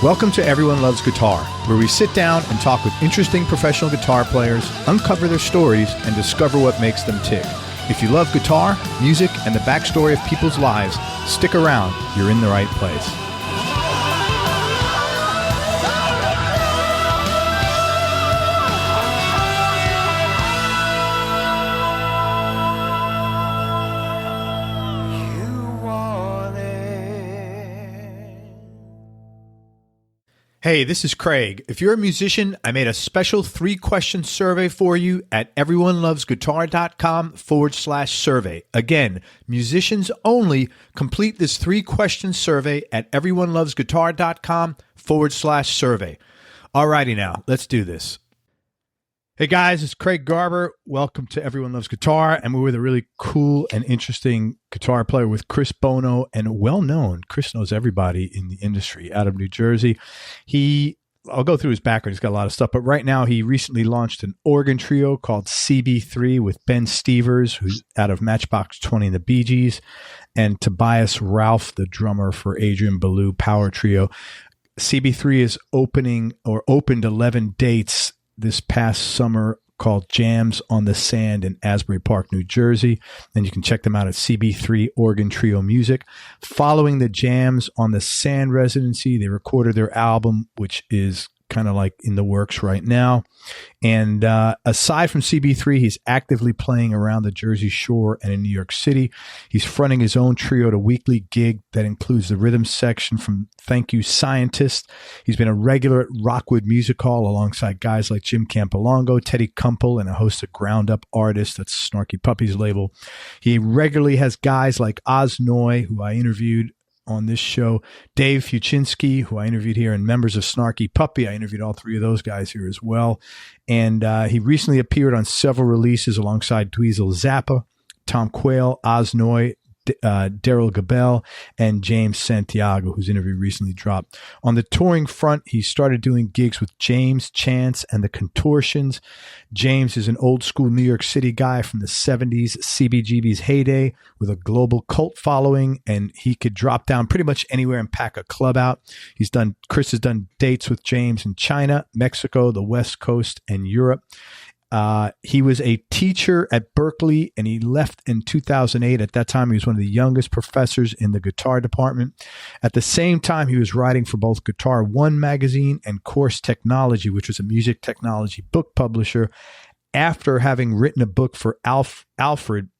Welcome to Everyone Loves Guitar, where we sit down and talk with interesting professional guitar players, uncover their stories, and discover what makes them tick. If you love guitar, music, and the backstory of people's lives, stick around. You're in the right place. Hey, this is Craig. If you're a musician, I made a special 3-question survey for you at everyonelovesguitar.com/survey. Again, musicians only. Complete this 3-question survey at everyonelovesguitar.com/survey. Alrighty now, let's do this. Hey guys, it's Craig Garber. Welcome to Everyone Loves Guitar. And we're with a really cool and interesting guitar player with Chris Buono, and well-known. Chris knows everybody in the industry out of New Jersey. I'll go through his background. He's got a lot of stuff, but right now he recently launched an organ trio called CB3 with Ben Stevers, who's out of Matchbox 20 and the Bee Gees, and Tobias Ralph, the drummer for Adrian Belew Power Trio. CB3 is opened 11 dates this past summer called Jams on the Sand in Asbury Park, New Jersey. And you can check them out at CB3 Organ Trio Music. Following the Jams on the Sand residency, they recorded their album, which is kind of like in the works right now. And aside from CB3, he's actively playing around the Jersey Shore and in New York City. He's fronting his own trio at a weekly gig that includes the rhythm section from Thank You Scientist. He's been a regular at Rockwood Music Hall alongside guys like Jim Campolongo, Teddy Kumpel, and a host of ground up artists. That's Snarky Puppy's label. He regularly has guys like Oz Noy, who I interviewed on this show, Dave Fiuczynski, who I interviewed here, and members of Snarky Puppy. I interviewed all 3 of those guys here as well. And he recently appeared on several releases alongside Dweezil Zappa, Tom Quayle, Oz Noy, Daryl Gabel, and James Santiago, whose interview recently dropped. On the touring front, he started doing gigs with James, Chance, and the Contortions. James is an old school New York City guy from the 70s, CBGB's heyday, with a global cult following, and he could drop down pretty much anywhere and pack a club out. Chris has done dates with James in China, Mexico, the West Coast, and Europe. He was a teacher at Berklee, and he left in 2008. At that time, he was one of the youngest professors in the guitar department. At the same time, he was writing for both Guitar One magazine and Course Technology, which was a music technology book publisher, after having written a book for Alfred.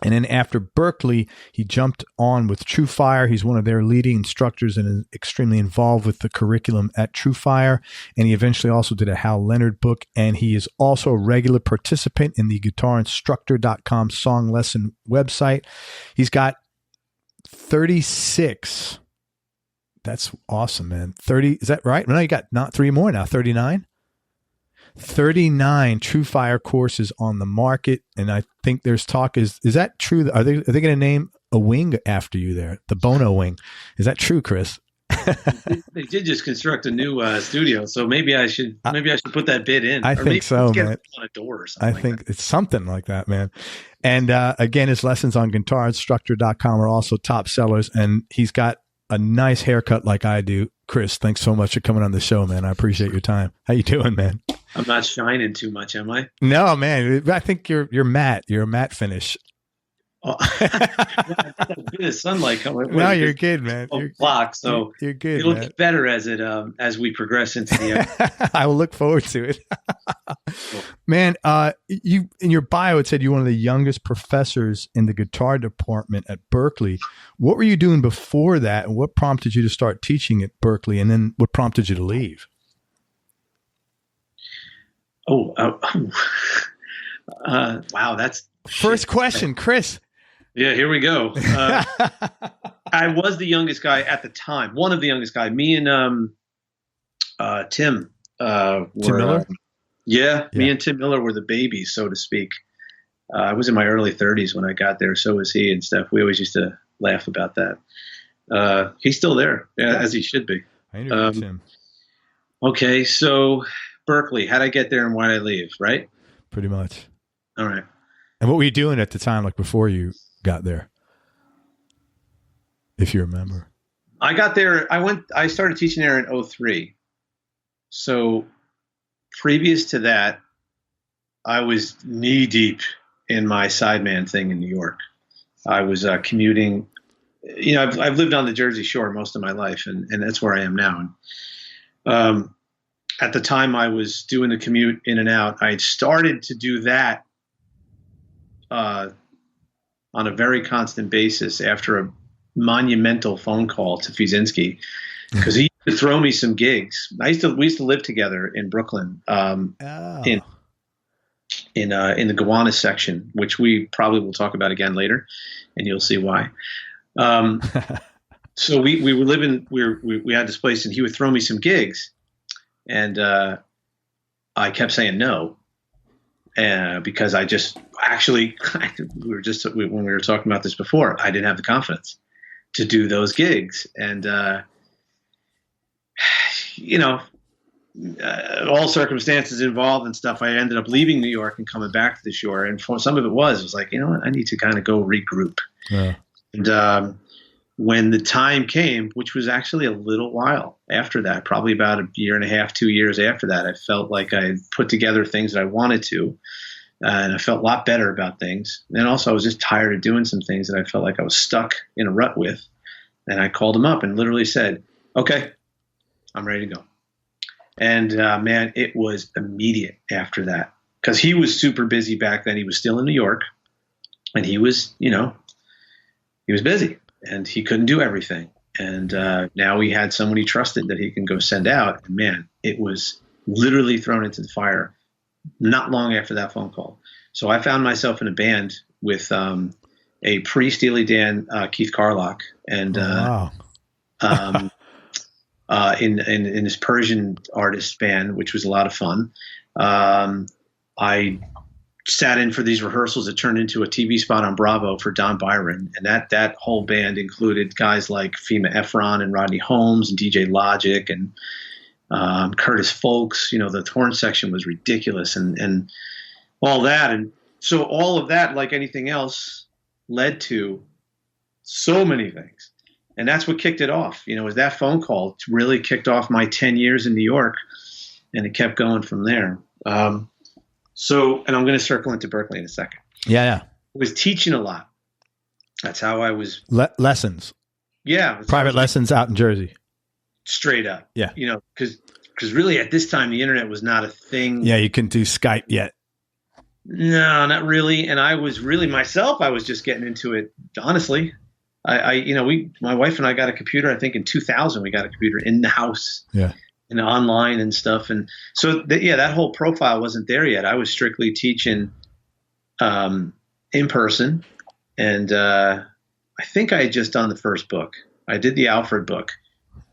And then after Berklee, he jumped on with TrueFire. He's one of their leading instructors and is extremely involved with the curriculum at TrueFire. And he eventually also did a Hal Leonard book. And he is also a regular participant in the guitarinstructor.com song lesson website. He's got 36. That's awesome, man. 30. Is that right? No, you got not 3 more now. 39? 39 TrueFire courses on the market, and I think there's talk. Is that true? Are they going to name a wing after you there, the Buono wing? Is that true, Chris? They did just construct a new studio, so maybe I should put that bid in. I think so, man. On a door or something. I think it's something like that, man. And again, his lessons on guitarinstructor.com are also top sellers, and he's got a nice haircut like I do. Chris, thanks so much for coming on the show, man. I appreciate your time. How you doing, man? I'm not shining too much, am I? No, man. I think you're matte. You're a matte finish. Oh, a bit of sunlight coming. No, you're good, man. You're good. It'll get better as we progress into the. I will look forward to it. Cool. Man, you in your bio it said you're one of the youngest professors in the guitar department at Berklee. What were you doing before that, and what prompted you to start teaching at Berklee, and then what prompted you to leave? Wow, that's first question, Chris. Yeah, here we go. I was the youngest guy at the time, one of the youngest guys. Me and Tim were, Tim Miller? Me and Tim Miller were the babies, so to speak. I was in my early 30s when I got there. So was he and stuff. We always used to laugh about that. He's still there, as he should be. I interviewed him. Okay, so Berklee, how'd I get there and why'd I leave, right? Pretty much. All right. And what were you doing at the time, like before you got there? If you remember. I got there. I started teaching there in 2003. So previous to that, I was knee deep in my sideman thing in New York. I was commuting. You know, I've lived on the Jersey Shore most of my life, and that's where I am now. And at the time I was doing the commute in and out, I had started to do that on a very constant basis after a monumental phone call to Fiuczynski, because he used to throw me some gigs. We used to live together in Brooklyn, in the Gowanus section, which we probably will talk about again later, and you'll see why. So we were living, we had this place, and he would throw me some gigs, and I kept saying no, because I just actually, when we were talking about this before, I didn't have the confidence to do those gigs, and all circumstances involved and stuff, I ended up leaving New York and coming back to the Shore. And for some of it was like, you know what, I need to kind of go regroup. Yeah. And when the time came, which was actually a little while after that, probably about a year and a half, 2 years after that, I felt like I had put together things that I wanted to, and I felt a lot better about things. And also I was just tired of doing some things that I felt like I was stuck in a rut with. And I called him up and literally said, okay, I'm ready to go. And man, it was immediate after that, because he was super busy back then. He was still in New York, and he was busy, and he couldn't do everything. And now he had someone he trusted that he can go send out. And man, it was literally thrown into the fire not long after that phone call. So I found myself in a band with a pre-Steely Dan Keith Carlock, and in this Persian artist band, which was a lot of fun. I sat in for these rehearsals that turned into a TV spot on Bravo for Don Byron. And that whole band included guys like Fema Efron and Rodney Holmes and DJ Logic and Curtis Folks. You know, the horn section was ridiculous, and all that. And so all of that, like anything else, led to so many things. And that's what kicked it off, was that phone call really kicked off my 10 years in New York, and it kept going from there. And I'm going to circle into Berklee in a second. Yeah. I was teaching a lot. That's how I was. Lessons. Yeah. Private lessons out in Jersey. Straight up. Yeah. Because really at this time, the internet was not a thing. Yeah. You couldn't do Skype yet. No, not really. And I was really myself, I was just getting into it, honestly. My wife and I got a computer, I think in 2000, we got a computer in the house, and online and stuff. And so that whole profile wasn't there yet. I was strictly teaching, in person. And, I think I had just done the first book. I did the Alfred book.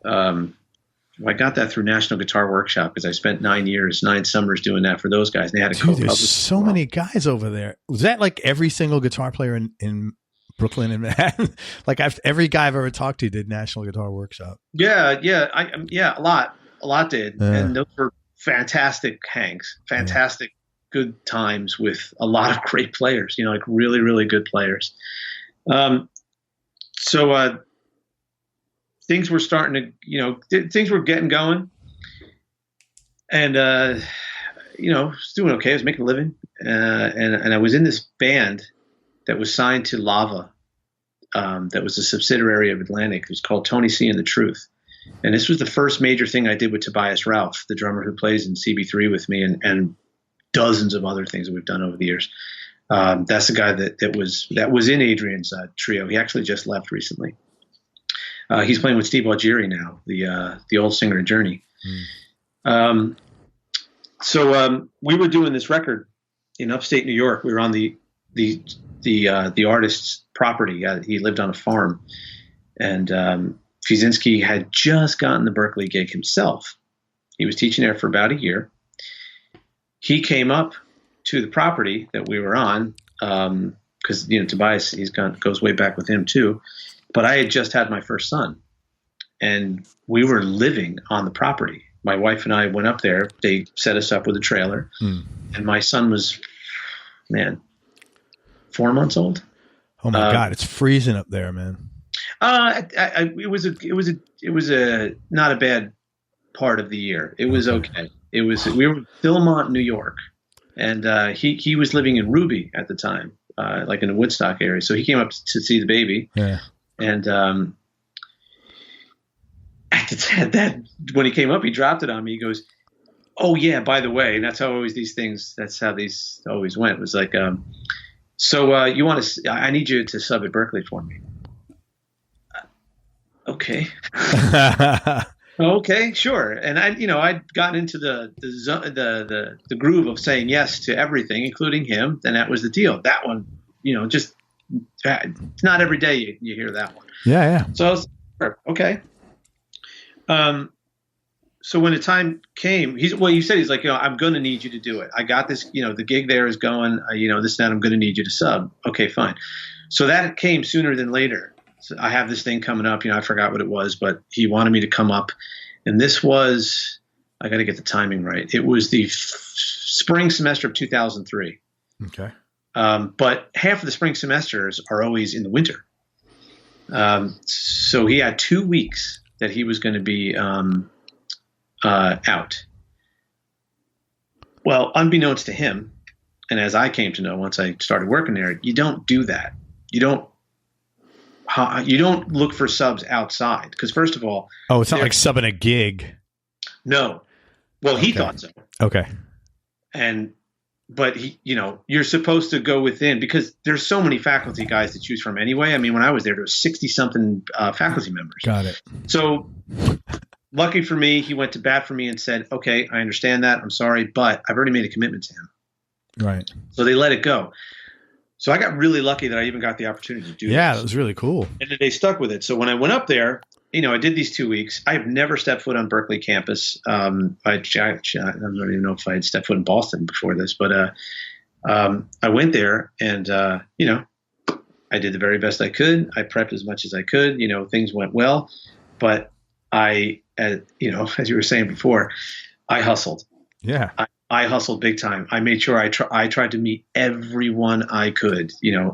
I got that through National Guitar Workshop, because I spent 9 summers doing that for those guys. And they had a co-publish. There's so many guys over there. Was that like every single guitar player in Brooklyn and Manhattan? Like every guy I've ever talked to did National Guitar Workshop. Yeah, a lot did, and those were fantastic hangs, good times with a lot of great players. Like really, really good players. So things were starting to, things were getting going, and was doing okay. I was making a living, and I was in this band that was signed to Lava, that was a subsidiary of Atlantic. It was called Tony C and the Truth. And this was the first major thing I did with Tobias Ralph, the drummer who plays in CB3 with me, and dozens of other things that we've done over the years. That's the guy that was in Adrian's trio. He actually just left recently. He's playing with Steve Augeri now, the old singer of Journey. So we were doing this record in upstate New York. We were on the artist's property. He lived on a farm, and Fiuczynski had just gotten the Berklee gig himself. He was teaching there for about a year. He came up to the property that we were on, because Tobias, goes way back with him too. But I had just had my first son, and we were living on the property. My wife and I went up there. They set us up with a trailer, and my son was, 4 months old. Oh my God, it's freezing up there, man. It was a not a bad part of the year. It was okay. We were in Philmont, New York, and he was living in Ruby at the time, like in the Woodstock area. So he came up to see the baby. Yeah. And at that when he came up, he dropped it on me. He goes, "Oh yeah, by the way," and that's how these always went. It was like, so you want to? I need you to sub at Berklee for me. Okay. Okay, sure. And I'd gotten into the groove of saying yes to everything, including him. Then that was the deal. That one, just it's not every day you hear that one. Yeah. So I was okay. So when the time came, you said he's like, I'm going to need you to do it. I got this, the gig there is going, this and that, I'm going to need you to sub. Okay, fine. So that came sooner than later. So I have this thing coming up, I forgot what it was, but he wanted me to come up. And this was, I got to get the timing right. It was the spring semester of 2003. Okay. But half of the spring semesters are always in the winter. So he had 2 weeks that he was going to be out. Well, unbeknownst to him, and as I came to know once I started working there, you don't do that. You don't look for subs outside because, first of all, it's not like subbing a gig. No. Well, he thought so. Okay. But he, you're supposed to go within because there's so many faculty guys to choose from anyway. I mean, when I was there was 60 something faculty members. Got it. So lucky for me, he went to bat for me and said, "Okay, I understand that. I'm sorry, but I've already made a commitment to him." Right. So they let it go. So I got really lucky that I even got the opportunity to do this. Yeah, that was really cool. And they stuck with it. So when I went up there, I did these 2 weeks. I've never stepped foot on Berklee campus. I don't even know if I had stepped foot in Boston before this, but I went there and, I did the very best I could. I prepped as much as I could. Things went well. But as you were saying before, I hustled. Yeah. I hustled big time. I made sure I tried to meet everyone I could,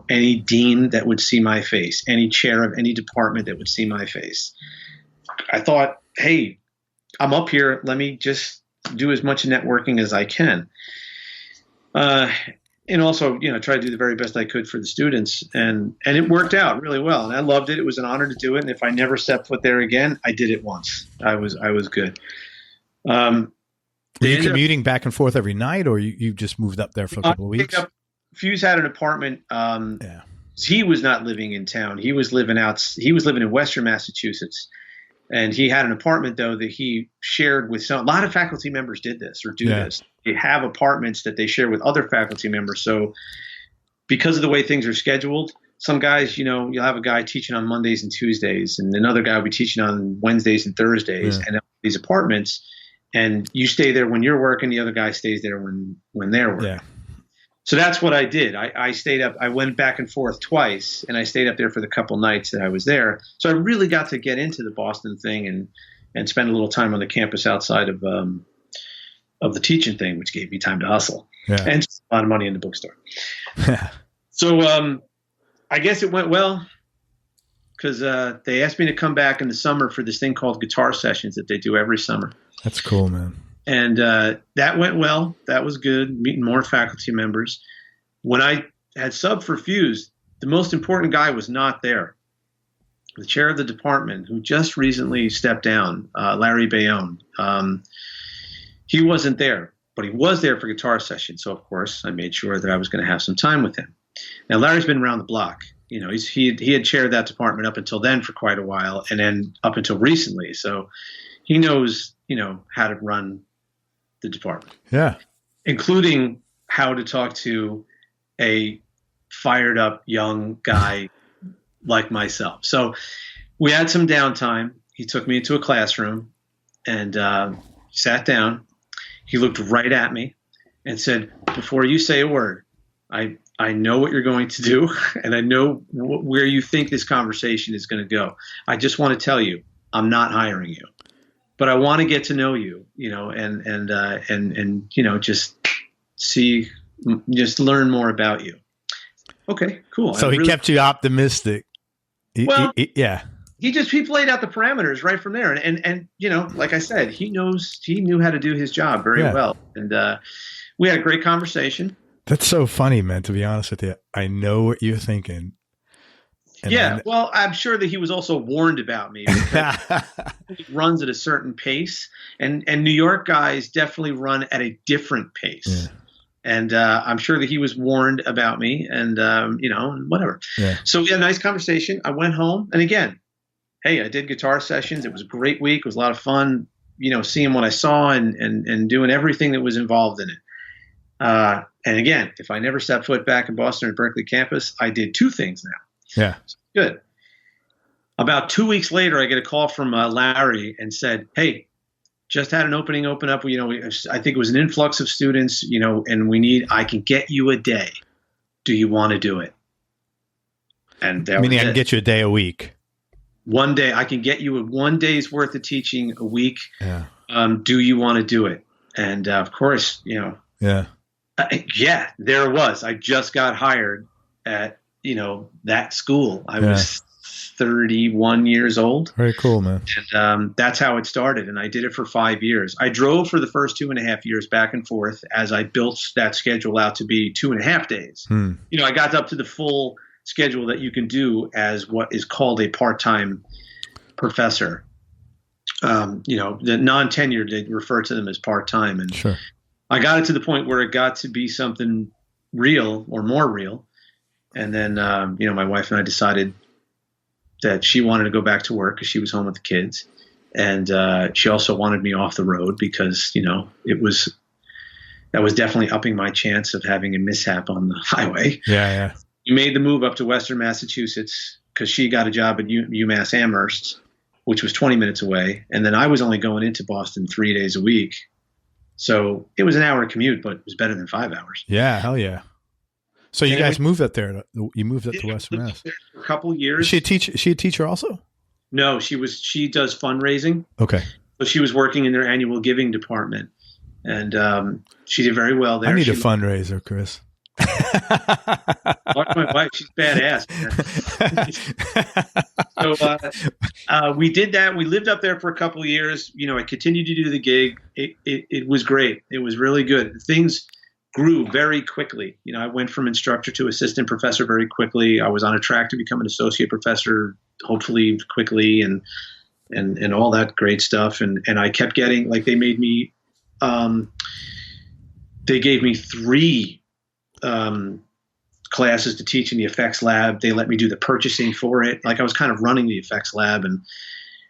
any dean that would see my face, any chair of any department that would see my face. I thought, hey, I'm up here. Let me just do as much networking as I can. And also, try to do the very best I could for the students. And it worked out really well. And I loved it. It was an honor to do it. And if I never stepped foot there again, I did it once. I was good. Were you commuting back and forth every night, or you just moved up there for a couple of weeks? Fuse had an apartment. He was not living in town. He was living in Western Massachusetts, and he had an apartment though that he shared with a lot of faculty members. Did this or do this? They have apartments that they share with other faculty members. So, because of the way things are scheduled, some guys, you'll have a guy teaching on Mondays and Tuesdays, and another guy will be teaching on Wednesdays and Thursdays, and these apartments. And you stay there when you're working. The other guy stays there when they're working. Yeah. So that's what I did. I stayed up. I went back and forth twice, and I stayed up there for the couple nights that I was there. So I really got to get into the Boston thing and spend a little time on the campus outside of the teaching thing, which gave me time to hustle and a lot of money in the bookstore. So I guess it went well because they asked me to come back in the summer for this thing called guitar sessions that they do every summer. That's cool, man. And that went well. That was good, meeting more faculty members. When I had subbed for Fuse, the most important guy was not there. The chair of the department, who just recently stepped down, Larry Bayonne, he wasn't there, but he was there for guitar sessions. So, of course, I made sure that I was going to have some time with him. Now, Larry's been around the block. He had chaired that department up until then for quite a while, and then up until recently. So he knows, how to run the department. Yeah. Including how to talk to a fired up young guy like myself. So we had some downtime. He took me into a classroom and sat down. He looked right at me and said, "Before you say a word, I know what you're going to do, and I know where you think this conversation is going to go. I just want to tell you, I'm not hiring you, but I want to get to know you, and just learn more about you." Okay, cool. So he kept you optimistic. Yeah. he played out the parameters right from there. And you know, like I said, he knew how to do his job very well. And we had a great conversation. That's so funny, man, to be honest with you. I know what you're thinking. Well, I'm sure that he was also warned about me because he runs at a certain pace, and New York guys definitely run at a different pace. Yeah. And I'm sure that he was warned about me, and you know, whatever. Yeah. So we had a nice conversation. I went home, and again, hey, I did guitar sessions. It was a great week. It was a lot of fun, you know, seeing what I saw and doing everything that was involved in it. And again, if I never stepped foot back in Boston or Berklee campus, I did two things now. Yeah. So good. About 2 weeks later, I get a call from Larry and said, hey, just had an opening open up. You know, I think it was an influx of students, you know, and I can get you a day. Do you want to do it? And meaning I can get you a day a week. One day, I can get you 1 day's worth of teaching a week. Yeah. Do you want to do it? And of course, you know. Yeah. There it was. I just got hired at, you know, that school. I was 31 years old. Very cool, man. And that's how it started. And I did it for 5 years. I drove for the first 2.5 years back and forth as I built that schedule out to be 2.5 days. You know, I got up to the full schedule that you can do as what is called a part-time professor. You know, the non-tenured, they refer to them as part-time. And sure. I got it to the point where it got to be something real or more real. And then, you know, my wife and I decided that she wanted to go back to work because she was home with the kids. And she also wanted me off the road because, you know, that was definitely upping my chance of having a mishap on the highway. Yeah. We made the move up to Western Massachusetts because she got a job at UMass Amherst, which was 20 minutes away. And then I was only going into Boston 3 days a week. So it was an hour commute, but it was better than 5 hours. Yeah, hell yeah. So you guys moved up there. You moved up to Western Mass for a couple of years. Is she a teacher also? No, she does fundraising. Okay. So she was working in their annual giving department, and she did very well there. I need a fundraiser, Chris. Watch my wife; she's badass. So we did that. We lived up there for a couple of years. You know, I continued to do the gig. It was great. It was really good. Things grew very quickly. You know, I went from instructor to assistant professor very quickly. I was on a track to become an associate professor, hopefully quickly, and all that great stuff. And I kept getting, like, they gave me 3 classes to teach in the effects lab. They let me do the purchasing for it. Like, I was kind of running the effects lab, and,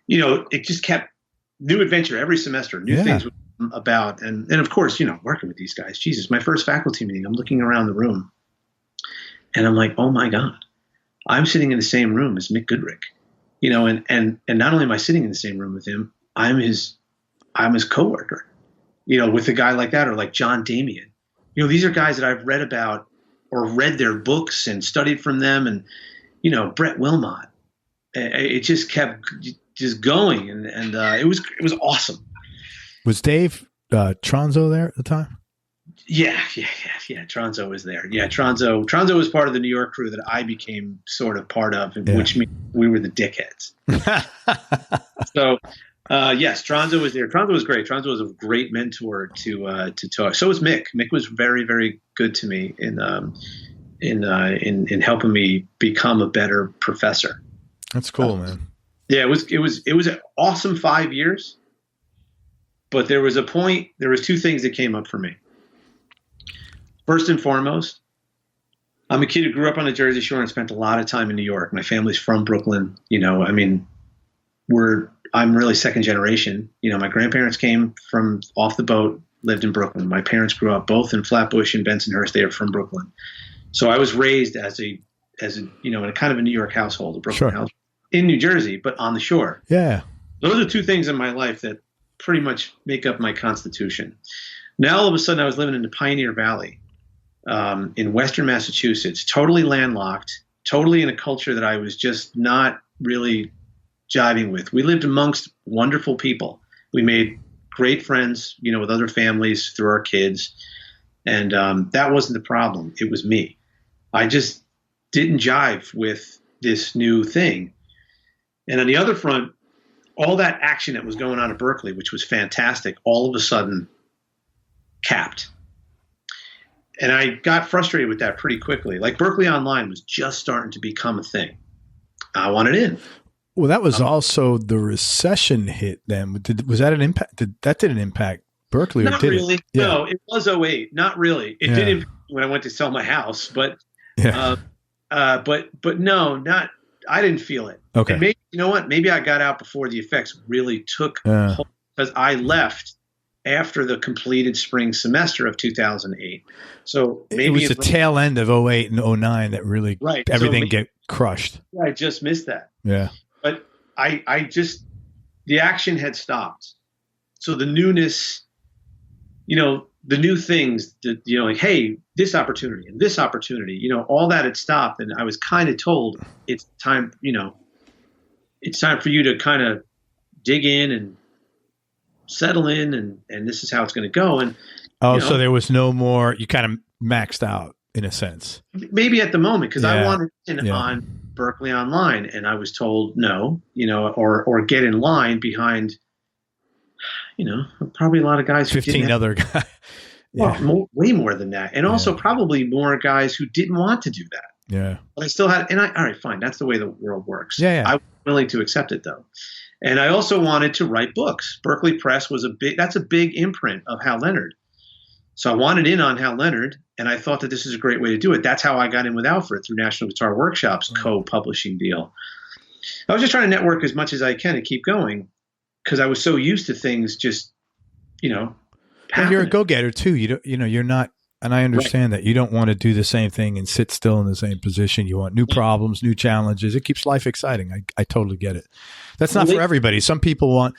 you know, it just kept new adventure every semester, new things about. And of course, you know, working with these guys, Jesus, my first faculty meeting, I'm looking around the room and I'm like, oh my God, I'm sitting in the same room as Mick Goodrick, you know, and not only am I sitting in the same room with him, I'm his coworker, you know, with a guy like that, or like John Damian. You know, these are guys that I've read about or read their books and studied from them. And, you know, Brett Wilmot, it just kept just going. And it was awesome. Was Dave Tronzo there at the time? Yeah. Tronzo was there. Yeah, Tronzo was part of the New York crew that I became sort of part of, which means we were the dickheads. So, yes, Tronzo was there. Tronzo was great. Tronzo was a great mentor to talk. So was Mick. Mick was very, very good to me in helping me become a better professor. That's cool, man. Yeah, it was an awesome 5 years. But there was 2 things that came up for me. First and foremost, I'm a kid who grew up on the Jersey Shore and spent a lot of time in New York. My family's from Brooklyn. You know, I mean, I'm really second generation. You know, my grandparents came from off the boat, lived in Brooklyn. My parents grew up both in Flatbush and Bensonhurst. They are from Brooklyn. So I was raised as a you know, in a kind of a New York household, a Brooklyn household, in New Jersey, but on the shore. Yeah. Those are 2 things in my life that pretty much make up my constitution. Now, all of a sudden, I was living in the Pioneer Valley in Western Massachusetts, totally landlocked, totally in a culture that I was just not really jiving with. We lived amongst wonderful people. We made great friends, you know, with other families through our kids. And that wasn't the problem. It was me. I just didn't jive with this new thing. And on the other front, all that action that was going on at Berklee, which was fantastic, all of a sudden capped. And I got frustrated with that pretty quickly. Like Berklee Online was just starting to become a thing. I wanted in. Well, that was also the recession hit then. Was that an impact? That didn't impact Berklee? Not or did really. It? Yeah. No, it was '08. Not really. It did impact when I went to sell my house, but but no, not. I didn't feel it. Okay. And maybe, you know what? Maybe I got out before the effects really took hold, because I left after the completed spring semester of 2008. So maybe it was the tail end of '08 and '09 that really everything get crushed. I just missed that. Yeah. But I just, the action had stopped. So the newness, the new things that, like, hey, this opportunity and this opportunity, all that had stopped. And I was kind of told it's time, it's time for you to kind of dig in and settle in, and this is how it's going to go. And so there was no more. You kind of maxed out in a sense. Maybe at the moment, because I wanted in on Berklee Online, and I was told no, or get in line behind, probably a lot of guys. 15 other guys. Well, way more than that, and also probably more guys who didn't want to do that. Yeah. But I still had, all right, fine. That's the way the world works. Yeah. I was willing to accept it though. And I also wanted to write books. Berklee Press was that's a big imprint of Hal Leonard. So I wanted in on Hal Leonard, and I thought that this is a great way to do it. That's how I got in with Alfred, through National Guitar Workshop's co-publishing deal. I was just trying to network as much as I can and keep going, because I was so used to things just, And you're a go-getter too. You're not, and I understand that you don't want to do the same thing and sit still in the same position. You want new problems, new challenges. It keeps life exciting. I totally get it. That's not for everybody. Some people want,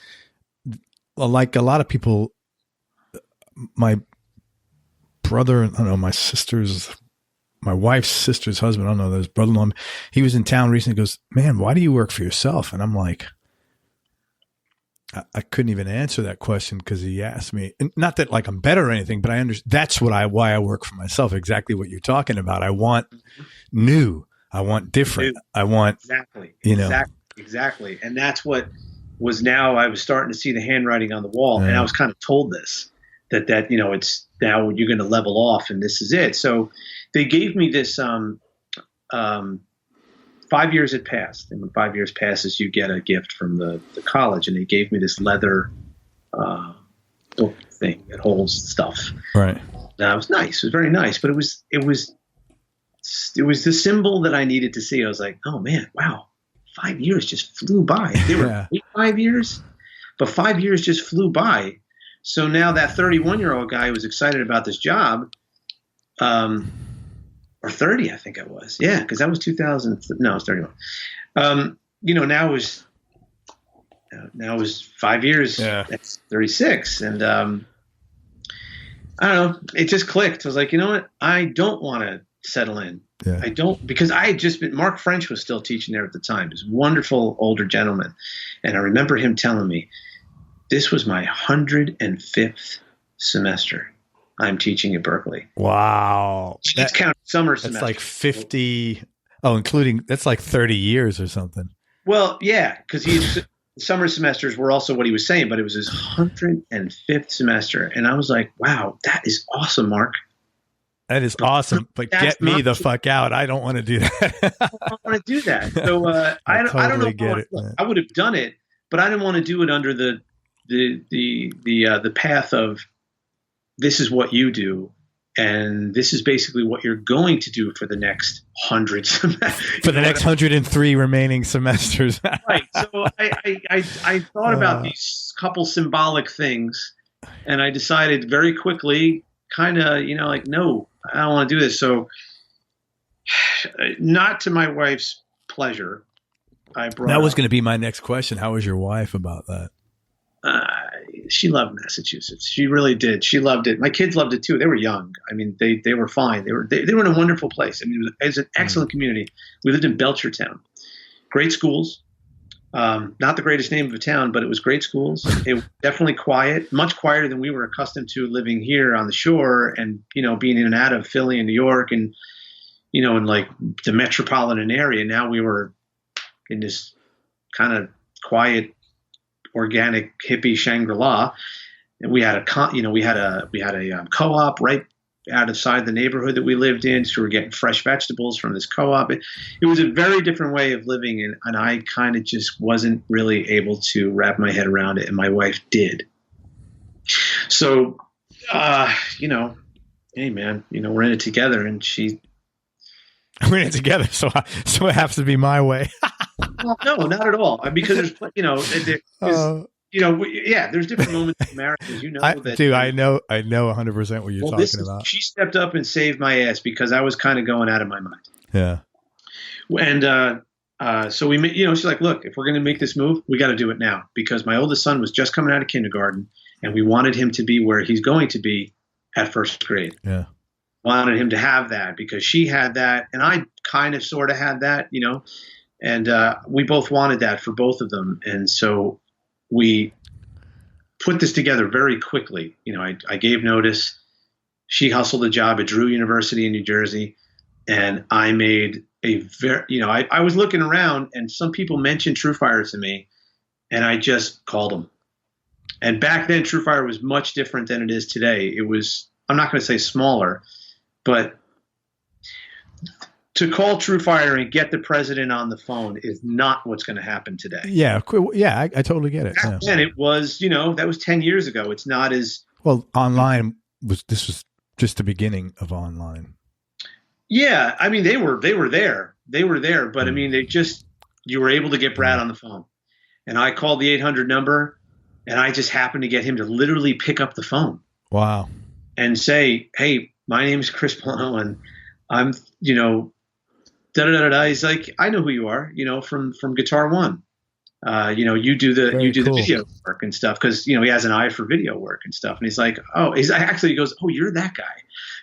like a lot of people, my brother, I don't know, my wife's sister's husband, I don't know, his brother-in-law, he was in town recently, goes, man, why do you work for yourself? And I'm like, I couldn't even answer that question, because he asked me, and not that like I'm better or anything, but I understand that's why I work for myself. Exactly what you're talking about. I want new. I want different. I want exactly. And that's what was, now I was starting to see the handwriting on the wall, and I was kind of told this, that it's now you're going to level off and this is it. So they gave me this 5 years had passed, and when 5 years passes, you get a gift from the college, and they gave me this leather book thing that holds stuff. Right. Now, it was nice. It was very nice, but it was the symbol that I needed to see. I was like, oh man, wow, 5 years just flew by. They were 5 years, but 5 years just flew by. So now that 31-year-old guy who was excited about this job, or 30, I think I was. Yeah, because that was 2000. No, it was 31. Now it was 5 years. Yeah. That's 36. And I don't know. It just clicked. I was like, you know what? I don't want to settle in. Yeah. I don't, because I had just been, Mark French was still teaching there at the time. This wonderful older gentleman. And I remember him telling me, this was my 105th semester I'm teaching at Berklee. Wow. That's count summer semester. That's like 50. Oh, including, that's like 30 years or something. Well, yeah, because summer semesters were also what he was saying, but it was his 105th semester. And I was like, wow, that is awesome, Mark. That is awesome, but get me the fuck out. I don't want to do that. I don't want to do that. So I don't know. Get it, I would have done it, but I didn't want to do it under the path of, this is what you do, and this is basically what you're going to do for the next 100 semesters. For the next 103 remaining semesters. Right. So I thought about these couple symbolic things, and I decided very quickly, kind of, like, no, I don't want to do this. So, not to my wife's pleasure, I brought. That was going to be my next question. How was your wife about that? She loved Massachusetts. She really did. She loved it. My kids loved it too. They were young. I mean, they were fine. They were in a wonderful place. I mean, it was an excellent community. We lived in Belchertown. Great schools. Not the greatest name of a town, but it was great schools. It was definitely quiet, much quieter than we were accustomed to living here on the shore, and being in and out of Philly and New York, and in like the metropolitan area. Now we were in this kind of quiet, organic hippie Shangri-La. And we had a co-op right outside the neighborhood that we lived in. So we were getting fresh vegetables from this co-op. It was a very different way of living. And I kind of just wasn't really able to wrap my head around it. And my wife did. So, hey man, we're in it together, and we're in it together. So it has to be my way. Well, no, not at all. Because there's, there's different moments in marriages. I know 100% what you're talking about. She stepped up and saved my ass because I was kind of going out of my mind. Yeah. And so we, she's like, look, if we're going to make this move, we got to do it now, because my oldest son was just coming out of kindergarten, and we wanted him to be where he's going to be at first grade. Yeah. Wanted him to have that because she had that, and I kind of sort of had that, and we both wanted that for both of them. And so we put this together very quickly. I gave notice. She hustled a job at Drew University in New Jersey, and I made a very, I was looking around, and some people mentioned TrueFire to me, and I just called them. And back then, TrueFire was much different than it is today. It was, I'm not going to say smaller, but to call TrueFire and get the president on the phone is not what's going to happen today. Yeah. Yeah. I totally get it. Back then it was, that was 10 years ago. It's not as well. This was just the beginning of online. Yeah. I mean, they were there, but I mean, you were able to get Brad on the phone, and I called the 800 number, and I just happened to get him to literally pick up the phone. Wow. And say, hey, my name's Chris Buono, and I'm, da-da-da-da-da. He's like, I know who you are, from Guitar One. You do the video work and stuff, because, he has an eye for video work and stuff. And he's like, he goes, oh, you're that guy.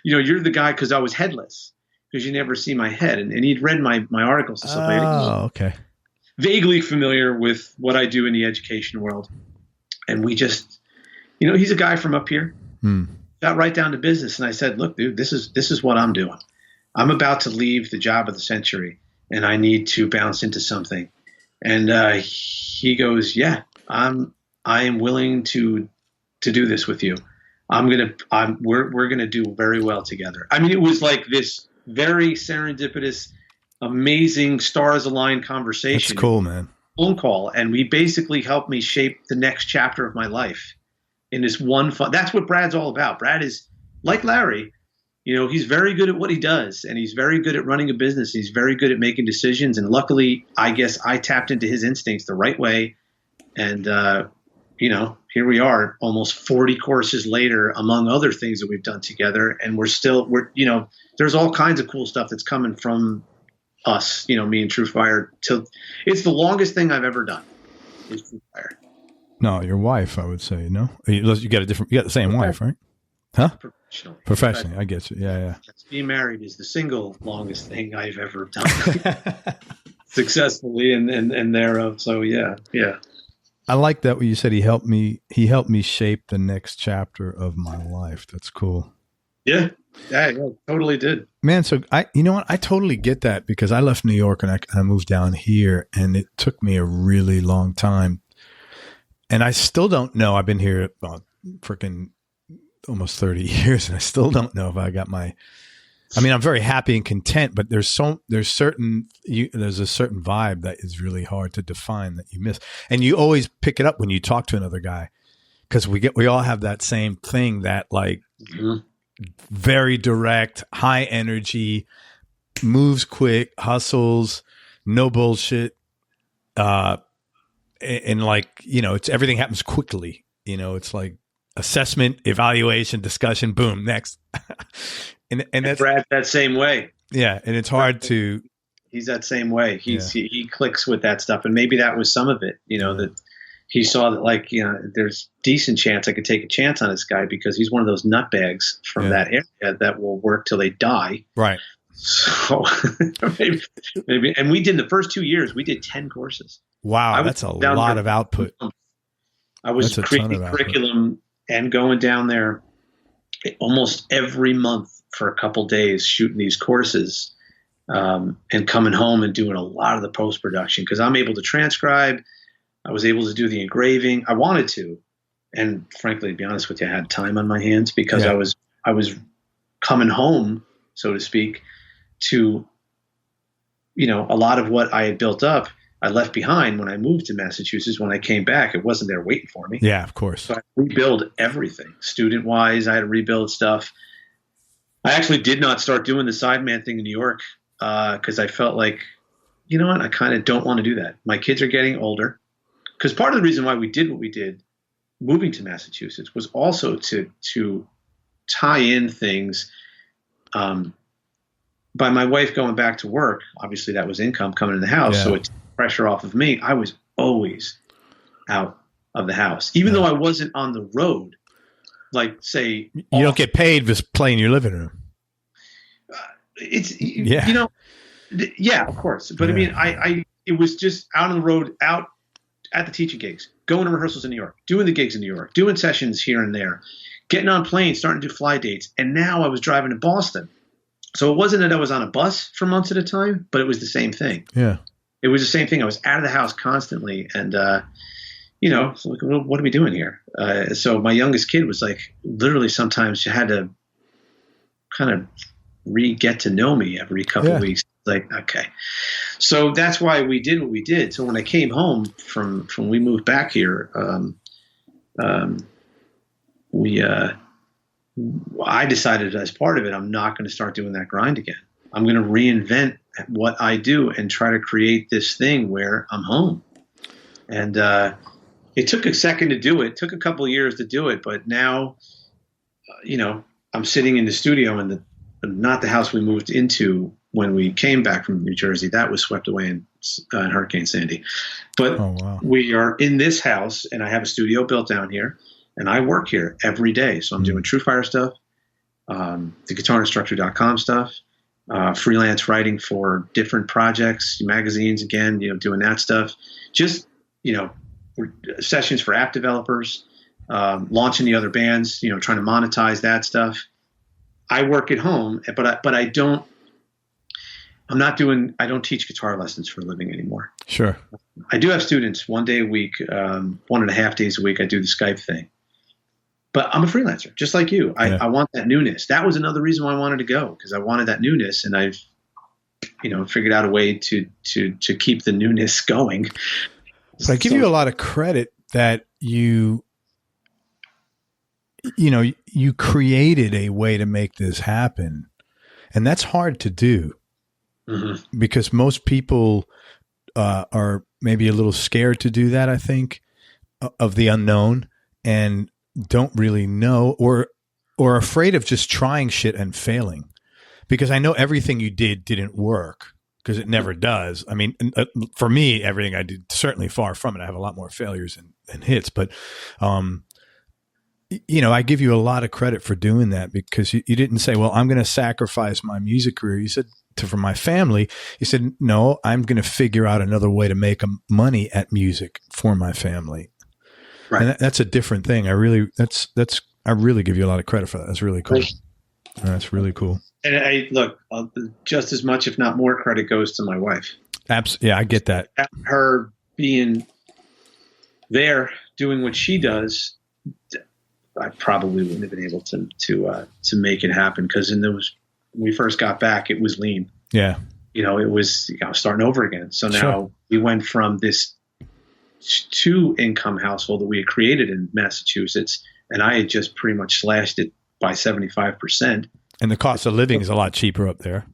You're the guy, because I was headless, because you never see my head. And he'd read my articles and stuff. Oh, okay. Vaguely familiar with what I do in the education world. And we just, he's a guy from up here. Got right down to business. And I said, look, dude, this is what I'm doing. I'm about to leave the job of the century, and I need to bounce into something. And he goes, yeah, I am willing to do this with you. We're gonna do very well together. I mean, it was like this very serendipitous, amazing, stars aligned conversation. That's cool, man. Phone call, and we basically helped me shape the next chapter of my life in this one that's what Brad's all about. Brad is like Larry, he's very good at what he does, and he's very good at running a business. He's very good at making decisions, and luckily, I guess I tapped into his instincts the right way. And here we are, almost 40 courses later, among other things that we've done together, and we're there's all kinds of cool stuff that's coming from us, me and TrueFire. It's the longest thing I've ever done is TrueFire. No, your wife, I would say. No, you got the same wife, right? Huh? Professionally, I get you. Yeah. Being married is the single longest thing I've ever done successfully and thereof. So yeah. I like that when you said he helped me shape the next chapter of my life. That's cool. Yeah, totally did. Man, so I totally get that, because I left New York and I moved down here, and it took me a really long time. And I still don't know. I've been here freaking almost 30 years, and I still don't know if I got I'm very happy and content, but there's a certain vibe that is really hard to define that you miss. And you always pick it up when you talk to another guy, because we all have that same thing, that like very direct, high energy, moves quick, hustles, no bullshit. And it's everything happens quickly. It's like assessment, evaluation, discussion, boom, next. and that's Brad that same way. Yeah, and it's hard to. He's that same way. He clicks with that stuff, and maybe that was some of it. That he saw that there's decent chance I could take a chance on this guy, because he's one of those nutbags from that area that will work till they die. Right. So maybe, and we did the first 2 years. We did 10 courses. Wow, that's a lot of output. I was creating curriculum and going down there almost every month for a couple days, shooting these courses. and coming home and doing a lot of the post-production because I'm able to transcribe. I was able to do the engraving. I wanted to. And frankly, to be honest with you, I had time on my hands because I was coming home, so to speak, to, a lot of what I had built up, I left behind when I moved to Massachusetts. When I came back, it wasn't there waiting for me. Yeah, of course. So I rebuild everything. Student-wise, I had to rebuild stuff. I actually did not start doing the Sideman thing in New York because I felt like, you know what, I kind of don't want to do that. My kids are getting older. Because part of the reason why we did what we did, moving to Massachusetts, was also to tie in things. By my wife going back to work, obviously that was income coming in the house, so it's pressure off of me. I was always out of the house, even though I wasn't on the road. Like, say, you don't get paid just playing your living room. Of course. But I mean, it was just out on the road, out at the teaching gigs, going to rehearsals in New York, doing the gigs in New York, doing sessions here and there, getting on planes, starting to do fly dates. And now I was driving to Boston. So it wasn't that I was on a bus for months at a time, but it was the same thing. Yeah. It was the same thing. I was out of the house constantly. And, so like, what are we doing here? So my youngest kid was like, literally sometimes you had to kind of get to know me every couple of weeks. Like, okay. So that's why we did what we did. So when I came home from we moved back here, I decided as part of it, I'm not going to start doing that grind again. I'm going to reinvent what I do and try to create this thing where I'm home. And it took a second to do it. It took a couple of years to do it. But now, I'm sitting in the studio in not the house we moved into when we came back from New Jersey. That was swept away in Hurricane Sandy. But we are in this house, and I have a studio built down here. And I work here every day. So I'm doing True Fire stuff, the guitarinstructor.com stuff, freelance writing for different projects, magazines, again, doing that stuff. Just, sessions for app developers, launching the other bands, trying to monetize that stuff. I work at home, but I don't teach guitar lessons for a living anymore. Sure. I do have students 1 day a week, 1.5 days a week. I do the Skype thing. But I'm a freelancer, just like you. I want that newness. That was another reason why I wanted to go, because I wanted that newness, and I've, figured out a way to keep the newness going. But I give you a lot of credit that you created a way to make this happen, and that's hard to do because most people are maybe a little scared to do that. I think of the unknown and don't really know or afraid of just trying shit and failing, because I know everything you did didn't work, because it never does. I mean, for me, everything I did, certainly far from it. I have a lot more failures and hits, but I give you a lot of credit for doing that, because you didn't say, well, I'm going to sacrifice my music career. You said for my family, you said, no, I'm going to figure out another way to make money at music for my family. Right. And that's a different thing. I really give you a lot of credit for that. That's really cool. That's really cool. And I look, just as much, if not more, credit goes to my wife. Yeah, I get that. Her being there, doing what she does, I probably wouldn't have been able to make it happen, because when we first got back, it was lean. Yeah. It was starting over again. So now we went from this 2-income household that we had created in Massachusetts, and I had just pretty much slashed it by 75%. And the cost of living is a lot cheaper up there.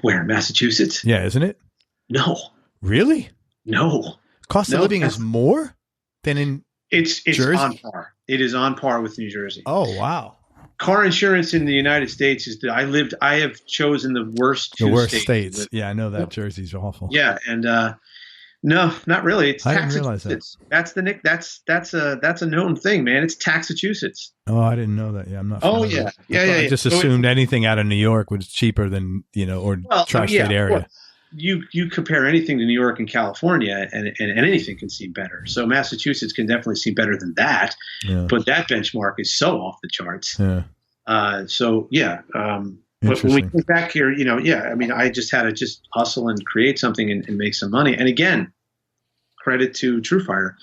Where, Massachusetts? Yeah, isn't it? No. Really? No. Cost of living is more than in Jersey? On par. It is on par with New Jersey. Oh, wow. Car insurance in the United States is I have chosen the worst states. Yeah, I know that. Jersey's awful. Yeah, and no, not really. It's I didn't realize that. That's a known thing, man. It's Taxachusetts. Oh, I didn't know that. Yeah, I'm not. Oh, yeah. I just assumed anything out of New York was cheaper than tri-state area. You compare anything to New York and California, and anything can seem better. So Massachusetts can definitely seem better than that. Yeah. But that benchmark is so off the charts. Yeah. But when we came back here, I just had to just hustle and create something and make some money. And again, credit to TrueFire.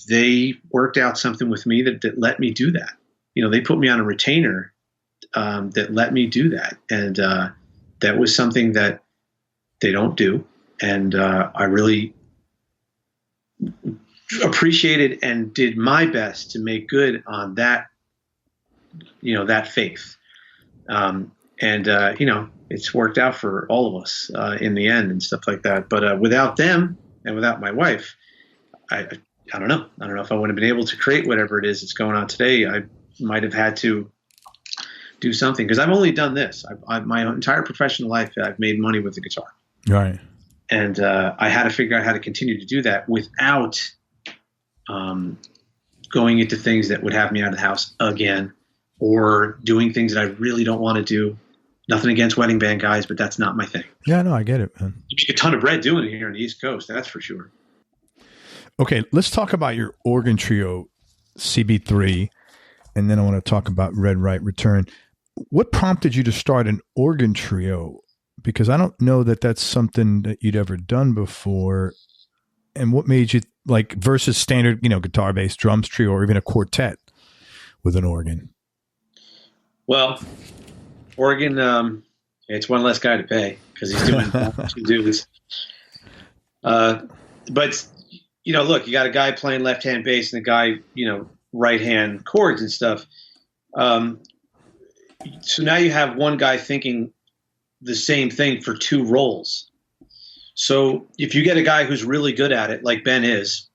They worked out something with me that let me do that. They put me on a retainer that let me do that. And that was something that they don't do. And I really appreciated and did my best to make good on that, that faith. It's worked out for all of us in the end and stuff like that. But without them and without my wife, I don't know. I don't know if I would have been able to create whatever it is that's going on today. I might have had to do something because I've only done this. My entire professional life, I've made money with the guitar. Right. And I had to figure out how to continue to do that without going into things that would have me out of the house again or doing things that I really don't want to do. Nothing against wedding band guys, but that's not my thing. Yeah, no, I get it, man. You make a ton of bread doing it here on the East Coast, that's for sure. Okay, let's talk about your organ trio, CB3, and then I want to talk about Red Right Return. What prompted you to start an organ trio? Because I don't know that that's something that you'd ever done before. And what made you like versus standard, guitar, bass, drums trio, or even a quartet with an organ? Well, organ, it's one less guy to pay because he's doing two dudes. But look, you got a guy playing left-hand bass and a guy, right-hand chords and stuff. So now you have one guy thinking the same thing for two roles. So if you get a guy who's really good at it, like Ben is,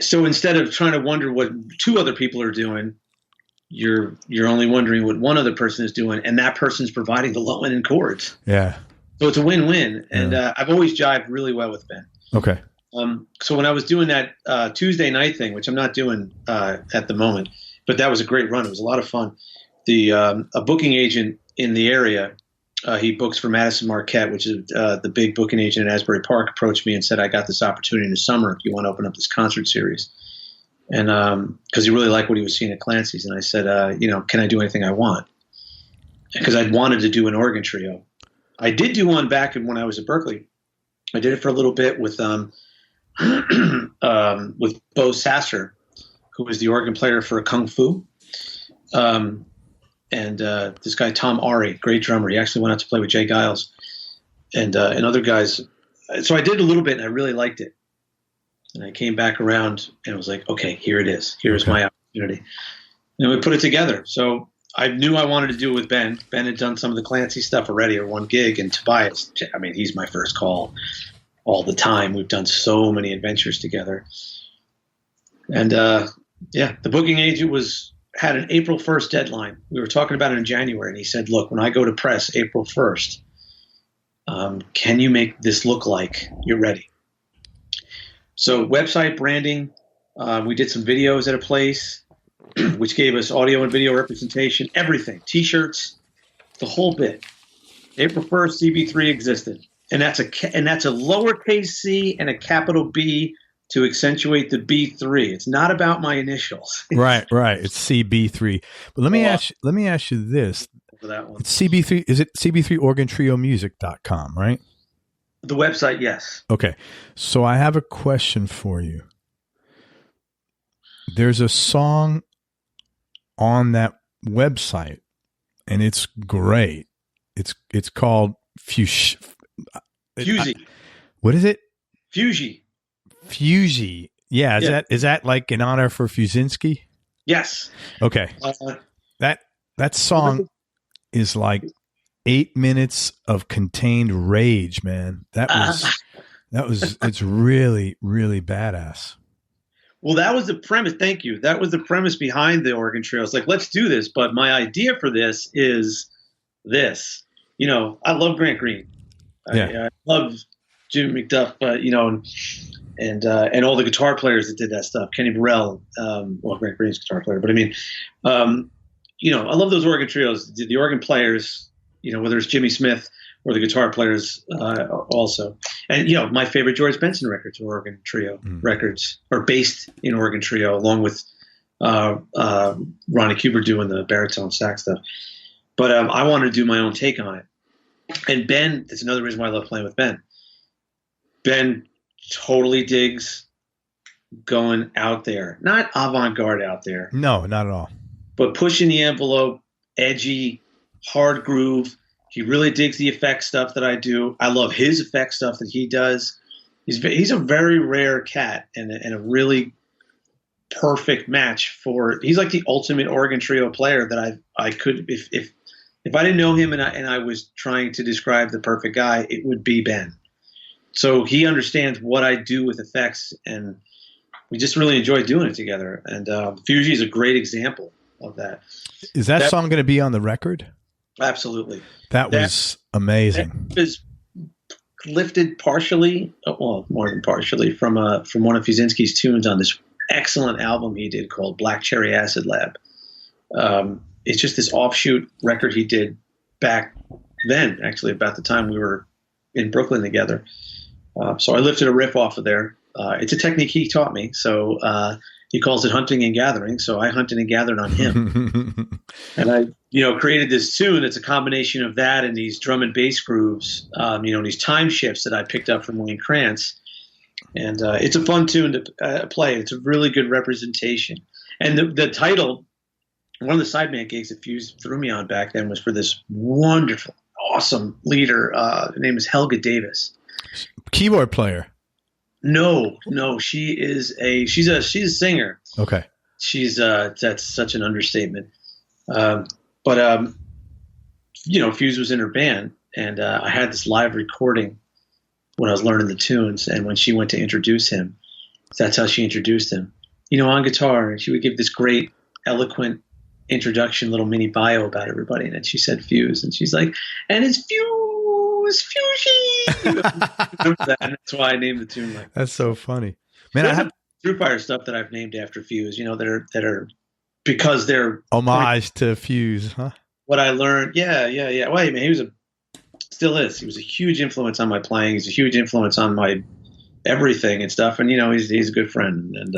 so instead of trying to wonder what two other people are doing, you're only wondering what one other person is doing, and that person's providing the low end in chords. Yeah. So it's a win-win, and I've always jived really well with Ben. Okay. So when I was doing that Tuesday night thing, which I'm not doing at the moment, but that was a great run. It was a lot of fun. A booking agent in the area, he books for Madison Marquette, which is the big booking agent at Asbury Park, approached me and said, I got this opportunity in the summer if you want to open up this concert series. And because he really liked what he was seeing at Clancy's. And I said, can I do anything I want? Because I'd wanted to do an organ trio. I did do one back when I was at Berklee. I did it for a little bit with Bo Sasser, who was the organ player for Kung Fu. And this guy, Tom Ari, great drummer. He actually went out to play with Jay Giles and other guys. So I did a little bit, and I really liked it. And I came back around and was like, okay, here it is. Here's my opportunity. And we put it together. So I knew I wanted to do it with Ben. Ben had done some of the Clancy stuff already, or one gig. And Tobias, he's my first call all the time. We've done so many adventures together. And the booking agent had an April 1st deadline. We were talking about it in January, and he said, look, when I go to press April 1st, can you make this look like you're ready? So website branding, we did some videos at a place, which gave us audio and video representation, everything, T-shirts, the whole bit. April 1st, CB3 existed. And that's a lowercase c and a capital B to accentuate the B3. It's not about my initials. Right. It's CB3. But let me ask you this. For that one. It's CB3. Is it CB3organtriomusic.com, right? The website, yes. Okay. So I have a question for you. There's a song on that website, and it's great. It's called Fuchsia. What is it? Fuji. Yeah. Is that like in honor for Fiuczynski? Yes. Okay. That song is like 8 minutes of contained rage, man. It's really, really badass. Well, that was the premise. Thank you. That was the premise behind the organ trio. It's like, let's do this. But my idea for this is this. I love Grant Green. I love Jim McDuff, and all the guitar players that did that stuff. Kenny Burrell, Grant Green's guitar player. But I love those organ trios. The organ players, whether it's Jimmy Smith or the guitar players also. And, my favorite George Benson records are organ trio records, are based in organ trio, along with Ronnie Cuber doing the baritone sax stuff. But I wanted to do my own take on it. And Ben, that's another reason why I love playing with Ben. Ben totally digs going out there, not avant-garde out there. No, not at all. But pushing the envelope, edgy, hard groove. He really digs the effect stuff that I do. I love his effect stuff that he does. He's a very rare cat and a really perfect match for. He's like the ultimate organ trio player that I could if I didn't know him and I was trying to describe the perfect guy, it would be Ben. So he understands what I do with effects, and we just really enjoy doing it together. And Fuji is a great example of that. Is that song going to be on the record? Absolutely. That was amazing. That was lifted partially, well, more than partially, from one of Fiuczynski's tunes on this excellent album he did called Black Cherry Acid Lab. It's just this offshoot record he did back then, actually, about the time we were in Brooklyn together. So I lifted a riff off of there. It's a technique he taught me. So he calls it hunting and gathering. So I hunted and gathered on him. And I, created this tune that's a combination of that and these drum and bass grooves, these time shifts that I picked up from Wayne Krantz. And it's a fun tune to play. It's a really good representation. And the title, one of the sideman gigs that Fuse threw me on back then was for this wonderful, awesome leader. Her name is Helga Davis. Keyboard player. No, she's a singer. Okay. She's that's such an understatement. But Fuse was in her band, and I had this live recording when I was learning the tunes, and when she went to introduce him, that's how she introduced him. On guitar, and she would give this great, eloquent introduction, little mini bio about everybody, and then she said Fuse, and she's like, and it's Fuji. That's why I named the tune like that. That's so funny, man. I have True Fire stuff that I've named after Fuse. That are because they're homage to Fuse, huh? What I learned, yeah. Well, man, he was still is. He was a huge influence on my playing. He's a huge influence on my everything and stuff. And he's a good friend. And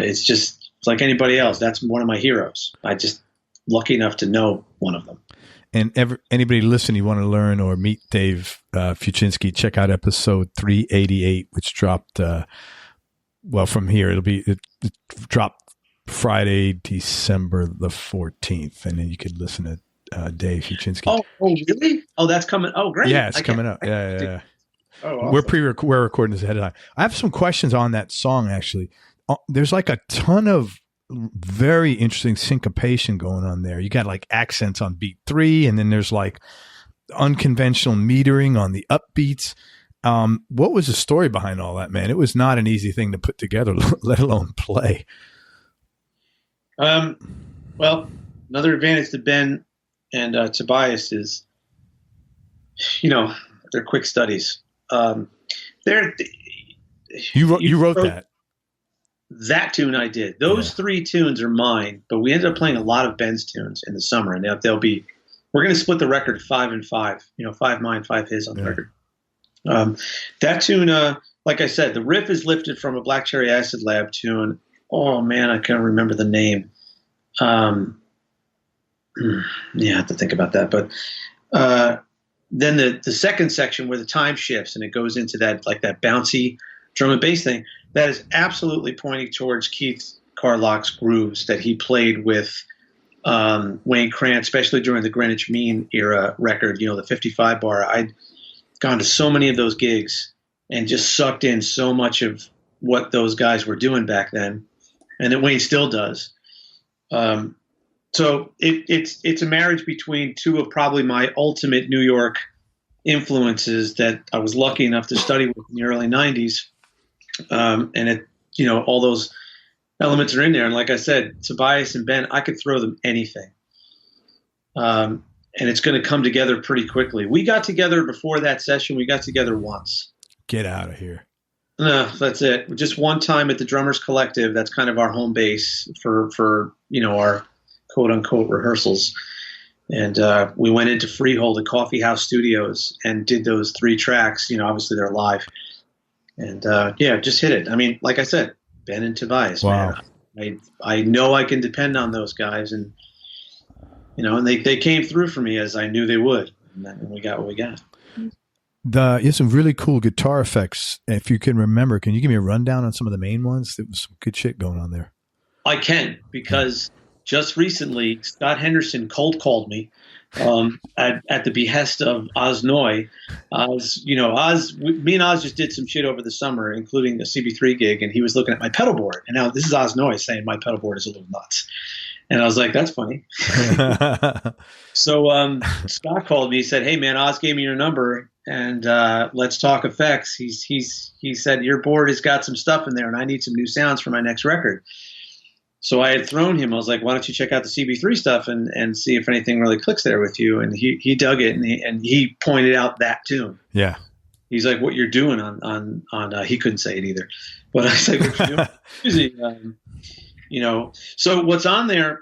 it's like anybody else. That's one of my heroes. I just lucky enough to know one of them. And anybody listening, you want to learn or meet Dave Fiuczynski, check out episode 388, which dropped, from here. It dropped Friday, December the 14th. And then you could listen to Dave Fiuczynski. Oh, really? Oh, that's coming. Oh, great. Yeah, it's coming up. Yeah. Oh, awesome. We're recording this ahead of time. I have some questions on that song, actually. There's like a ton of very interesting syncopation going on there. You got like accents on beat 3, and then there's like unconventional metering on the upbeats. What was the story behind all that, man? It was not an easy thing to put together, let alone play. Well, another advantage to Ben and Tobias is, they're quick studies. You wrote that. That tune I did. Those 3 tunes are mine, but we ended up playing a lot of Ben's tunes in the summer, and we're going to split the record 5 and 5. 5 mine, 5 his on the record. That tune, like I said, the riff is lifted from a Black Cherry Acid Lab tune. Oh man, I can't remember the name. I have to think about that. But then the second section where the time shifts and it goes into that bouncy drum and bass thing, that is absolutely pointing towards Keith Carlock's grooves that he played with Wayne Krantz, especially during the Greenwich Mean era record, the 55 bar. I'd gone to so many of those gigs and just sucked in so much of what those guys were doing back then, and that Wayne still does. So it's a marriage between 2 of probably my ultimate New York influences that I was lucky enough to study with in the early 90s. And all those elements are in there. And like I said, Tobias and Ben, I could throw them anything. And it's going to come together pretty quickly. We got together before that session. We got together once. Get out of here. No, that's it. Just one time at the Drummers Collective. That's kind of our home base for our quote unquote rehearsals. And we went into Freehold at Coffee House Studios and did those 3 tracks. Obviously they're live. And just hit it. I mean, like I said, Ben and Tobias. Wow. I know I can depend on those guys, and and they came through for me as I knew they would, and then we got what we got. You have some really cool guitar effects. If you can remember, can you give me a rundown on some of the main ones? There was some good shit going on there. I can, because just recently Scott Henderson cold called me at the behest of Oz Noy. Me and Oz just did some shit over the summer, including a CB3 gig, and he was looking at my pedal board. And now this is Oz Noy saying my pedal board is a little nuts. And I was like, that's funny. So Scott called me. He said, hey, man, Oz gave me your number, and let's talk effects. He said, your board has got some stuff in there, and I need some new sounds for my next record. So I had thrown him. I was like, why don't you check out the CB3 stuff and see if anything really clicks there with you? And he dug it, and he pointed out that tune. Yeah. He's like, what you're doing on he couldn't say it either. But I was like, what you're doing? So what's on there,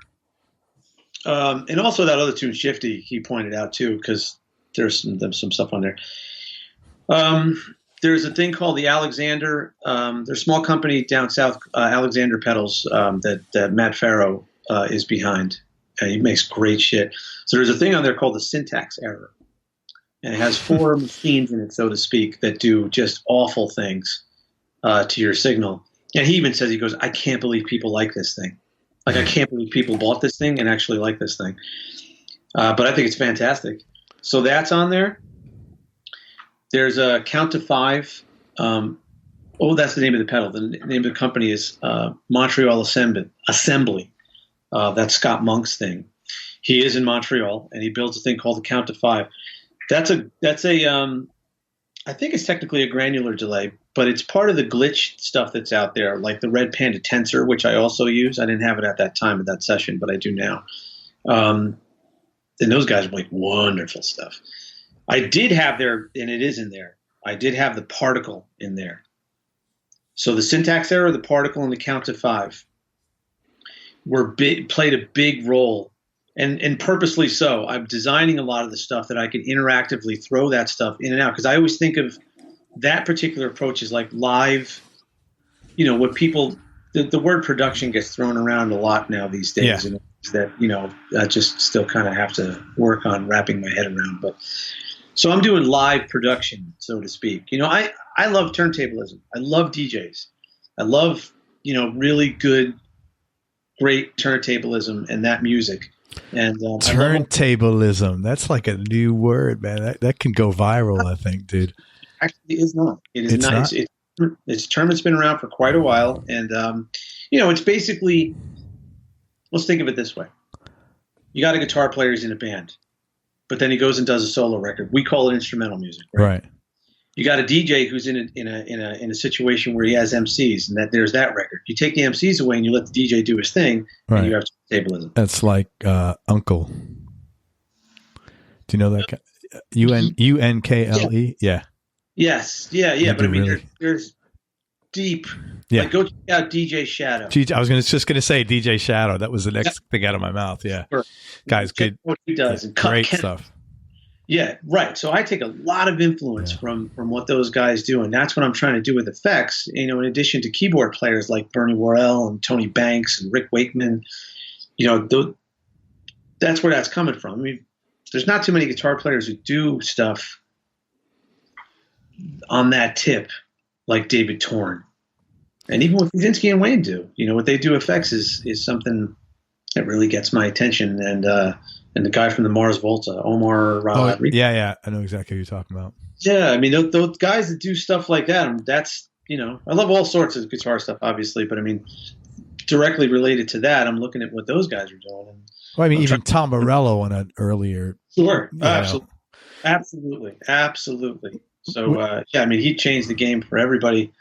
and also that other tune, Shifty, he pointed out too, because there's some stuff on there. There's a thing called the Alexander. There's a small company down south, Alexander Pedals, that Matt Farrow is behind. He makes great shit. So there's a thing on there called the Syntax Error, and it has 4 machines in it, so to speak, that do just awful things to your signal. And he even says, he goes, I can't believe people like this thing. Like, I can't believe people bought this thing and actually like this thing. But I think it's fantastic. So that's on there. There's a Count to 5. That's the name of the pedal. The name of the company is Montreal Assembly. That's Scott Monk's thing. He is in Montreal, and he builds a thing called the Count to 5. That's a I think it's technically a granular delay, but it's part of the glitch stuff that's out there, like the Red Panda Tensor, which I also use. I didn't have it at that time of that session, but I do now. And those guys make wonderful stuff. I did have there, and it is in there, I did have the particle in there. So the Syntax Error, the particle, and the Count to 5 played a big role, and purposely so. I'm designing a lot of the stuff that I can interactively throw that stuff in and out, because I always think of that particular approach as like live, what people, the word production gets thrown around a lot now these days, and that, I just still kind of have to work on wrapping my head around. But so I'm doing live production, so to speak. I love turntablism. I love DJs. I love, really good, great turntablism and that music. And turntablism, that's like a new word, man. That can go viral, I think, dude. Actually, it's not. It is not. It's a term that's been around for quite a while, and it's basically, let's think of it this way: you got a guitar player who's in a band, but then he goes and does a solo record. We call it instrumental music, right? You got a DJ who's in a situation where he has MCs, and there's that record. You take the MCs away and you let the DJ do his thing, and you have turntablism. That's like Uncle. Do you know that guy? Unkle? Yeah. Yes. Yeah. But I mean, there's deep. Yeah. Like, go check out DJ Shadow. I was just going to say DJ Shadow. That was the next thing out of my mouth. Yeah. Sure. Guys, good. What he does. And great stuff. Yeah, right. So I take a lot of influence from what those guys do, and that's what I'm trying to do with effects. In addition to keyboard players like Bernie Worrell and Tony Banks and Rick Wakeman, that's where that's coming from. I mean, there's not too many guitar players who do stuff on that tip like David Torn, and even what Fiuczynski and Wayne do. What they do effects is something that really gets my attention, and the guy from the Mars Volta, Omar Rodriguez. Yeah. I know exactly what you're talking about. Yeah, I mean, those guys that do stuff like that, that's, I love all sorts of guitar stuff, obviously, but I mean, directly related to that, I'm looking at what those guys are doing. Well, I mean, even Tom Morello on an earlier. Sure, absolutely. So, I mean, he changed the game for everybody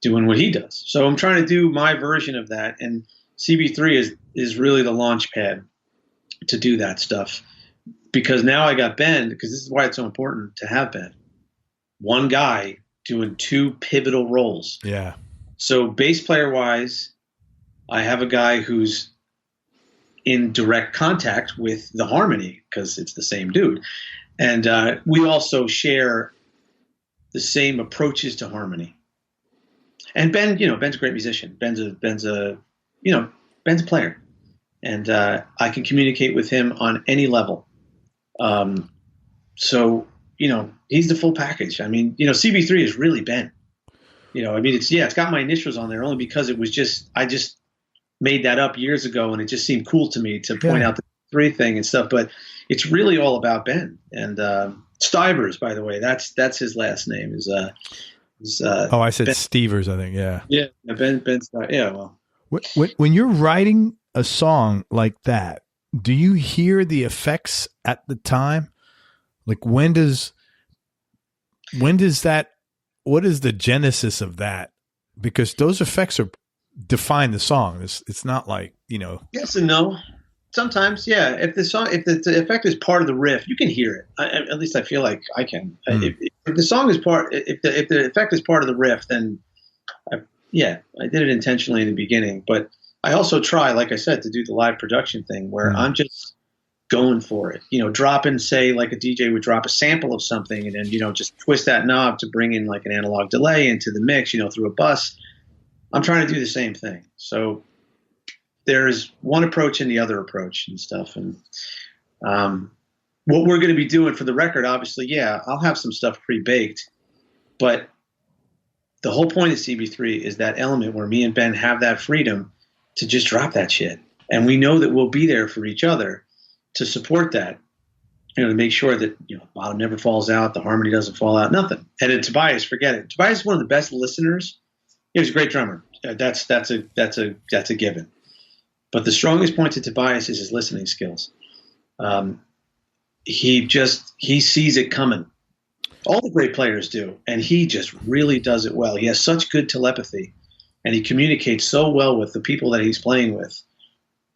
doing what he does. So I'm trying to do my version of that, and CB3 is really the launch pad to do that stuff, because now I got Ben, because this is why it's so important to have Ben. One guy doing 2 pivotal roles. Yeah. So bass player wise, I have a guy who's in direct contact with the harmony, because it's the same dude. And we also share the same approaches to harmony. And Ben, Ben's a great musician. Ben's a Ben's a player, and I can communicate with him on any level. So he's the full package. I mean, CB3 is really Ben. It's got my initials on there only because I just made that up years ago, and it just seemed cool to me to point out the 3 thing and stuff. But it's really all about Ben. And Stivers, by the way, that's his last name. I said Ben Stevers, I think. Yeah. Yeah, Ben Stivers. Yeah, well. When you're writing a song like that, do you hear the effects at the time? Like when does that? What is the genesis of that? Because those effects define the song. It's not like Yes and no. Sometimes, yeah. If the effect is part of the riff, you can hear it. At least I feel like I can. If the song is if the effect is part of the riff, then I did it intentionally in the beginning. But I also try, like I said, to do the live production thing where I'm just going for it. Dropping, say, like a DJ would drop a sample of something and then, just twist that knob to bring in like an analog delay into the mix, through a bus. I'm trying to do the same thing. So there's one approach and the other approach and stuff. And what we're going to be doing for the record, obviously, I'll have some stuff pre-baked. But the whole point of CB3 is that element where me and Ben have that freedom to just drop that shit. And we know that we'll be there for each other to support that, to make sure that, the bottom never falls out, the harmony doesn't fall out, nothing. And then Tobias, forget it. Tobias is one of the best listeners. He was a great drummer. That's a given. But the strongest point to Tobias is his listening skills. He sees it coming. All the great players do, and he just really does it well. He has such good telepathy, and he communicates so well with the people that he's playing with.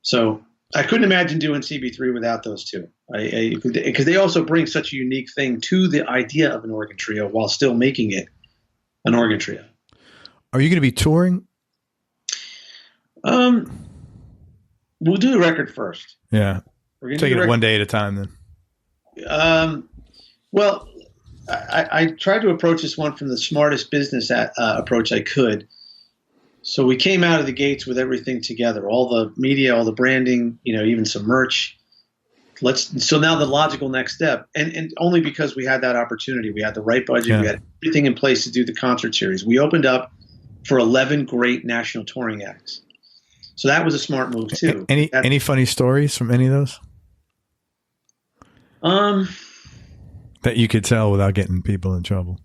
So I couldn't imagine doing CB3 without those two, because they also bring such a unique thing to the idea of an organ trio while still making it an organ trio. Are you going to be touring? We'll do the record first. Yeah. We're taking it one day at a time then. Well, I tried to approach this one from the smartest business approach I could. So we came out of the gates with everything together, all the media, all the branding, even some merch. So now the logical next step, and only because we had that opportunity, we had the right budget, we had everything in place to do the concert series. We opened up for 11 great national touring acts. So that was a smart move too. Any funny stories from any of those? That you could tell without getting people in trouble.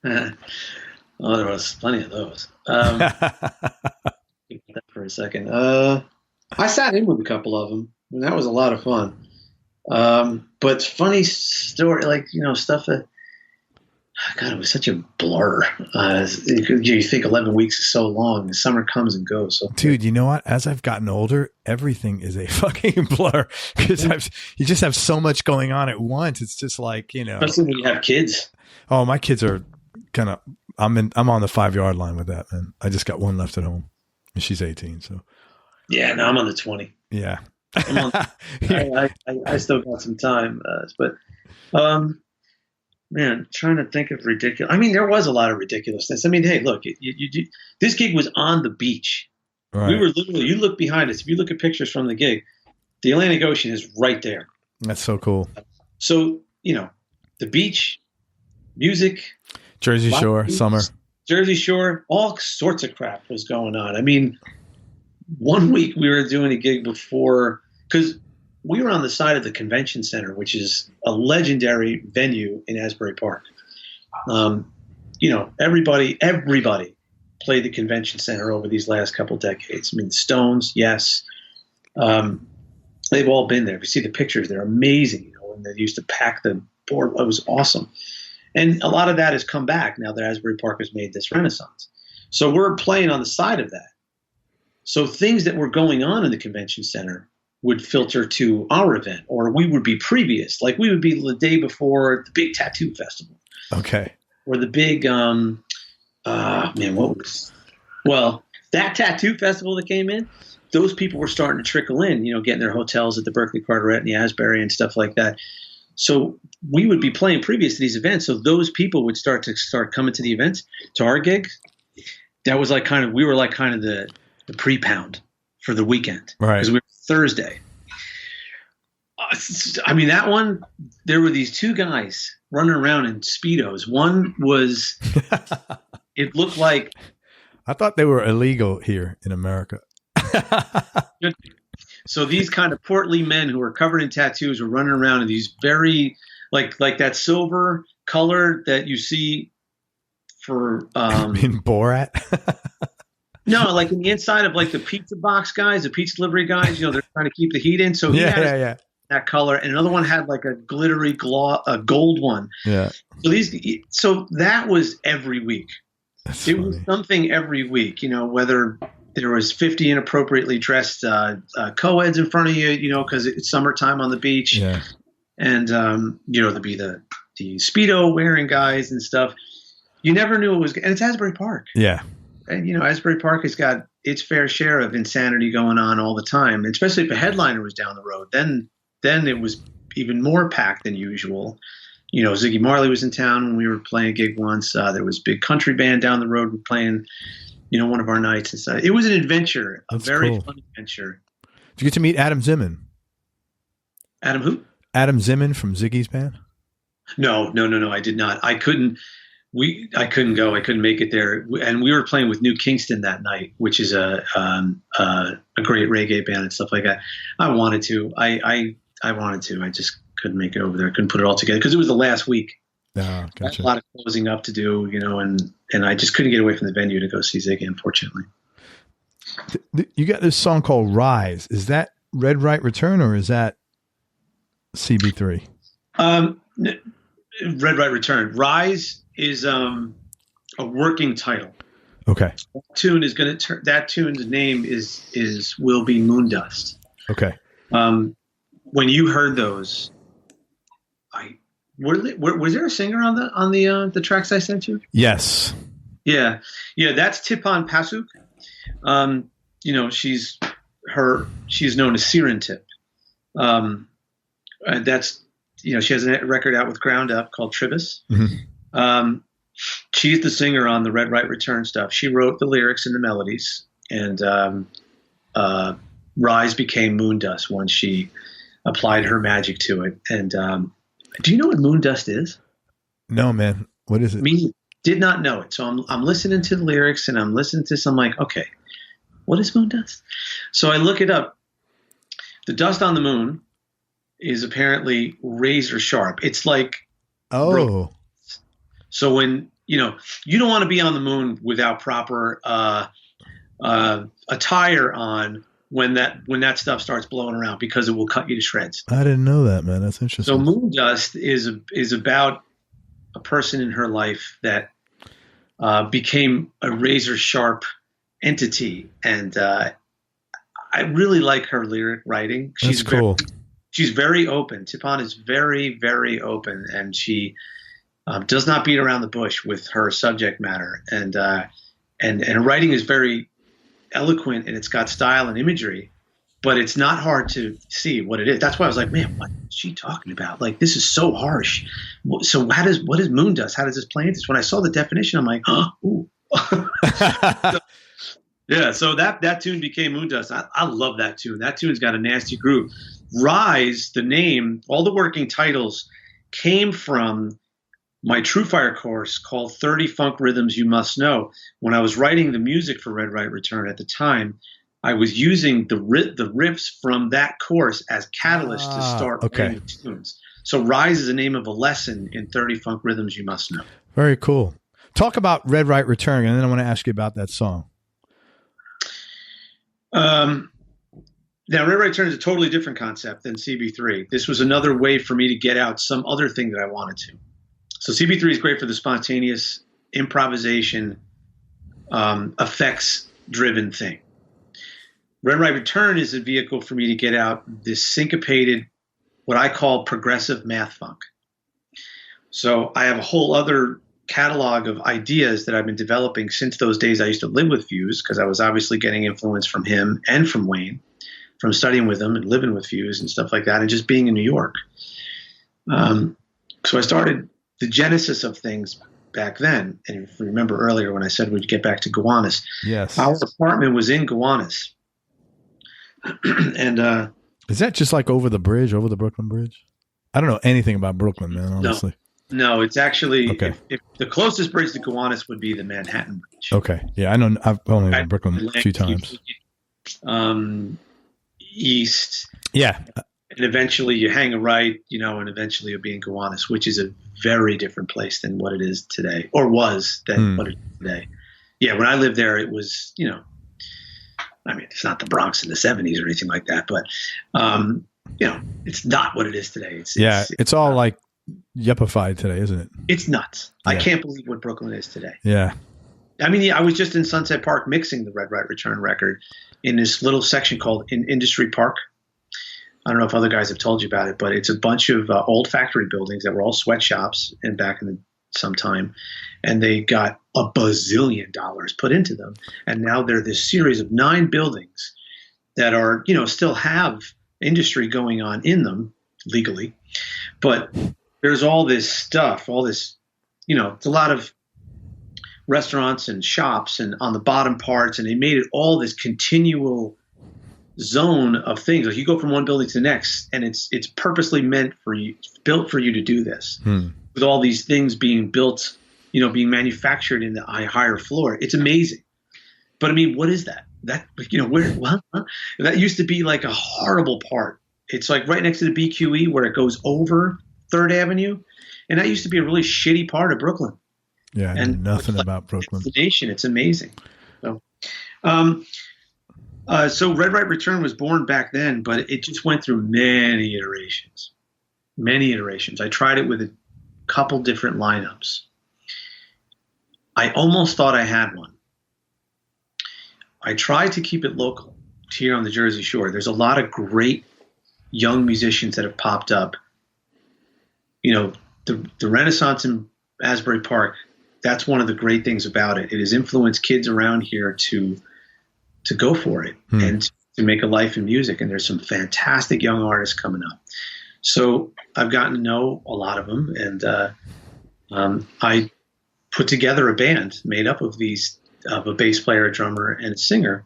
Oh, there was plenty of those. Think about that for a second. I sat in with a couple of them, and that was a lot of fun. But funny story, stuff that, God, it was such a blur. You think 11 weeks is so long, the summer comes and goes. So, dude, you know what? As I've gotten older, everything is a fucking blur because you just have so much going on at once. It's just like, especially when you have kids. Oh, my kids are kind of. I'm on the 5-yard line with that, man. I just got one left at home, and she's 18. So, yeah, no, I'm on the 20. Yeah, I still got some time, but man, trying to think of ridiculous. I mean, there was a lot of ridiculousness. I mean, hey, look, this gig was on the beach. Right. We were literally. You look behind us. If you look at pictures from the gig, the Atlantic Ocean is right there. That's so cool. So the beach, music. Jersey Shore, summer. Jersey Shore, all sorts of crap was going on. I mean, one week we were doing a gig before, because we were on the side of the convention center, which is a legendary venue in Asbury Park. Everybody played the convention center over these last couple decades. I mean, Stones, yes. They've all been there. If you see the pictures, they're amazing. When they used to pack the board, it was awesome. And a lot of that has come back now that Asbury Park has made this renaissance. So we're playing on the side of that. So things that were going on in the convention center would filter to our event, or we would be previous. Like we would be the day before the big tattoo festival. Okay. Or the big, that tattoo festival that came in, those people were starting to trickle in, getting their hotels at the Berklee Carteret and the Asbury and stuff like that. So we would be playing previous to these events. So those people would start coming to the events, to our gig. That was we were the pre-pound. for the weekend. Right. Because we were Thursday. I mean, that one, there were these two guys running around in Speedos. One was, it looked like. I thought they were illegal here in America. So these kind of portly men who were covered in tattoos were running around in these very, like that silver color that you see for. In Borat? No, like in the inside of like the pizza box guys, the pizza delivery guys, they're trying to keep the heat in. So he had that color, and another one had like a glittery gold one. Yeah. So that was every week. That's it funny. was something every week, whether there was 50 inappropriately dressed co-eds in front of you, because it's summertime on the beach. Yeah. And, there'd be the Speedo wearing guys and stuff. You never knew it was, and it's Asbury Park. Yeah. And, Asbury Park has got its fair share of insanity going on all the time, especially if a headliner was down the road. Then it was even more packed than usual. Ziggy Marley was in town when we were playing a gig once. There was a big country band down the road playing, one of our nights and stuff. It was an adventure, a very fun adventure. Did you get to meet Adam Zimmern? Adam who? Adam Zimmern from Ziggy's band? No, I did not. I couldn't go. I couldn't make it there. And we were playing with New Kingston that night, which is a great reggae band and stuff like that. I wanted to. I wanted to. I just couldn't make it over there. I couldn't put it all together because it was the last week. Oh, gotcha. A lot of closing up to do, and I just couldn't get away from the venue to go see Ziggy, unfortunately. You got this song called Rise. Is that Red Right Return or is that CB3? Red Right Return. Rise is a working title. Okay. That tune's name is Will Be Moondust. Okay. When you heard those, was there a singer on the tracks I sent you? Yes. Yeah. That's Tipon Pasuk. She's known as Siren Tip. That's she has a record out with Ground Up called Tribus. Mm-hmm. She's the singer on the Red Right Return stuff. She wrote the lyrics and the melodies, and Rise became Moondust once she applied her magic to it. And do you know what Moondust is? No, man. What is it? Me did not know it. So I'm listening to the lyrics and I'm listening to some like, okay, what is Moondust? So I look it up. The dust on the moon is apparently razor sharp. It's like So when you don't want to be on the moon without proper attire on when that stuff starts blowing around because it will cut you to shreds. I didn't know that, man. That's interesting. So Moondust is about a person in her life that became a razor sharp entity, and I really like her lyric writing. That's cool. She's very open. Tipon is very, very open, and she does not beat around the bush with her subject matter. And her writing is very eloquent, and it's got style and imagery, but it's not hard to see what it is. That's why I was like, man, what is she talking about? Like, this is so harsh. So what is Moondust? How does this play into this? When I saw the definition, I'm like, oh, ooh. Yeah, so that tune became Moondust. I love that tune. That tune's got a nasty groove. Rise, the name, all the working titles came from my True Fire course called 30 Funk Rhythms You Must Know. When I was writing the music for Red Right Return at the time, I was using the riffs from that course as catalyst to start writing tunes. So Rise is the name of a lesson in 30 Funk Rhythms You Must Know. Very cool. Talk about Red Right Return, and then I want to ask you about that song. Now, Red Right Return is a totally different concept than CB3. This was another way for me to get out some other thing that I wanted to. So CB3 is great for the spontaneous improvisation, effects-driven thing. Red Right Return is a vehicle for me to get out this syncopated, what I call progressive math funk. So I have a whole other catalog of ideas that I've been developing since those days I used to live with Fuse, because I was obviously getting influence from him and from Wayne, from studying with him and living with Fuse and stuff like that, and just being in New York. So I started the genesis of things back then. And if you remember earlier when I said we'd get back to Gowanus, yes, our apartment was in Gowanus. And is that just like over the Brooklyn Bridge? I don't know anything about Brooklyn, man, honestly. No, it's actually okay. If the closest bridge to Gowanus would be the Manhattan Bridge. Okay, yeah, I know. I've only been to Brooklyn a few times. East, yeah, and eventually you hang a right, and eventually you'll be in Gowanus, which is a very different place than what it is today, or was than what it is today. Yeah, when I lived there, it was, I mean, it's not the Bronx in the 70s or anything like that, but it's not what it is today. It's all like yuppified today, isn't it? It's nuts. Yeah. I can't believe what Brooklyn is today. Yeah. I mean, I was just in Sunset Park mixing the Red Right Return record in this little section called Industry Park. I don't know if other guys have told you about it, but it's a bunch of old factory buildings that were all sweatshops and back in some time. And they got $1 bazillion put into them. And now they're this series of 9 buildings that are, still have industry going on in them legally. But there's all this stuff, all this, it's a lot of restaurants and shops and on the bottom parts. And they made it all this continual zone of things. Like you go from one building to the next, and it's purposely built for you to do this. With all these things being built, being manufactured in the higher floor. It's amazing. But I mean, what is that? That, that used to be like a horrible part. It's like right next to the BQE where it goes over 3rd Avenue. And that used to be a really shitty part of Brooklyn. Yeah, and nothing about Brooklyn. It's amazing. So Red Right Return was born back then, but it just went through many iterations. I tried it with a couple different lineups. I almost thought I had one. I tried to keep it local here on the Jersey Shore. There's a lot of great young musicians that have popped up. The Renaissance in Asbury Park, that's one of the great things about it. It has influenced kids around here to go for it and to make a life in music. And there's some fantastic young artists coming up. So I've gotten to know a lot of them. And I put together a band made up of a bass player, a drummer, and a singer.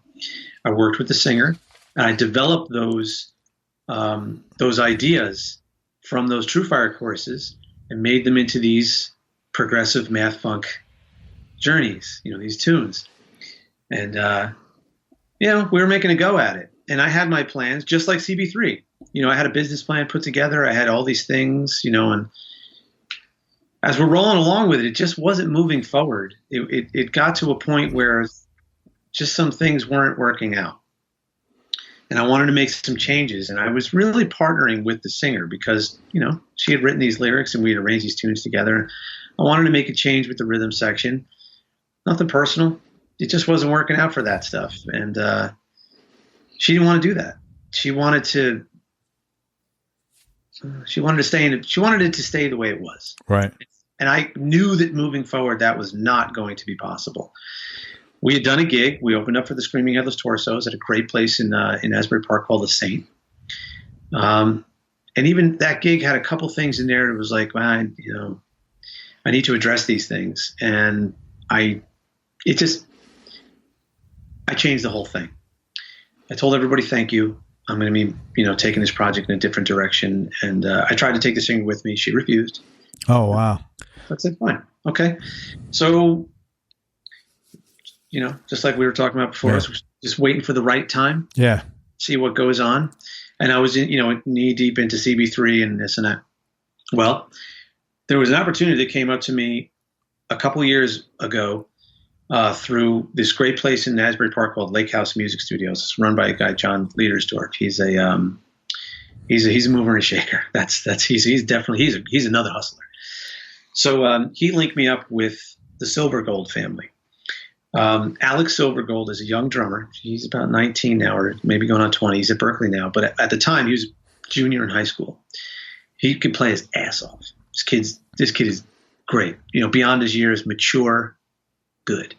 I worked with the singer, and I developed those ideas from those True Fire courses and made them into these progressive math funk journeys, these tunes. And, we were making a go at it. And I had my plans, just like CB3. I had a business plan put together. I had all these things, and as we're rolling along with it, it just wasn't moving forward. It got to a point where just some things weren't working out. And I wanted to make some changes. And I was really partnering with the singer because, she had written these lyrics and we had arranged these tunes together. I wanted to make a change with the rhythm section. Nothing personal. It just wasn't working out for that stuff. And she didn't want to do that. She wanted it to stay the way it was. Right. And I knew that moving forward, that was not going to be possible. We had done a gig. We opened up for the Screaming Headless Torsos at a great place in Asbury Park called the Saint. And even that gig had a couple things in there that was like, I need to address these things. And I changed the whole thing. I told everybody, thank you. I'm going to be, taking this project in a different direction. And I tried to take the singer with me. She refused. Oh, wow. I said, fine. Okay. So, just like we were talking about before, I was just waiting for the right time. Yeah. See what goes on. And I was, knee deep into CB3 and this and that. Well, there was an opportunity that came up to me a couple years ago through this great place in Asbury Park called Lake House Music Studios. It's run by a guy, John Liedersdorf. He's a mover and a shaker. He's another hustler. So he linked me up with the Silvergold family. Alex Silvergold is a young drummer. He's about 19 now, or maybe going on 20. He's at Berklee now, but at the time he was a junior in high school. He could play his ass off. This kid is great. Beyond his years, mature, good.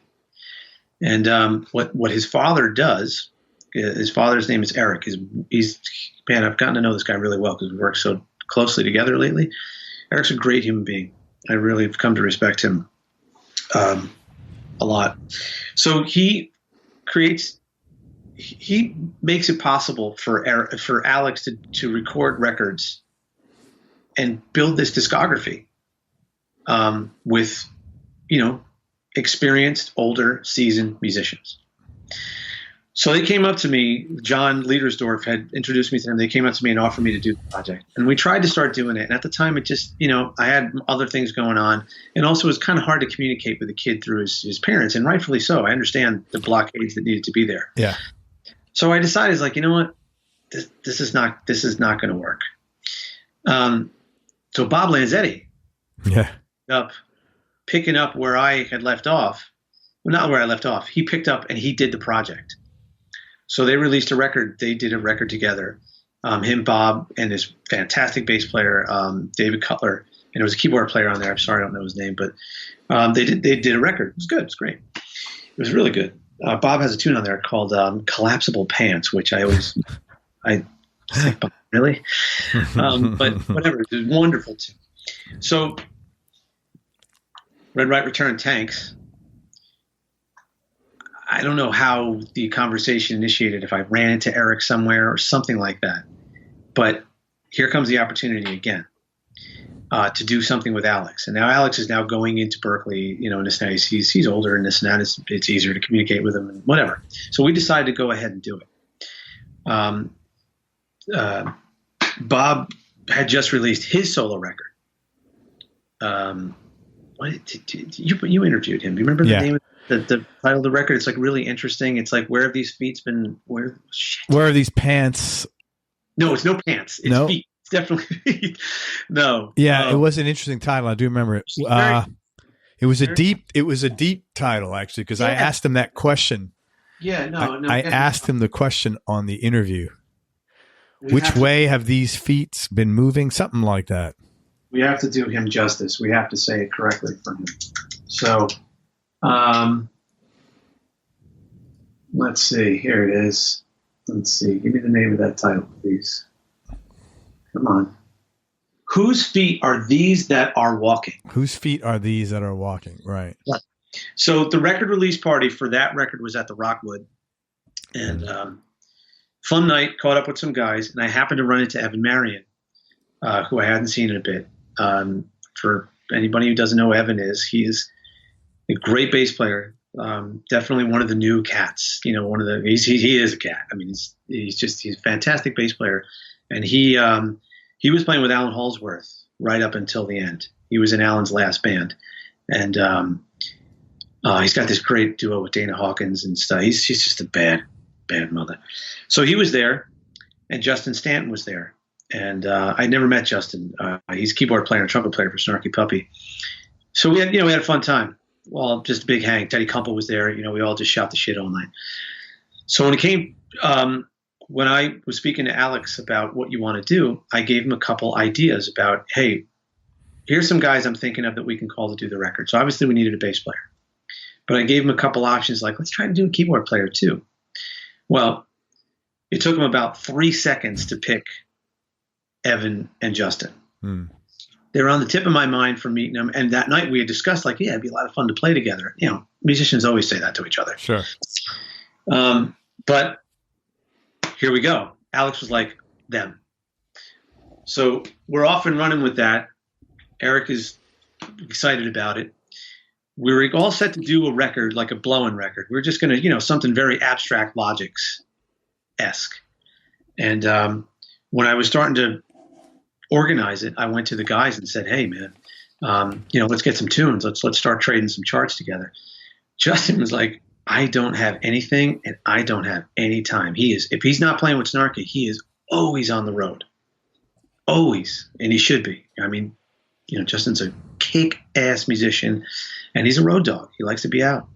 And what his father does, his father's name is Eric. I've gotten to know this guy really well because we worked so closely together lately. Eric's a great human being. I really have come to respect him a lot. So he he makes it possible for Alex to record records and build this discography with, experienced, older, seasoned musicians. So they came up to me. John Liedersdorf had introduced me to them. They came up to me and offered me to do the project. And we tried to start doing it. And at the time, it just, I had other things going on. And also, it was kind of hard to communicate with the kid through his parents. And rightfully so. I understand the blockades that needed to be there. Yeah. So I decided, you know what? This is not going to work. So Bob Lanzetti, picking up where I had left off. Well, not where I left off. He picked up and he did the project. So they released a record. They did a record together. Him, Bob, and his fantastic bass player, David Cutler, and there was a keyboard player on there. I'm sorry, I don't know his name, but they did a record. It was good. It was great. It was really good. Bob has a tune on there called "Collapsible Pants," which I think, really, but whatever. It was wonderful too. So, Red Right Return Tanks. I don't know how the conversation initiated, if I ran into Eric somewhere or something like that. But here comes the opportunity again to do something with Alex. And now Alex is now going into Berklee, and this now he's older and this and that. It's easier to communicate with him and whatever. So we decided to go ahead and do it. Bob had just released his solo record. You interviewed him. Do you remember the name of the title of the record? It's really interesting. It's where have these feet been? Where are these pants? No, it's no pants. It's feet. It's definitely feet. No. Yeah, it was an interesting title. I do remember it. It was a deep title actually, because I asked him that question. Yeah, no. I asked him the question on the interview. Which way have these feet been moving? Something like that. We have to do him justice. We have to say it correctly for him. So, let's see. Here it is. Let's see. Give me the name of that title, please. Come on. Whose feet are these that are walking? Whose feet are these that are walking? Right. So the record release party for that record was at the Rockwood. And fun night, caught up with some guys. And I happened to run into Evan Marion, who I hadn't seen in a bit. For anybody who doesn't know who Evan is, he is a great bass player. Definitely one of the new cats. He is a cat. I mean, he's a fantastic bass player, and he was playing with Alan Holsworth right up until the end. He was in Alan's last band, and he's got this great duo with Dana Hawkins and stuff. He's just a bad mother. So he was there, and Justin Stanton was there. And I'd never met Justin. He's a keyboard player and trumpet player for Snarky Puppy. So we had a fun time. Well, just a big hang. Teddy Kumpel was there. We all just shot the shit all night. So when it came, when I was speaking to Alex about what you want to do, I gave him a couple ideas about, hey, here's some guys I'm thinking of that we can call to do the record. So obviously we needed a bass player. But I gave him a couple options let's try to do a keyboard player too. Well, it took him about 3 seconds to pick Evan and Justin. They were on the tip of my mind for meeting them. And that night we had discussed it'd be a lot of fun to play together. Musicians always say that to each other. Sure. But here we go. Alex was like, them. So we're off and running with that. Eric is excited about it. We were all set to do a record, like a blowing record. We were just going to, something very abstract Logics-esque. And when I was starting to organize it, I went to the guys and said, hey, man, let's get some tunes. Let's start trading some charts together. Justin was like, I don't have anything and I don't have any time. If he's not playing with Snarky, he is always on the road. Always. And he should be. I mean, Justin's a kick-ass musician and he's a road dog. He likes to be out.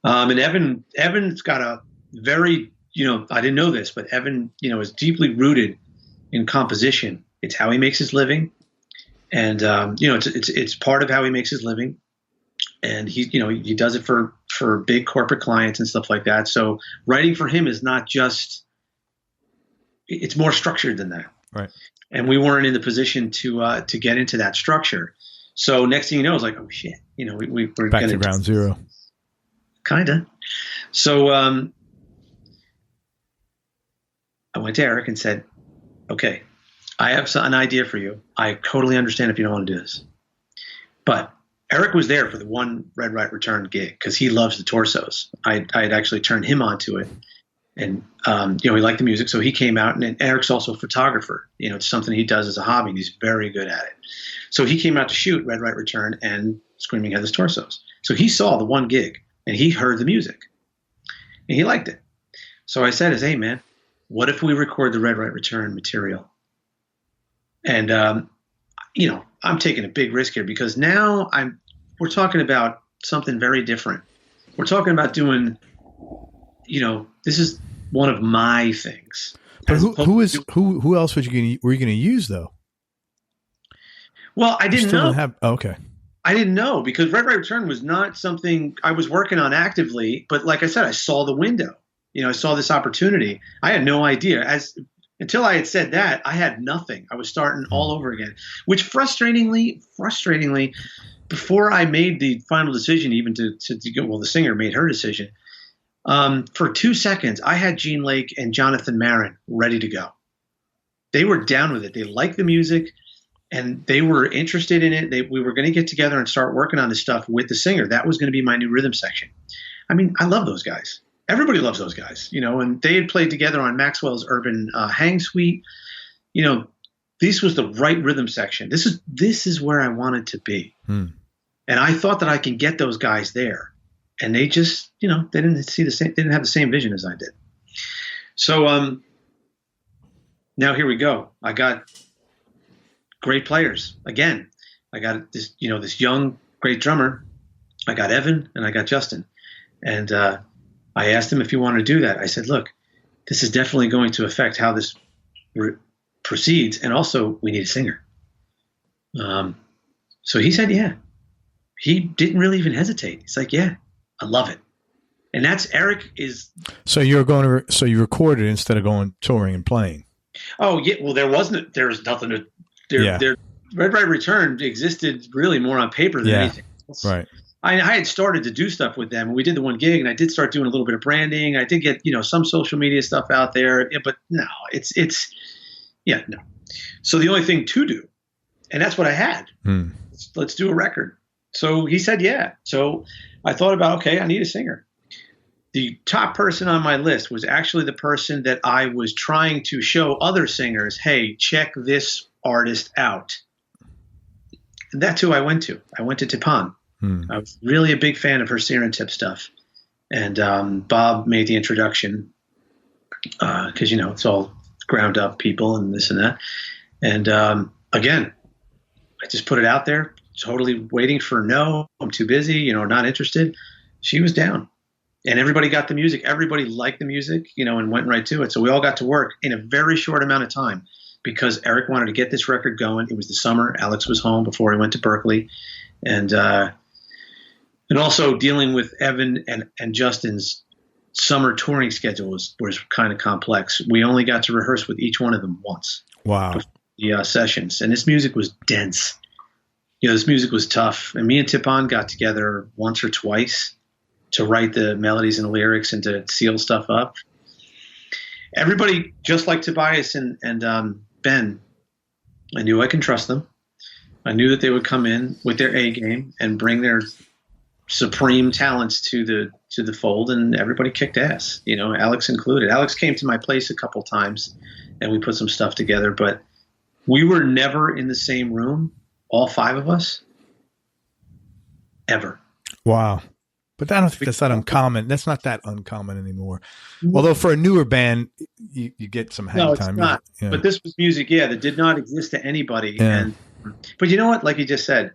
And Evan's got a very, I didn't know this, but Evan, is deeply rooted in composition. It's how he makes his living. And, it's part of how he makes his living. And he does it for big corporate clients and stuff like that. So writing for him is not just, it's more structured than that. Right. And we weren't in the position to get into that structure. So next thing you know, it's like, oh shit, we're back to ground zero. Kinda. So, I went to Eric and said, okay, I have an idea for you. I totally understand if you don't want to do this. But Eric was there for the one Red Right Return gig because he loves the torsos. I had actually turned him onto it. And, he liked the music. So he came out, and Eric's also a photographer. It's something he does as a hobby, and he's very good at it. So he came out to shoot Red Right Return and Screaming Headless Torsos. So he saw the one gig, and he heard the music, and he liked it. So I said, hey, man, what if we record the Red Right Return material? And, I'm taking a big risk here because now we're talking about something very different. We're talking about doing, this is one of my things. But who else were you going to use though? Well, I didn't know. Okay. I didn't know because Red Right Return was not something I was working on actively. But like I said, I saw the window. I saw this opportunity. I had no idea. Until I had said that, I had nothing. I was starting all over again, which frustratingly, before I made the final decision, even to go, well, the singer made her decision. For 2 seconds, I had Gene Lake and Jonathan Marin ready to go. They were down with it. They liked the music, and they were interested in it. We were going to get together and start working on this stuff with the singer. That was going to be my new rhythm section. I mean, I love those guys. Everybody loves those guys, and they had played together on Maxwell's Urban Hang Suite. This was the right rhythm section. This is where I wanted to be. And I thought that I can get those guys there. And they just, they didn't have the same vision as I did. So now here we go. I got great players. Again, I got this, this young, great drummer. I got Evan and I got Justin. And I asked him if he wanted to do that. I said, look, this is definitely going to affect how this proceeds. And also, we need a singer. So he said, yeah. He didn't really even hesitate. He's like, yeah, I love it. And that's Eric is. So you recorded instead of going touring and playing. Oh, yeah. Well, there was nothing to. Red Right Return existed really more on paper than anything else. Right. I had started to do stuff with them. We did the one gig, and I did start doing a little bit of branding. I did get, some social media stuff out there, but no, no. So the only thing to do, and that's what I had. Let's do a record. So he said, yeah. So I thought about, okay, I need a singer. The top person on my list was actually the person that I was trying to show other singers, hey, check this artist out. And that's who I went to. I went to Tipan. I was really a big fan of her Serentip stuff. And Bob made the introduction because, it's all ground up people and this and that. And again, I just put it out there, totally waiting for no, I'm too busy, not interested. She was down. And everybody got the music. Everybody liked the music, and went right to it. So we all got to work in a very short amount of time because Eric wanted to get this record going. It was the summer. Alex was home before he went to Berklee. And also dealing with Evan and Justin's summer touring schedule was kind of complex. We only got to rehearse with each one of them once. Wow. The sessions. And this music was dense. This music was tough. And me and Tipan got together once or twice to write the melodies and the lyrics and to seal stuff up. Everybody, just like Tobias and Ben, I knew I can trust them. I knew that they would come in with their A game and bring their supreme talents to the fold, and everybody kicked ass, Alex included. Alex came to my place a couple times and we put some stuff together, but we were never in the same room, all five of us, ever. Wow. But I don't think that's that uncommon. That's not that uncommon anymore. Although for a newer band, you get some hang time. No, it's not. But this was music, that did not exist to anybody. Yeah. But you know what? Like you just said,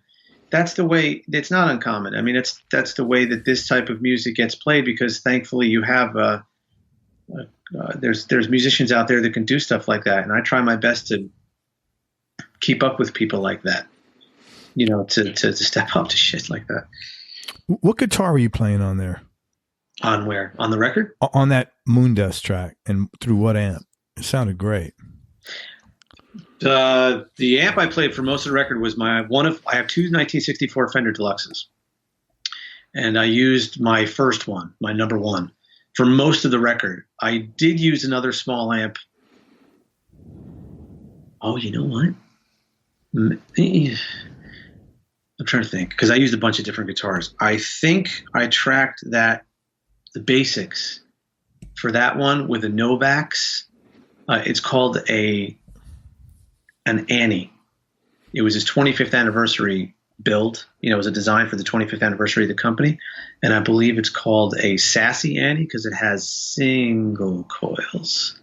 that's the way. It's not uncommon. I mean, that's the way that this type of music gets played because thankfully you have there's musicians out there that can do stuff like that, and I try my best to keep up with people like that. To step up to shit like that. What guitar were you playing on there? On where? On the record? On that Moondust track, and through what amp? It sounded great. The amp I played for most of the record was I have two 1964 Fender Deluxes, and I used my first one, my number one, for most of the record. I did use another small amp Oh, you know what? I'm trying to think because I used a bunch of different guitars. I think I tracked the basics for that one with a Novak's. It's called an Annie. It was his 25th anniversary build. It was a design for the 25th anniversary of the company. And I believe it's called a Sassy Annie because it has single coils.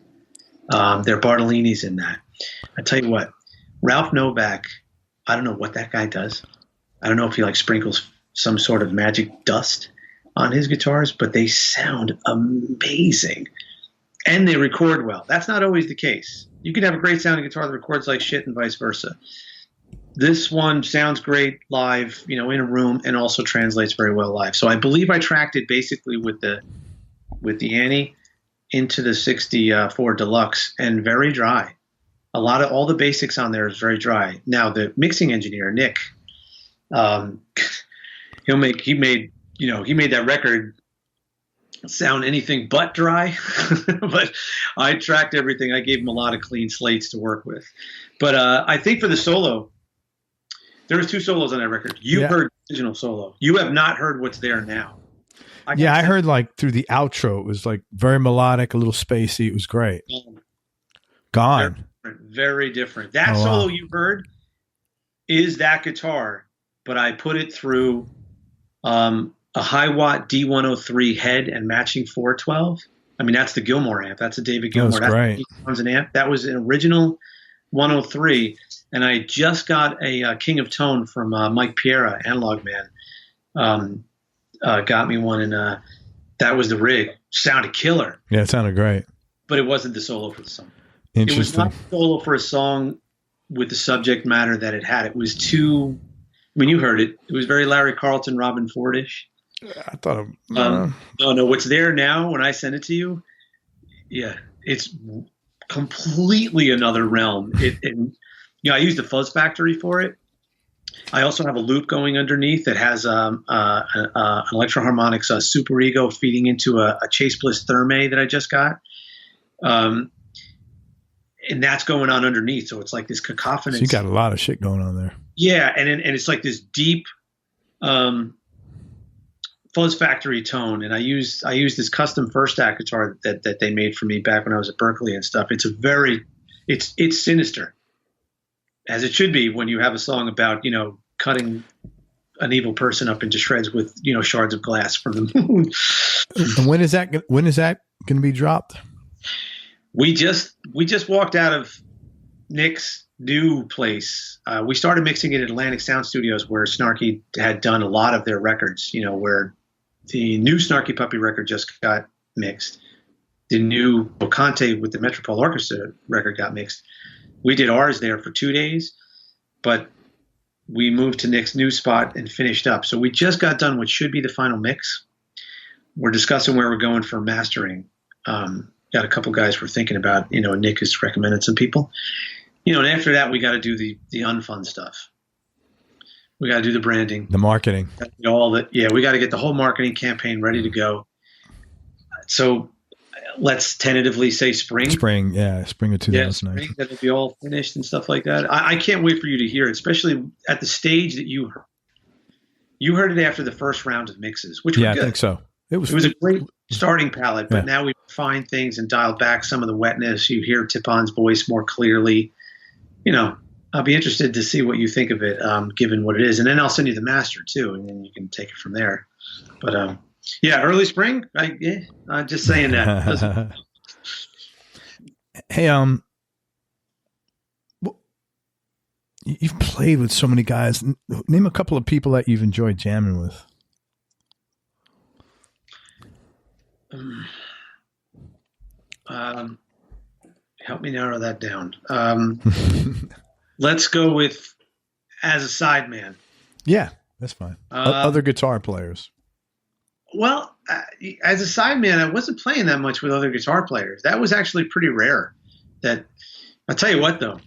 There are Bartolini's in that. I tell you what, Ralph Novak, I don't know what that guy does. I don't know if he sprinkles some sort of magic dust on his guitars, but they sound amazing. And they record well. That's not always the case. You can have a great sounding guitar that records like shit and vice versa. This one sounds great live, in a room, and also translates very well live. So I believe I tracked it basically with the Annie into the 64 Deluxe, and very dry. All the basics on there is very dry. Now the mixing engineer, Nick, he made that record sound anything but dry, but I tracked everything. I gave him a lot of clean slates to work with. But I think for the solo, there was 2 solos on that record. You heard the original solo. You have not heard what's there now. I heard through the outro. It was very melodic, a little spacey. It was great. Gone. Very different. That solo you heard is that guitar, but I put it through a high watt D103 head and matching 412. I mean, that's the Gilmore amp. That's a David Gilmore. That's great. An amp. That was an original 103. And I just got a King of Tone from Mike Piera, Analog Man. Got me one, and that was the rig. Sounded killer. Yeah, it sounded great. But it wasn't the solo for the song. Interesting. It was not the solo for a song with the subject matter that it had. It was too, you heard it. It was very Larry Carlton, Robin Ford-ish. I thought no, what's there now when I send it to you, it's completely another realm. I used the Fuzz Factory for it. I also have a loop going underneath that has an Electro-Harmonix Super Ego feeding into a Chase Bliss Therme that I just got. And that's going on underneath. So it's like this cacophonous. So you got a lot of shit going on there. Yeah. And it's like this deep Fuzz Factory tone. And I use this custom first act guitar that they made for me back when I was at Berklee and stuff. It's sinister, as it should be when you have a song about, cutting an evil person up into shreds with, shards of glass from the moon. And when is that going to be dropped? We just walked out of Nick's new place. We started mixing it at Atlantic Sound Studios, where Snarky had done a lot of their records, where the new Snarky Puppy record just got mixed. The new Bocante with the Metropole Orchestra record got mixed. We did ours there for 2 days, but we moved to Nick's new spot and finished up. So we just got done what should be the final mix. We're discussing where we're going for mastering. Got a couple guys we're thinking about, Nick has recommended some people, and after that, we got to do the unfun stuff. We got to do the branding, the marketing, all that. Yeah. We got to get the whole marketing campaign ready to go. So let's tentatively say spring. Yeah. Spring of 2009. Spring, that'll be all finished and stuff like that. I can't wait for you to hear it, especially at the stage that you heard. You heard it after the first round of mixes, which were good. I think so. It was a great starting palette, but now we refined things and dialed back some of the wetness. You hear Tipon's voice more clearly. I'll be interested to see what you think of it, given what it is. And then I'll send you the master too, and then you can take it from there. But early spring. I'm just saying that. Hey, you've played with so many guys. Name a couple of people that you've enjoyed jamming with. Help me narrow that down. Let's go with as a sideman. Yeah, that's fine. Other guitar players. Well, as a sideman, I wasn't playing that much with other guitar players. That was actually pretty rare. I'll tell you what, though.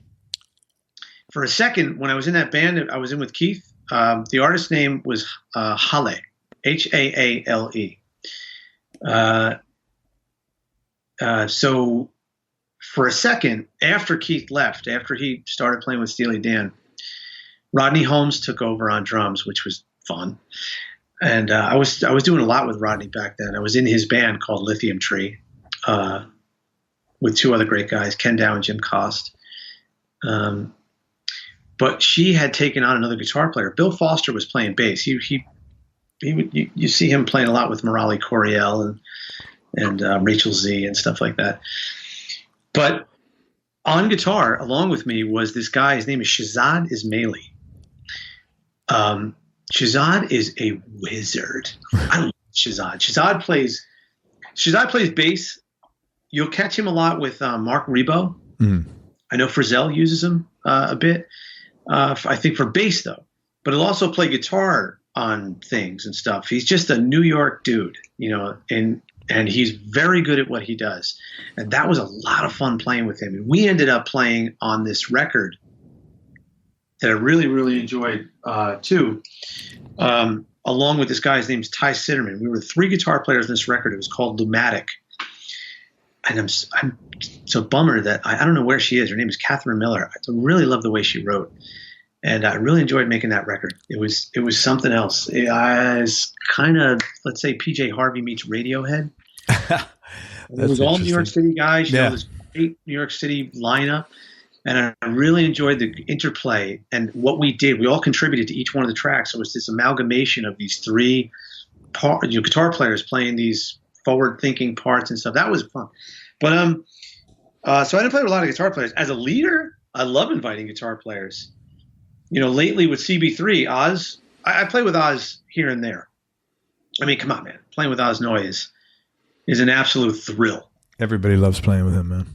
For a second, when I was in that band I was in with Keith, the artist's name was Halle, Haale. So for a second, after Keith left, after he started playing with Steely Dan, Rodney Holmes took over on drums, which was fun. And I was doing a lot with Rodney back then. I was in his band called Lithium Tree with two other great guys, Ken Dow and Jim Cost. But she had taken on another guitar player. Bill Foster was playing bass. You see him playing a lot with Morali Coriel and Rachel Z and stuff like that. But on guitar, along with me, was this guy. His name is Shahzad Ismaili. Shahzad is a wizard. I love Shahzad. Shahzad plays bass. You'll catch him a lot with Mark Rebo. Mm. I know Frizzell uses him a bit. I think for bass though, but he'll also play guitar on things and stuff. He's just a New York dude, and he's very good at what he does. And that was a lot of fun playing with him. And we ended up playing on this record that I really, really enjoyed too, along with this guy. His name's Ty Sitterman. We were 3 guitar players in this record. It was called Lumatic. And I'm so bummer that I don't know where she is. Her name is Catherine Miller. I really love the way she wrote. And I really enjoyed making that record. It was something else. It was kind of, let's say, PJ Harvey meets Radiohead. It was all New York City guys. You know, this great New York City lineup. And I really enjoyed the interplay. And what we did, we all contributed to each one of the tracks. So it was this amalgamation of these 3 guitar players playing these forward-thinking parts and stuff. That was fun. But so I didn't play with a lot of guitar players. As a leader, I love inviting guitar players. Lately with CB3, Oz, I play with Oz here and there. I mean, come on, man. Playing with Oz Noy is an absolute thrill. Everybody loves playing with him, man.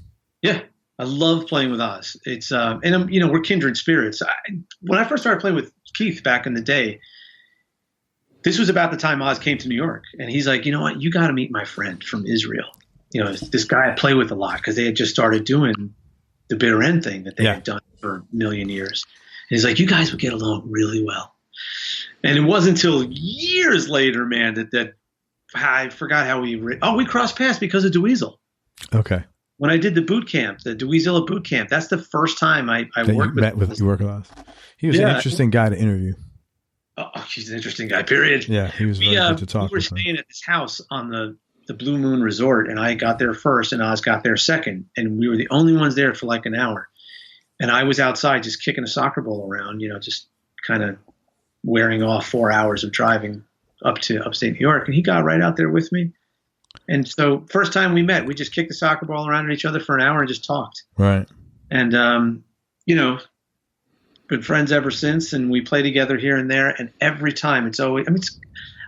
Yeah, I love playing with Oz. It's and we're kindred spirits. When I first started playing with Keith back in the day, this was about the time Oz came to New York, and he's like, you know what? You got to meet my friend from Israel. This guy I play with a lot because they had just started doing the bitter end thing that they had done for a million years. And he's like, you guys would get along really well. And it wasn't until years later, man, that I forgot how we crossed paths because of Dweezil. Okay. When I did the boot camp, the Dweezil boot camp, that's the first time I worked with. You worked with Oz. He was an interesting guy to interview. Oh, he's an interesting guy, period. Yeah, he was very good to talk We were staying at this house on the Blue Moon Resort, and I got there first, and Oz got there second, and we were the only ones there for like an hour. And I was outside just kicking a soccer ball around, just kind of wearing off 4 hours of driving up to upstate New York, and he got right out there with me. And so first time we met, we just kicked the soccer ball around at each other for an hour and just talked. Right. And, good friends ever since, and we play together here and there. And every time it's always,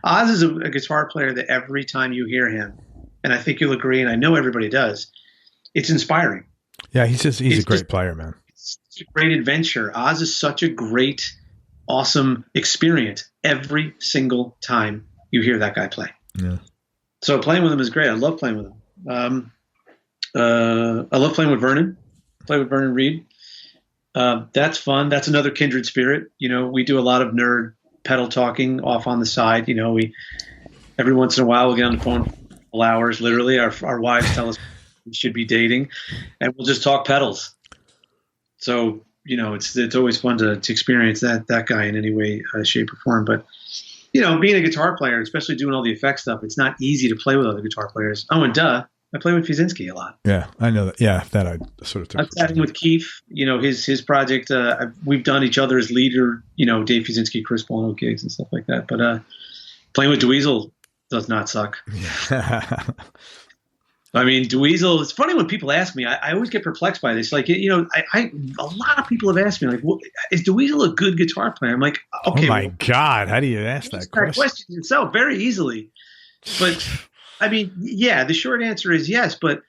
Oz is a guitar player that every time you hear him, and I think you'll agree, and I know everybody does, it's inspiring. Yeah, he's a great player, man. It's a great adventure. Oz is such a great, awesome experience every single time you hear that guy play. Yeah. So playing with him is great. I love playing with him. I love playing with Vernon. Play with Vernon Reed. That's fun. That's another kindred spirit. We do a lot of nerd pedal talking off on the side. We every once in a while we'll get on the phone for a couple hours. Literally, our wives tell us we should be dating, and we'll just talk pedals. So it's always fun to experience that guy in any way, shape, or form. But being a guitar player, especially doing all the effect stuff, it's not easy to play with other guitar players. Oh, and I play with Fiuczynski a lot. Yeah, I know that. Yeah, that I sort of took. I'm chatting with Keith. His project. We've done each other as leader. Dave Fiuczynski, Chris Buono gigs and stuff like that. But playing with Dweezil does not suck. Yeah. I mean, Dweezil. It's funny when people ask me. I always get perplexed by this. Like, a lot of people have asked me, like, is Dweezil a good guitar player? I'm like, okay. Oh my God, how do you ask that question? That question itself very easily, but. I mean, yeah, the short answer is yes, but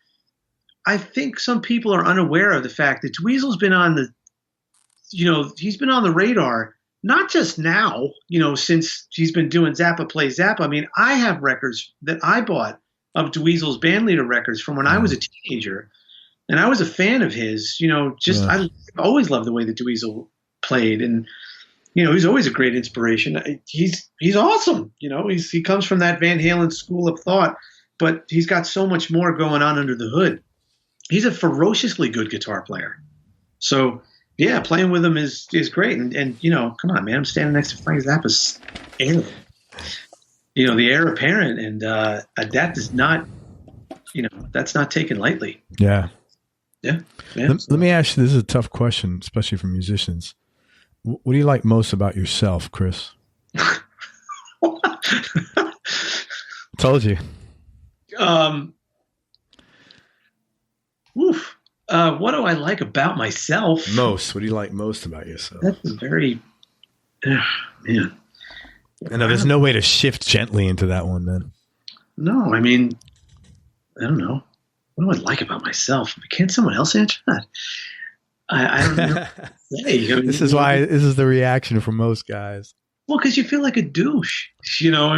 I think some people are unaware of the fact that Dweezil's been on he's been on the radar, not just now, since he's been doing Zappa Plays Zappa. I mean, I have records that I bought of Dweezil's bandleader records from when I was a teenager, and I was a fan of his, I always loved the way that Dweezil played, and he's always a great inspiration. He's awesome. He comes from that Van Halen school of thought, but he's got so much more going on under the hood. he's a ferociously good guitar player. So yeah, playing with him is great. And come on, man, I'm standing next to Frank Zappa's heir. The heir apparent, and that is not, that's not taken lightly. Yeah. Yeah. Let me ask you, this is a tough question, especially for musicians. What do you like most about yourself, Chris? Told you. What do I like about myself? Most. What do you like most about yourself? That's a very, man. I know there's no way to shift gently into that one, then. No, I mean, I don't know. What do I like about myself? Can't someone else answer that? I don't know. This is the reaction from most guys. Well, because you feel like a douche. How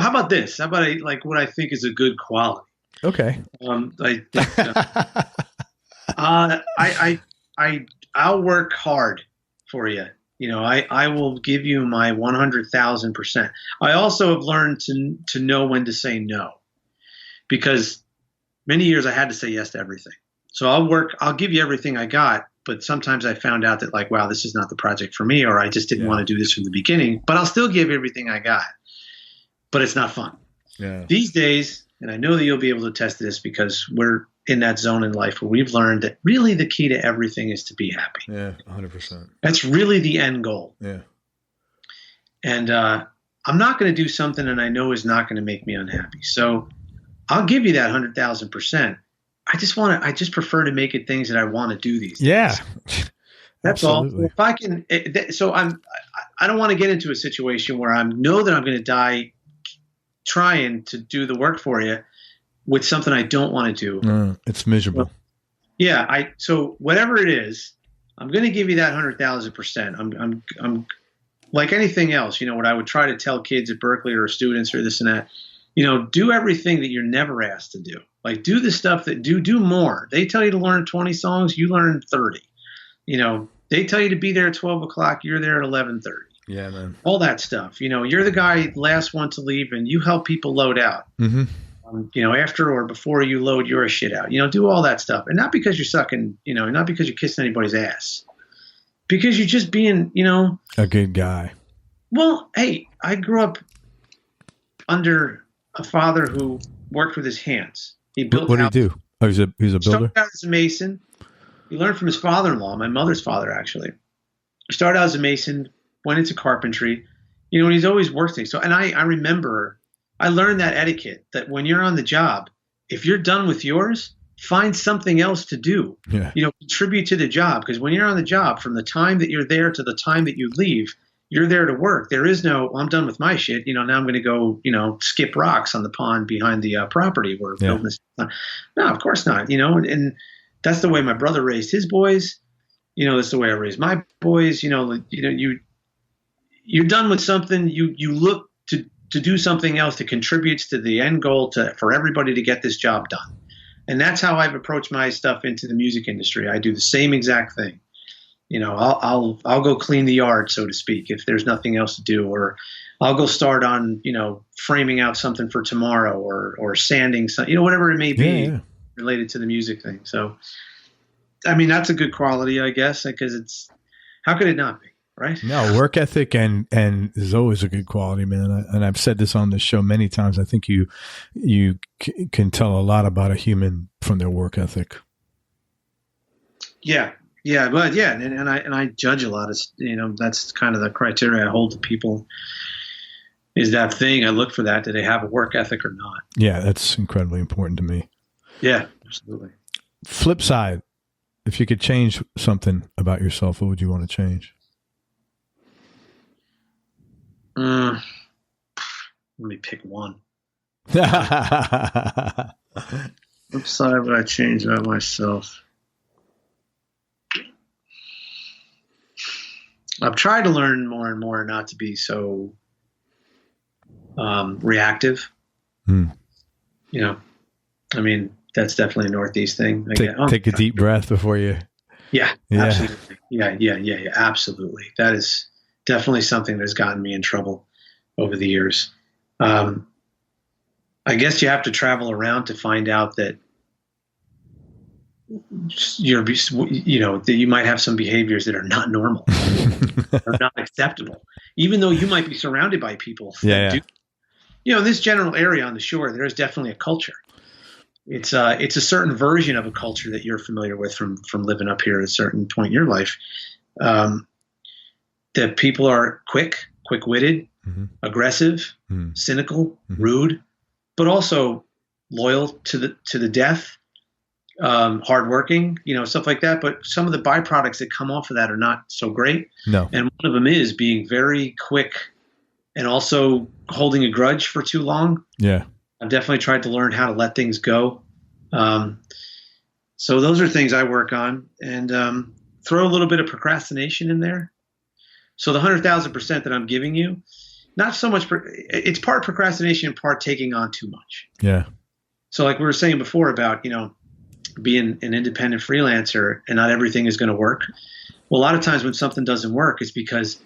about this? How about what I think is a good quality? Okay. I'll work hard for you. I will give you my 100,000%. I also have learned to know when to say no, because many years I had to say yes to everything. So I'll give you everything I got, but sometimes I found out that wow, this is not the project for me, or I just didn't want to do this from the beginning, but I'll still give everything I got, but it's not fun. Yeah. These days, and I know that you'll be able to attest to this because we're in that zone in life where we've learned that really the key to everything is to be happy. Yeah, 100%. That's really the end goal. Yeah. And I'm not going to do something and I know is not going to make me unhappy. So I'll give you that 100,000%. I just prefer to make it things that I want to do these days. Yeah. That's Absolutely. all. If I can, I don't want to get into a situation where I know that I'm going to die trying to do the work for you with something I don't want to do. It's miserable. Yeah. So whatever it is, I'm going to give you that 100,000%. I'm like anything else, what I would try to tell kids at Berklee or students or this and that, do everything that you're never asked to do. Like do the stuff that do more. They tell you to learn 20 songs, you learn 30. They tell you to be there at 12 o'clock, you're there at 11:30. Yeah, man. All that stuff. You're the guy last one to leave and you help people load out. Mm-hmm. After or before you load your shit out. Do all that stuff. And not because you're sucking, not because you're kissing anybody's ass. Because you're just being, a good guy. Well, hey, I grew up under a father who worked with his hands. He built What did he do? Oh, he's a builder? Started out as a mason. He learned from his father-in-law, my mother's father, actually. Started out as a mason, went into carpentry, and he's always worked things. So, and I remember I learned that etiquette that when you're on the job, if you're done with yours, find something else to do. Yeah. Contribute to the job. Because when you're on the job, from the time that you're there to the time that you leave, you're there to work. There is no, I'm done with my shit. Now I'm going to go, skip rocks on the pond behind the property we're building this. No, of course not. And that's the way my brother raised his boys. That's the way I raised my boys. You're done with something. You look to do something else that contributes to the end goal for everybody to get this job done. And that's how I've approached my stuff into the music industry. I do the same exact thing. I'll go clean the yard, so to speak, if there's nothing else to do, or I'll go start on, framing out something for tomorrow or sanding something, whatever it may be related to the music thing. So, I mean, that's a good quality, I guess, because how could it not be? Right? No, work ethic and is always a good quality, man. And I've said this on the show many times. I think you can tell a lot about a human from their work ethic. Yeah, but and I judge a lot. That's kind of the criteria I hold to people. Is that thing I look for that? Do they have a work ethic or not? Yeah, that's incredibly important to me. Yeah, absolutely. Flip side, if you could change something about yourself, what would you want to change? Let me pick one. Flip side, what I change about myself. I've tried to learn more and more not to be so reactive. I mean, that's definitely a Northeast thing. Take a deep breath before you. Yeah, absolutely. Yeah, absolutely. That is definitely something that's gotten me in trouble over the years. I guess you have to travel around to find out that that you might have some behaviors that are not normal, are not acceptable, even though you might be surrounded by people that do. In this general area on the shore, there is definitely a culture. It's a certain version of a culture that you're familiar with from living up here at a certain point in your life. That people are quick-witted, aggressive, cynical, rude, but also loyal to the death, hardworking, stuff like that. But some of the byproducts that come off of that are not so great. No. And one of them is being very quick and also holding a grudge for too long. Yeah. I've definitely tried to learn how to let things go. So those are things I work on, and throw a little bit of procrastination in there. So the 100,000% that I'm giving you, not so much, it's part procrastination and part taking on too much. Yeah. So like we were saying before about, being an independent freelancer and not everything is going to work. Well, a lot of times when something doesn't work, it's because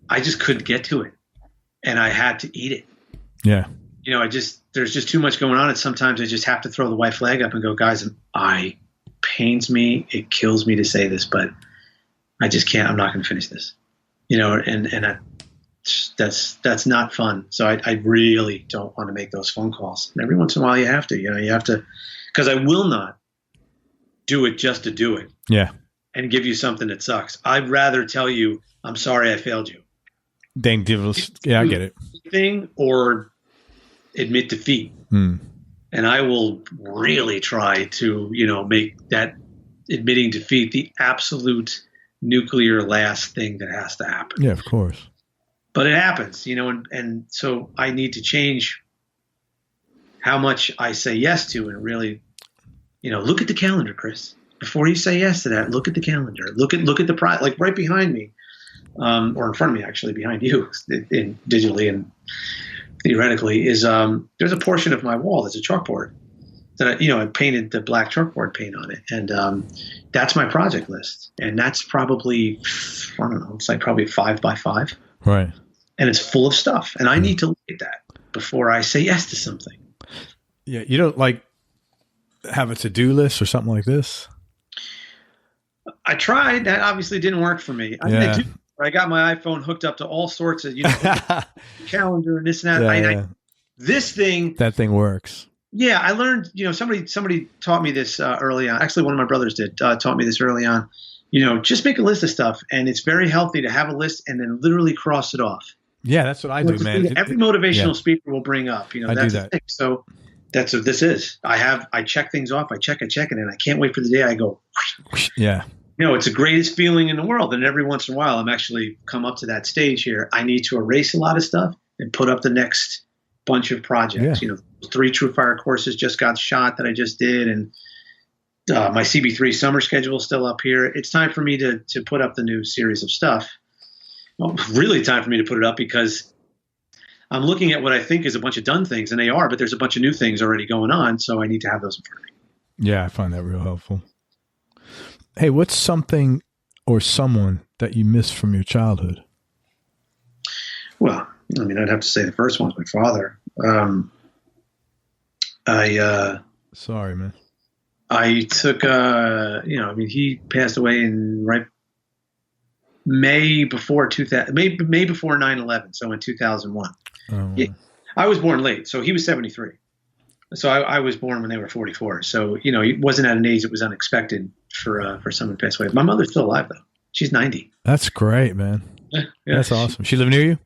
I just couldn't get to it and I had to eat it. Yeah. There's just too much going on. And sometimes I just have to throw the white flag up and go, guys, pains me. It kills me to say this, but I just can't, I'm not going to finish this, that's not fun. So I really don't want to make those phone calls. And every once in a while you have to, because I will not do it just to do it. Yeah. And give you something that sucks. I'd rather tell you, I'm sorry I failed you. Dang devils. Yeah, I get it. Thing or admit defeat. And I will really try to, make that admitting defeat the absolute nuclear last thing that has to happen. Yeah, of course. But it happens, and so I need to change how much I say yes to, and really, look at the calendar, Chris. Before you say yes to that, look at the calendar. Look at the prize, like right behind me, or in front of me, actually, behind you, digitally and theoretically, is there's a portion of my wall that's a chalkboard that I painted the black chalkboard paint on it, and that's my project list, and that's probably, I don't know, it's like probably 5 by 5, right? And it's full of stuff, and I need to look at that before I say yes to something. Yeah, you don't like have a to-do list or something like this? I tried. That obviously didn't work for me. I got my iPhone hooked up to all sorts of calendar and this and that. This thing. That thing works. Yeah, I learned. Somebody taught me this early on. Actually, one of my brothers taught me this early on. Just make a list of stuff, and it's very healthy to have a list and then literally cross it off. Yeah, that's what I do, man. Every motivational speaker will bring up. I that's do that. The thing. So that's what this is. I check things off. I check, and I can't wait for the day I go. Yeah. It's the greatest feeling in the world. And every once in a while, I'm actually come up to that stage here. I need to erase a lot of stuff and put up the next bunch of projects. Yeah. 3 True Fire courses just got shot that I just did, and my CB3 summer schedule is still up here. It's time for me to put up the new series of stuff. Well, really time for me to put it up because I'm looking at what I think is a bunch of done things, and they are, but there's a bunch of new things already going on, so I need to have those in front of me. Yeah, I find that real helpful. Hey, what's something or someone that you miss from your childhood? Well, I'd have to say the first one's my father. Sorry, man. I took, he passed away in May before 9/11. So in 2001, I was born late. So he was 73. So I was born when they were 44. So, he wasn't at an age that was unexpected for someone to pass away. My mother's still alive though. She's 90. That's great, man. Yeah. That's awesome. She live near you?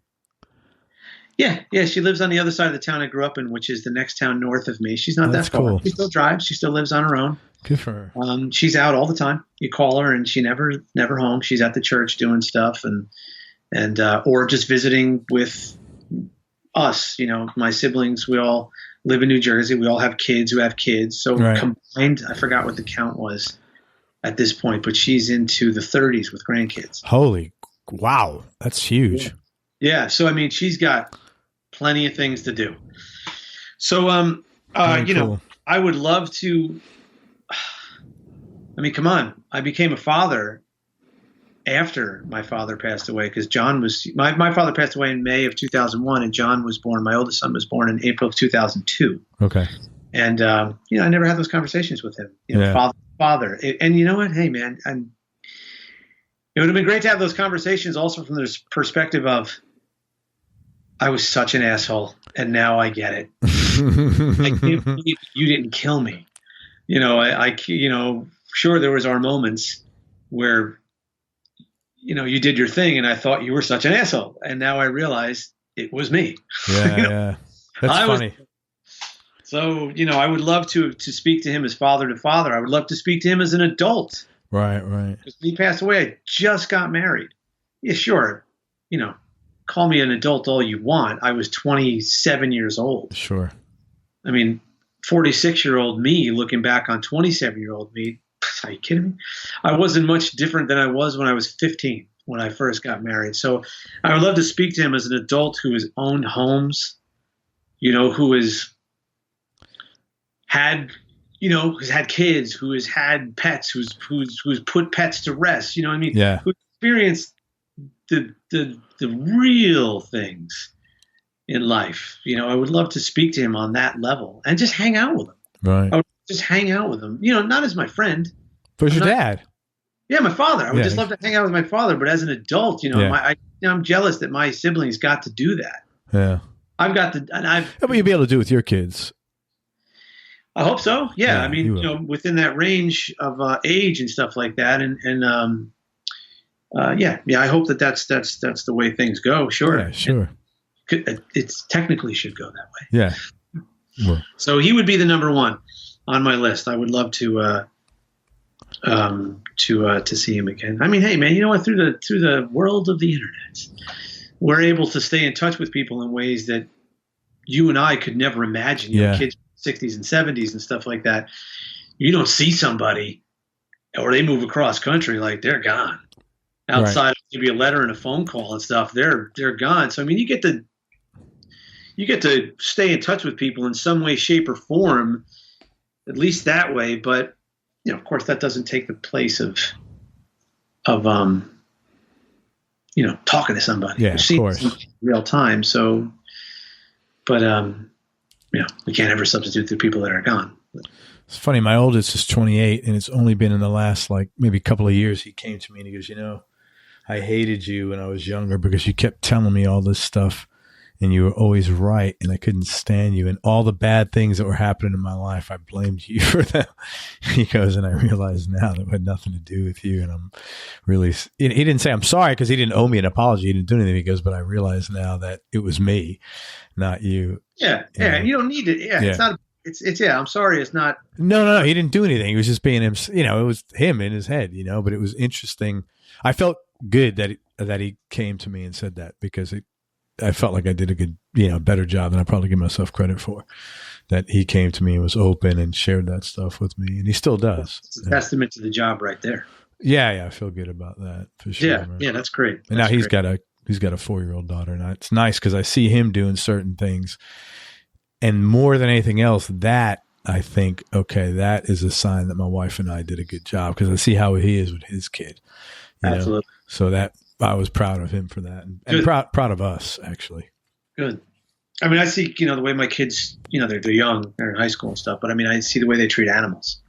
Yeah. She lives on the other side of the town I grew up in, which is the next town north of me. She's not that far. Cool. She still drives. She still lives on her own. Good for her. She's out all the time. You call her and she never home. She's at the church doing stuff and or just visiting with us. My siblings, we all live in New Jersey. We all have kids who have kids. So combined, I forgot what the count was at this point, but she's into the 30s with grandkids. Holy wow. That's huge. Yeah. So, she's got plenty of things to do. So, cool. I would love to, come on. I became a father after my father passed away because John was, my father passed away in May of 2001 and John was born, my oldest son was born in April of 2002. Okay. And, I never had those conversations with him. Father father. And you know what? Hey, man, and it would have been great to have those conversations also from the perspective of, I was such an asshole, and now I get it. I can't believe you didn't kill me. Sure, there was our moments where, you did your thing, and I thought you were such an asshole, and now I realize it was me. Yeah, yeah. That's funny. So, I would love to speak to him as father to father. I would love to speak to him as an adult. Right. Because when he passed away, I just got married. Yeah, sure. Call me an adult all you want. I was 27 years old. Sure. I mean, 46-year-old me looking back on 27-year-old me. Are you kidding me? I wasn't much different than I was when I was 15 when I first got married. So I would love to speak to him as an adult who has owned homes, who has had kids, who has had pets, who's put pets to rest. You know what I mean? Yeah. Who experienced the real things in life. I would love to speak to him on that level and just hang out with him. Right. I would just hang out with him. Not as my friend. But as your dad. Yeah, my father. I would just love to hang out with my father. But as an adult, I'm jealous that my siblings got to do that. Yeah. I've got to, and I've. But you'll be able to do it with your kids. I hope so. Yeah. I mean, within that range of age and stuff like that, I hope that's the way things go. Sure. Yeah, sure. It's technically should go that way. Yeah. Well. So he would be the number one on my list. I would love to see him again. I mean, hey man, through the world of the internet, we're able to stay in touch with people in ways that you and I could never imagine. Kids in the 60s and 70s and stuff like that. You don't see somebody, or they move across country, like they're gone. Outside of maybe a letter and a phone call and stuff, they're gone. So I mean, you get to stay in touch with people in some way, shape, or form, at least that way. But of course, that doesn't take the place of talking to somebody. Yeah, of course, in real time. So, but we can't ever substitute the people that are gone. It's funny. My oldest is 28, and it's only been in the last maybe couple of years he came to me and he goes, I hated you when I was younger because you kept telling me all this stuff and you were always right and I couldn't stand you. And all the bad things that were happening in my life, I blamed you for them. He goes, and I realize now that it had nothing to do with you. And I'm really, he didn't say I'm sorry because he didn't owe me an apology. He didn't do anything. He goes, but I realize now that it was me, not you. Yeah. Yeah. And you don't need it. Yeah. It's not, I'm sorry. It's not. No. He didn't do anything. He was just being him. It was him in his head, but it was interesting. I felt good that he came to me and said that because I felt like I did a good, better job than I probably give myself credit for. That he came to me and was open and shared that stuff with me, and he still does. It's a testament to the job right there. Yeah, I feel good about that for sure. Yeah, yeah, that's great. And now he's got a 4-year-old daughter, and it's nice because I see him doing certain things, and more than anything else, that I think, okay, that is a sign that my wife and I did a good job because I see how he is with his kid. Absolutely. So that I was proud of him for that, and proud of us actually. Good. I mean, I see, the way my kids, they're young, they're in high school and stuff, but I mean, I see the way they treat animals,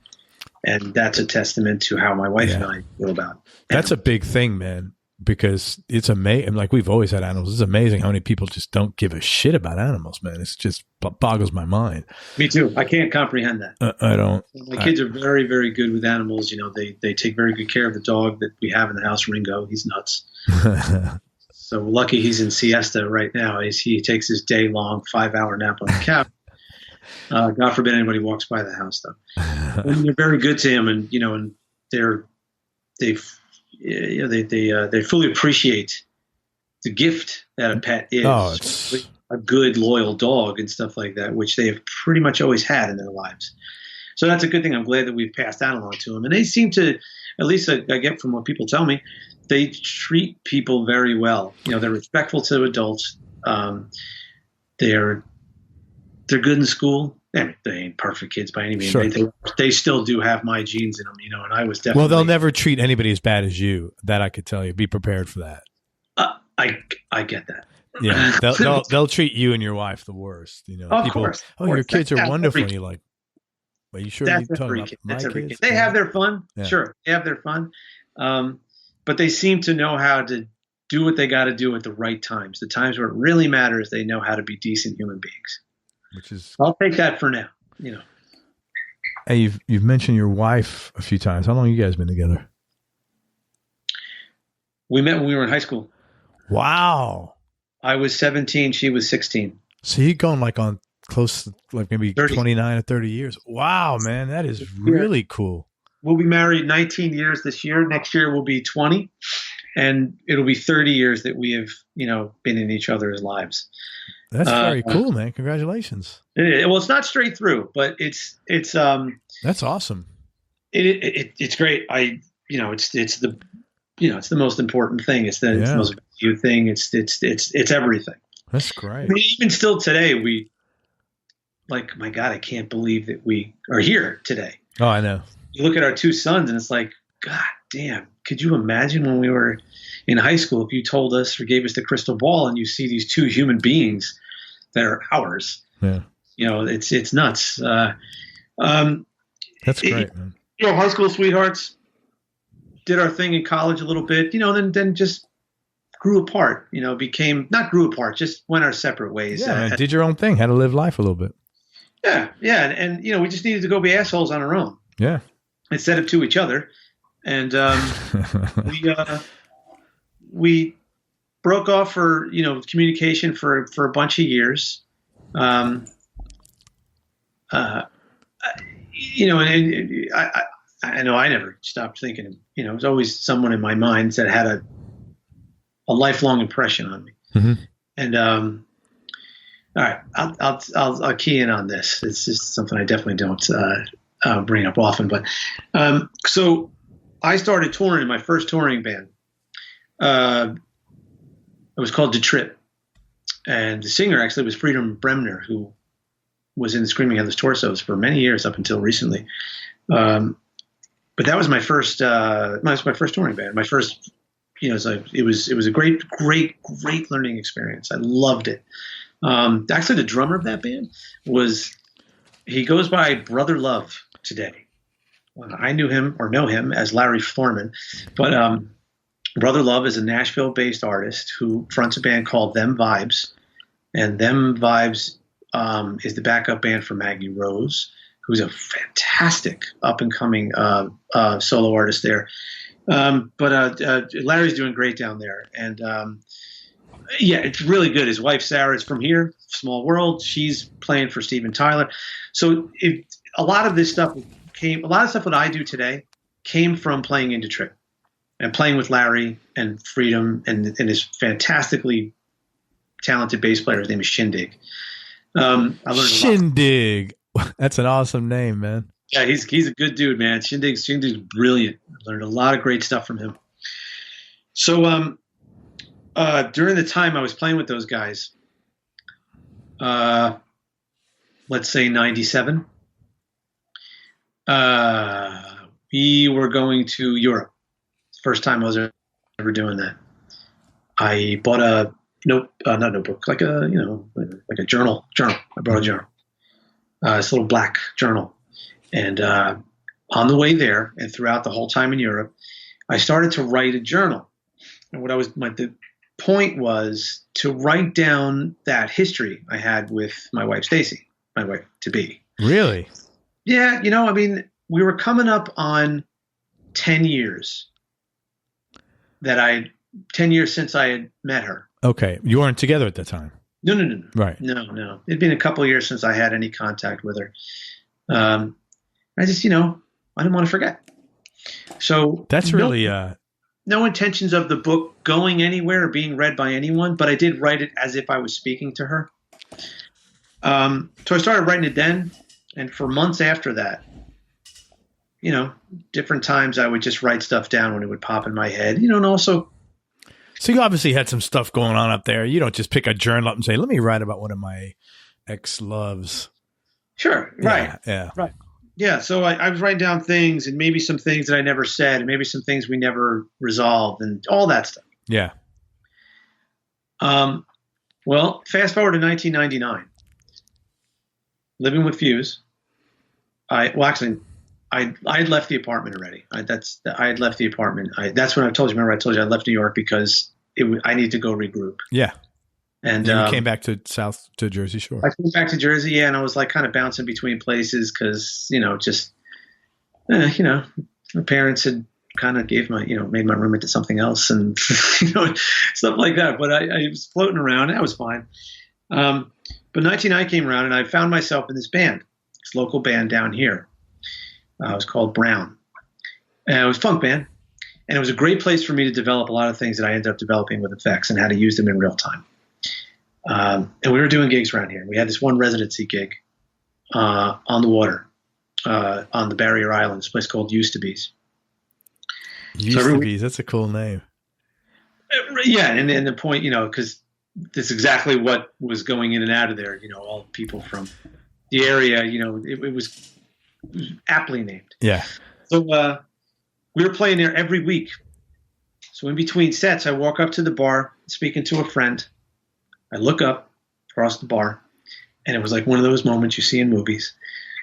and that's a testament to how my wife and I feel about animals. That's a big thing, man, because it's amazing. Like we've always had animals. It's amazing how many people just don't give a shit about animals, man. It's just boggles my mind. Me too. I can't comprehend that. I don't. My kids are very, very good with animals. They take very good care of the dog that we have in the house, Ringo. He's nuts. So lucky he's in siesta right now. He takes his day-long 5-hour nap on the couch. God forbid anybody walks by the house, though. And they're very good to him, and and they fully appreciate the gift that a pet is. Oh, it's a good, loyal dog and stuff like that, which they have pretty much always had in their lives. So that's a good thing. I'm glad that we've passed that along to them. And they seem to, at least I get from what people tell me, they treat people very well. They're respectful to adults. They're good in school. They ain't perfect kids by any means. Sure. They still do have my genes in them, and I was definitely. Well, they'll never treat anybody as bad as you. That I could tell you. Be prepared for that. I get that. Yeah, they'll treat you and your wife the worst. Of people. Course. Oh, your kids are wonderful. And you're like, Are you sure That's you're talking every about kid. my That's every kids? kid. They have their fun. Yeah. Sure, they have their fun. But they seem to know how to do what they got to do at the right times. The times where it really matters, they know how to be decent human beings. Which is, I'll take that for now. Hey, you've mentioned your wife a few times. How long have you guys been together? We met when we were in high school. Wow. I was 17. She was 16. So you're going like on close to like maybe 30. 29 or 30 years. Wow, man. That is really cool. We'll be married 19 years this year. Next year we'll be 20. And it'll be 30 years that we have, been in each other's lives. That's very cool, man. Congratulations. Well, it's not straight through, but it's that's awesome. It's great. It's the most important thing. It's the most valued thing. It's everything. That's great. I mean, even still today, my God, I can't believe that we are here today. Oh, I know. You look at our two sons and it's like, God damn, could you imagine when we were in high school, if you told us or gave us the crystal ball and you see these two human beings that are ours? Yeah. It's nuts. That's great, man. High school sweethearts, did our thing in college a little bit, then just grew apart, grew apart, just went our separate ways. Yeah, man, did your own thing, had to live life a little bit. Yeah. And we just needed to go be assholes on our own. Yeah. Instead of to each other. And we broke off for, communication for a bunch of years. And I know I never stopped thinking, it was always someone in my mind that had a lifelong impression on me. Mm-hmm. And, all right, I'll key in on this. It's just something I definitely don't bring up often, but so I started touring in my first touring band. It was called The Trip, and the singer actually was Freedom Bremner, who was in the Screaming Headless Torsos for many years up until recently. But that was my first touring band. My first, it was a great learning experience. I loved it. Actually, the drummer of that band he goes by Brother Love today. I knew him or know him as Larry Foreman, but Brother Love is a Nashville-based artist who fronts a band called Them Vibes, and Them Vibes is the backup band for Maggie Rose, who's a fantastic up-and-coming solo artist there. But Larry's doing great down there, and it's really good. His wife Sarah is from here, Small World. She's playing for Steven Tyler. So a lot of what I do today came from playing into Trip and playing with Larry and Freedom and this fantastically talented bass player. His name is Shindig. I learned Shindig. That's an awesome name, man. Yeah, he's a good dude, man. Shindig's brilliant. I learned a lot of great stuff from him. So during the time I was playing with those guys, let's say 97, we were going to Europe. First time I was ever doing that. I bought a not notebook, like a journal. I brought a journal, this little black journal, and on the way there and throughout the whole time in Europe, I started to write a journal. And the point was to write down that history I had with my wife Stacy, my wife to be. Really? Yeah, we were coming up on 10 years 10 years since I had met her. Okay. You weren't together at that time? No. Right. No. It'd been a couple of years since I had any contact with her. I just, I didn't want to forget. So that's really no intentions of the book going anywhere or being read by anyone, but I did write it as if I was speaking to her. So I started writing it then, and for months after that, different times I would just write stuff down when it would pop in my head, and also. So you obviously had some stuff going on up there. You don't just pick a journal up and say, let me write about one of my ex-loves. Sure. Right. Yeah. Right. Yeah. So I was writing down things, and maybe some things that I never said, and maybe some things we never resolved, and all that stuff. Yeah. Well, fast forward to 1999. Living with Fuse. I had left the apartment already. I had left the apartment. That's when I told you. Remember, I told you I left New York because I needed to go regroup. Yeah. And you came back to Jersey Shore. I came back to Jersey, yeah, and I was like kind of bouncing between places because my parents had kind of made my room into something else and stuff like that. But I was floating around, and that was fine. But 1990 came around, and I found myself in this band, this local band down here. It was called Brown. And it was a funk band, and it was a great place for me to develop a lot of things that I ended up developing with effects and how to use them in real time. And we were doing gigs around here. We had this one residency gig on the water on the Barrier Island, this place called Used to Be's. That's a cool name. Yeah, and the point, because that's exactly what was going in and out of there. All people from the area. It was aptly named. Yeah. So we were playing there every week. So in between sets, I walk up to the bar, speaking to a friend. I look up across the bar, and it was like one of those moments you see in movies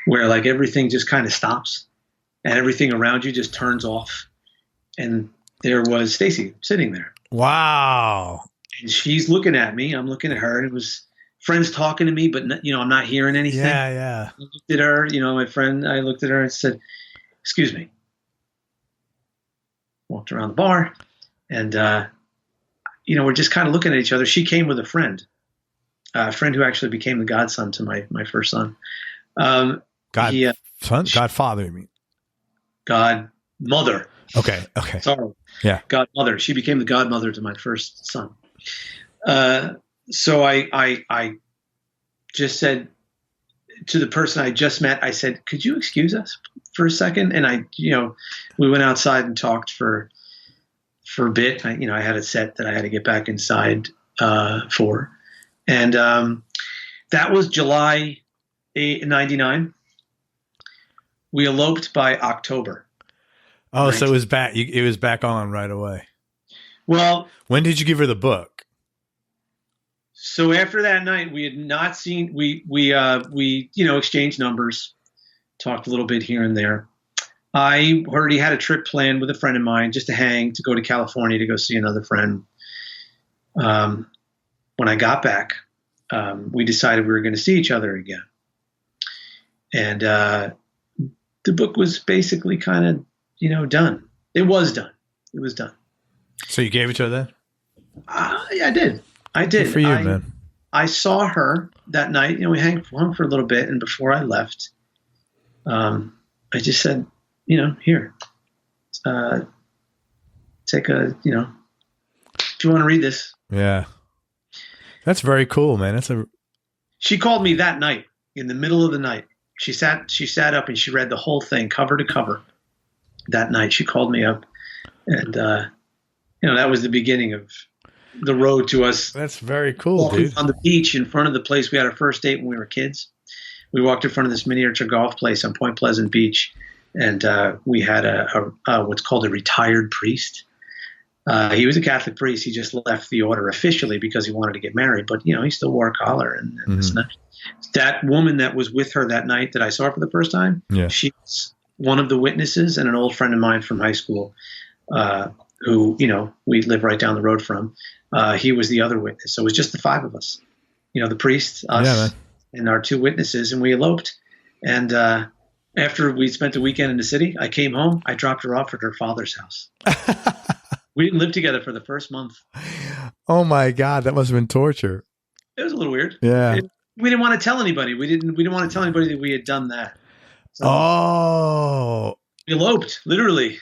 where like everything just kind of stops and everything around you just turns off. And there was Stacy sitting there. Wow. And she's looking at me. I'm looking at her. And it was friends talking to me, but I'm not hearing anything. Yeah. I looked at her, my friend, I looked at her and said, "Excuse me." Walked around the bar and, we're just kind of looking at each other. She came with a friend who actually became the godson to my first son. Godfather, you mean? Godmother. Okay. Sorry. Yeah. Godmother. She became the godmother to my first son. So I just said to the person I just met, I said, "Could you excuse us for a second?" And we went outside and talked for a bit. I had a set that I had to get back inside for. And that was July 99. We eloped by October. Oh, 19. So it was back. It was back on right away. Well, when did you give her the book? So after that night, we had not seen. We exchanged numbers, talked a little bit here and there. I already had a trip planned with a friend of mine just to hang, to go to California to go see another friend. When I got back, we decided we were going to see each other again. And the book was basically kind of, done. It was done. So you gave it to her then? Yeah, I did. Good for you, man. I saw her that night. We hung for a little bit. And before I left, I just said, here, take a, if you want to read this. Yeah. That's very cool, man. She called me that night in the middle of the night. She sat up and she read the whole thing cover to cover. That night she called me up and, that was the beginning of the road to us. That's very cool, dude. On the beach in front of the place we had our first date when we were kids. We walked in front of this miniature golf place on Point Pleasant Beach. And we had a what's called a retired priest. He was a Catholic priest. He just left the order officially because he wanted to get married. But, he still wore a collar. And that woman that was with her that night that I saw for the first time, she's one of the witnesses and an old friend of mine from high school who, we live right down the road from. He was the other witness. So it was just the five of us, the priest, us, and our two witnesses. And we eloped. And after we spent the weekend in the city, I came home. I dropped her off at her father's house. We didn't live together for the first month. Oh my God, that must have been torture. It was a little weird. Yeah. We didn't want to tell anybody. We didn't want to tell anybody that we had done that. So we eloped, literally.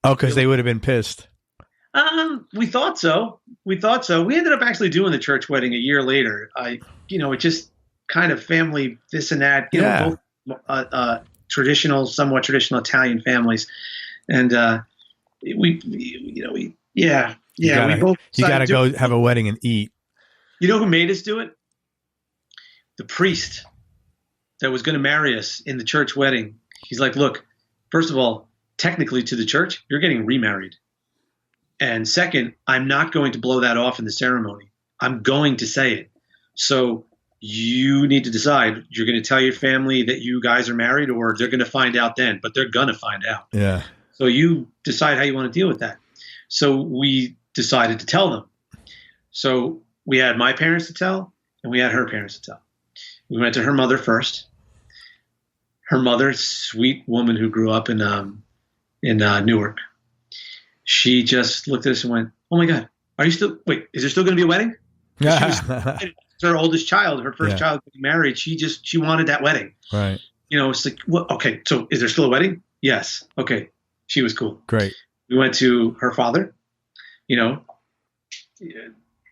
Oh, because they would have been pissed. We thought so. We ended up actually doing the church wedding a year later. It just kind of family, this and that. Both somewhat traditional Italian families, and we both. You got to go have a wedding and eat. You know who made us do it? The priest that was going to marry us in the church wedding. He's like, "Look, first of all, technically to the church, you're getting remarried, and second, I'm not going to blow that off in the ceremony. I'm going to say it. So you need to decide. You're going to tell your family that you guys are married, or they're going to find out then, but they're going to find out. Yeah. So you decide how you want to deal with that. So we decided to tell them. So we had my parents to tell, and we had her parents to tell. We went to her mother first. Her mother, sweet woman who grew up in Newark. She just looked at us and went, "Oh my God, is there still going to be a wedding?" Her oldest child, her first child getting married. She wanted that wedding. Right. It's like, well, okay, so is there still a wedding? Yes. Okay. She was cool. Great. We went to her father,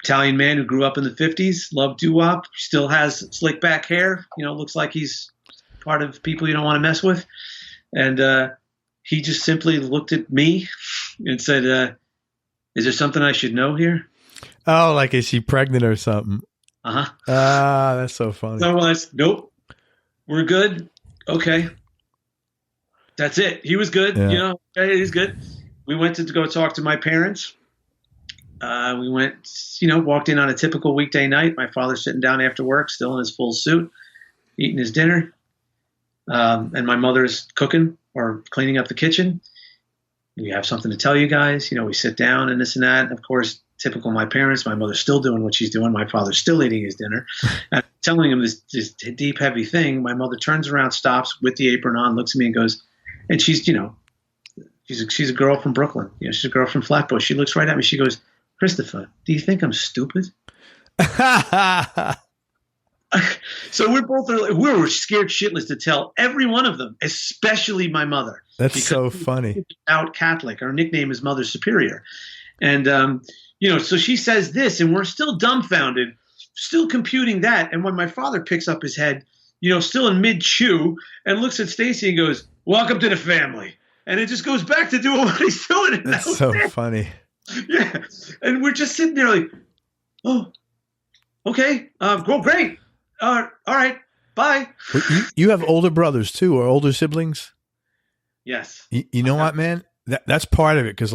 Italian man who grew up in the 50s, loved doo-wop, still has slick back hair, looks like he's part of people you don't want to mess with. And he just simply looked at me and said, is there something I should know here? Oh, like is she pregnant or something? Uh-huh. Ah, that's so funny. So I said, nope, we're good. Okay. That's it. He was good. Yeah. He's good. We went to go talk to my parents. We went, walked in on a typical weekday night. My father's sitting down after work, still in his full suit, eating his dinner. And my mother's cooking or cleaning up the kitchen. We have something to tell you guys. We sit down and this and that. And of course, typical my parents, my mother's still doing what she's doing. My father's still eating his dinner. And telling him this deep, heavy thing. My mother turns around, stops with the apron on, looks at me and goes, and she's, she's a girl from Brooklyn. She's a girl from Flatbush. She looks right at me. She goes, "Christopher, do you think I'm stupid?" So we were scared shitless to tell every one of them, especially my mother. That's so funny. Out Catholic. Our nickname is Mother Superior. And, so she says this, and we're still dumbfounded, still computing that. And when my father picks up his head, still in mid-chew, and looks at Stacy and goes, "Welcome to the family." And it just goes back to doing what he's doing. And that's so funny. Yeah. And we're just sitting there like, "Oh, okay. Well, great. All right. Bye." You have older brothers too, or older siblings? Yes. You know what, man? That's part of it. Cause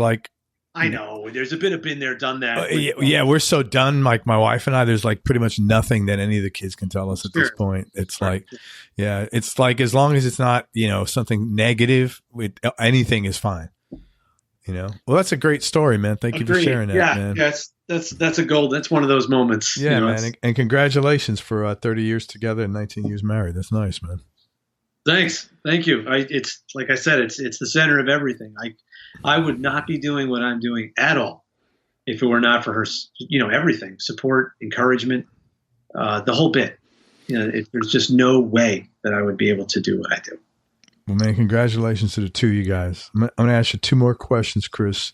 I know there's a bit of been there, done that. Yeah. We're so done. Like my wife and I, there's like pretty much nothing that any of the kids can tell us at this point. It's like, it's like, as long as it's not, something negative, anything is fine. Well, that's a great story, man. Thank you for sharing that, man. Yes. That's a gold. That's one of those moments. Yeah, man. And congratulations for 30 years together and 19 years married. That's nice, man. Thanks. Thank you. It's like I said, it's the center of everything. I would not be doing what I'm doing at all if it were not for her, everything, support, encouragement, the whole bit. There's just no way that I would be able to do what I do. Well, man, congratulations to the two of you guys. I'm going to ask you two more questions, Chris,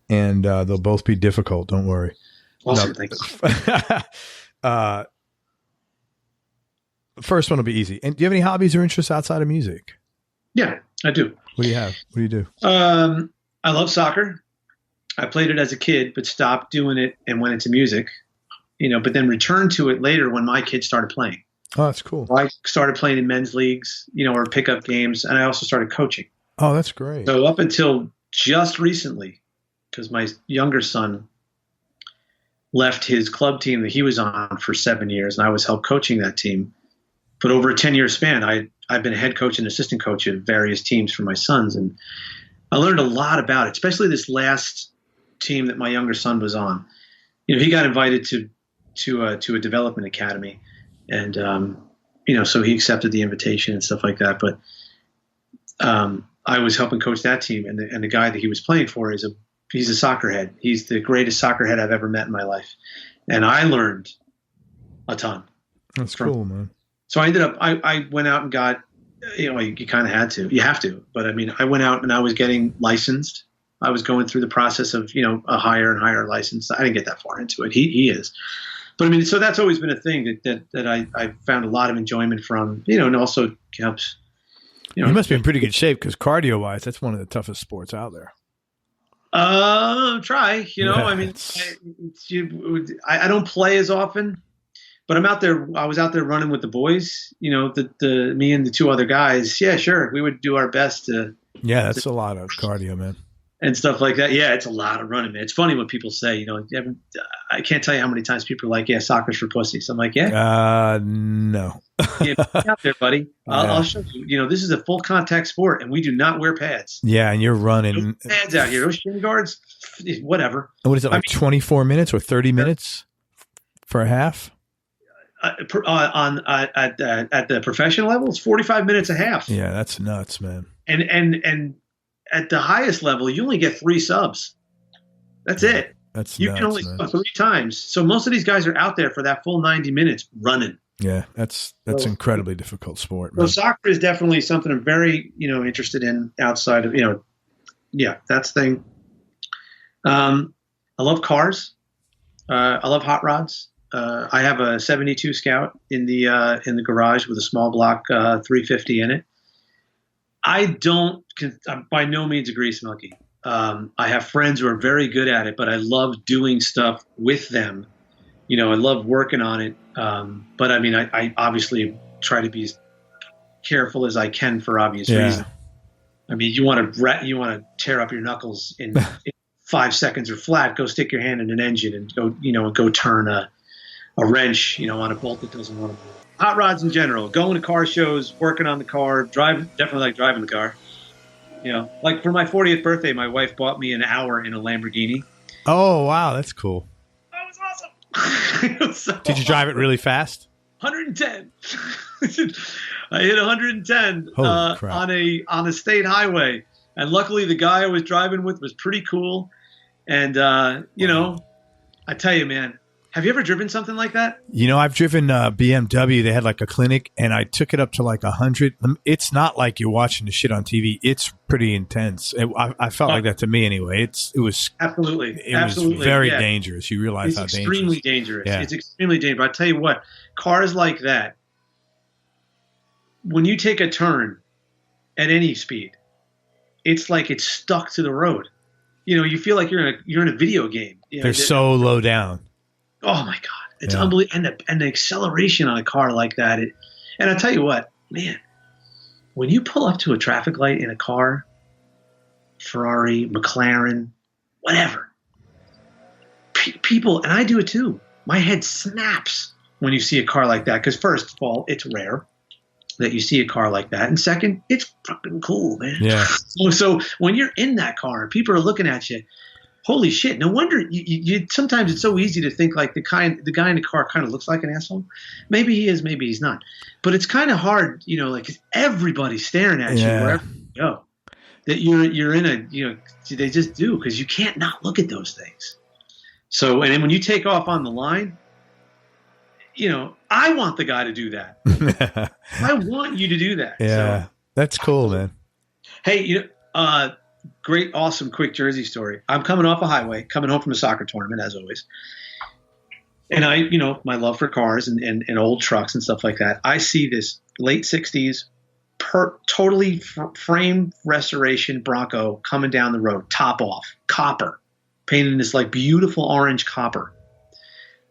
and they'll both be difficult. Don't worry. Awesome. Thanks. The first one will be easy. And do you have any hobbies or interests outside of music? Yeah, I do. What do you have? What do you do? I love soccer. I played it as a kid, but stopped doing it and went into music, but then returned to it later when my kids started playing. Oh, that's cool. I started playing in men's leagues, or pickup games, and I also started coaching. Oh, that's great. So up until just recently, because my younger son left his club team that he was on for 7 years, and I was help coaching that team. But over a 10-year span, I've been a head coach and assistant coach of various teams for my sons, and I learned a lot about it, especially this last team that my younger son was on. He got invited to a development academy, and so he accepted the invitation and stuff like that. But I was helping coach that team, and the guy that he was playing for he's a soccer head. He's the greatest soccer head I've ever met in my life, and I learned a ton. That's cool, man. So I ended up, I went out and got, you kind of had to, you have to, but I went out and I was getting licensed. I was going through the process of, a higher and higher license. I didn't get that far into it. He is. But so that's always been a thing that I found a lot of enjoyment from, and also helps. You must be in pretty good shape because cardio wise, that's one of the toughest sports out there. Try, I don't play as often. But I'm out there. I was out there running with the boys. Me and the two other guys. Yeah, sure. We would do our best to. Yeah, that's a lot of cardio, man. and stuff like that. Yeah, it's a lot of running, man. It's funny when people say, I can't tell you how many times people are like, yeah, soccer's for pussies. I'm like, yeah. No. Yeah, get out there, buddy. I'll show you. This is a full contact sport, and we do not wear pads. Yeah, and you're running. No pads out here. Those shin guards, whatever. What is it, 24 minutes or 30 minutes for a half? At the professional level, it's 45 minutes a half. Yeah, that's nuts, man. And at the highest level, you only get 3 subs. That's it. You can only sub 3 times. So most of these guys are out there for that full 90 minutes running. Yeah, that's incredibly difficult sport, man. So soccer is definitely something I'm very, interested in outside of, that's the thing. I love cars. I love hot rods. I have a 72 Scout in the garage with a small block 350 in it. I'm by no means a grease monkey. I have friends who are very good at it, but I love doing stuff with them. I love working on it. But I mean, I obviously try to be as careful as I can for obvious reasons. I mean, you want to tear up your knuckles in 5 seconds or flat, go stick your hand in an engine and go turn a wrench, on a bolt that doesn't want to move. Hot rods in general, going to car shows, working on the car, definitely like driving the car. Like for my 40th birthday, my wife bought me an hour in a Lamborghini. Oh, wow. That's cool. That was awesome. It was so Did you drive it really fast? 110. I hit 110 on a state highway. And luckily the guy I was driving with was pretty cool. And, I tell you, man, have you ever driven something like that? I've driven BMW. They had like a clinic, and I took it up to like 100. It's not like you're watching the shit on TV. It's pretty intense. I felt like that to me anyway. It was absolutely very dangerous. You realize it's how extremely dangerous. Yeah. It's extremely dangerous. I tell you what, cars like that, when you take a turn at any speed, it's like it's stuck to the road. You feel like you're in a video game. They're so low down. Oh my God, it's unbelievable, and the acceleration on a car like that. And I tell you what, man, when you pull up to a traffic light in a car, Ferrari, McLaren, whatever, people, and I do it too. My head snaps when you see a car like that, because first of all, it's rare that you see a car like that, and second, it's fucking cool, man. Yeah. So when you're in that car and people are looking at you. Holy shit! No wonder you. Sometimes it's so easy to think like the guy in the car kind of looks like an asshole. Maybe he is, maybe he's not. But it's kind of hard, like 'cause everybody's staring at you wherever you go. That you're in a, they just do, because you can't not look at those things. So, and then when you take off on the line, I want the guy to do that. I want you to do that. Yeah, so, that's cool, man. Hey, great, awesome, quick Jersey story. I'm coming off a highway, coming home from a soccer tournament, as always. And I, my love for cars and old trucks and stuff like that. I see this late 60s, totally frame restoration Bronco coming down the road, top off, copper, painted in this like beautiful orange copper.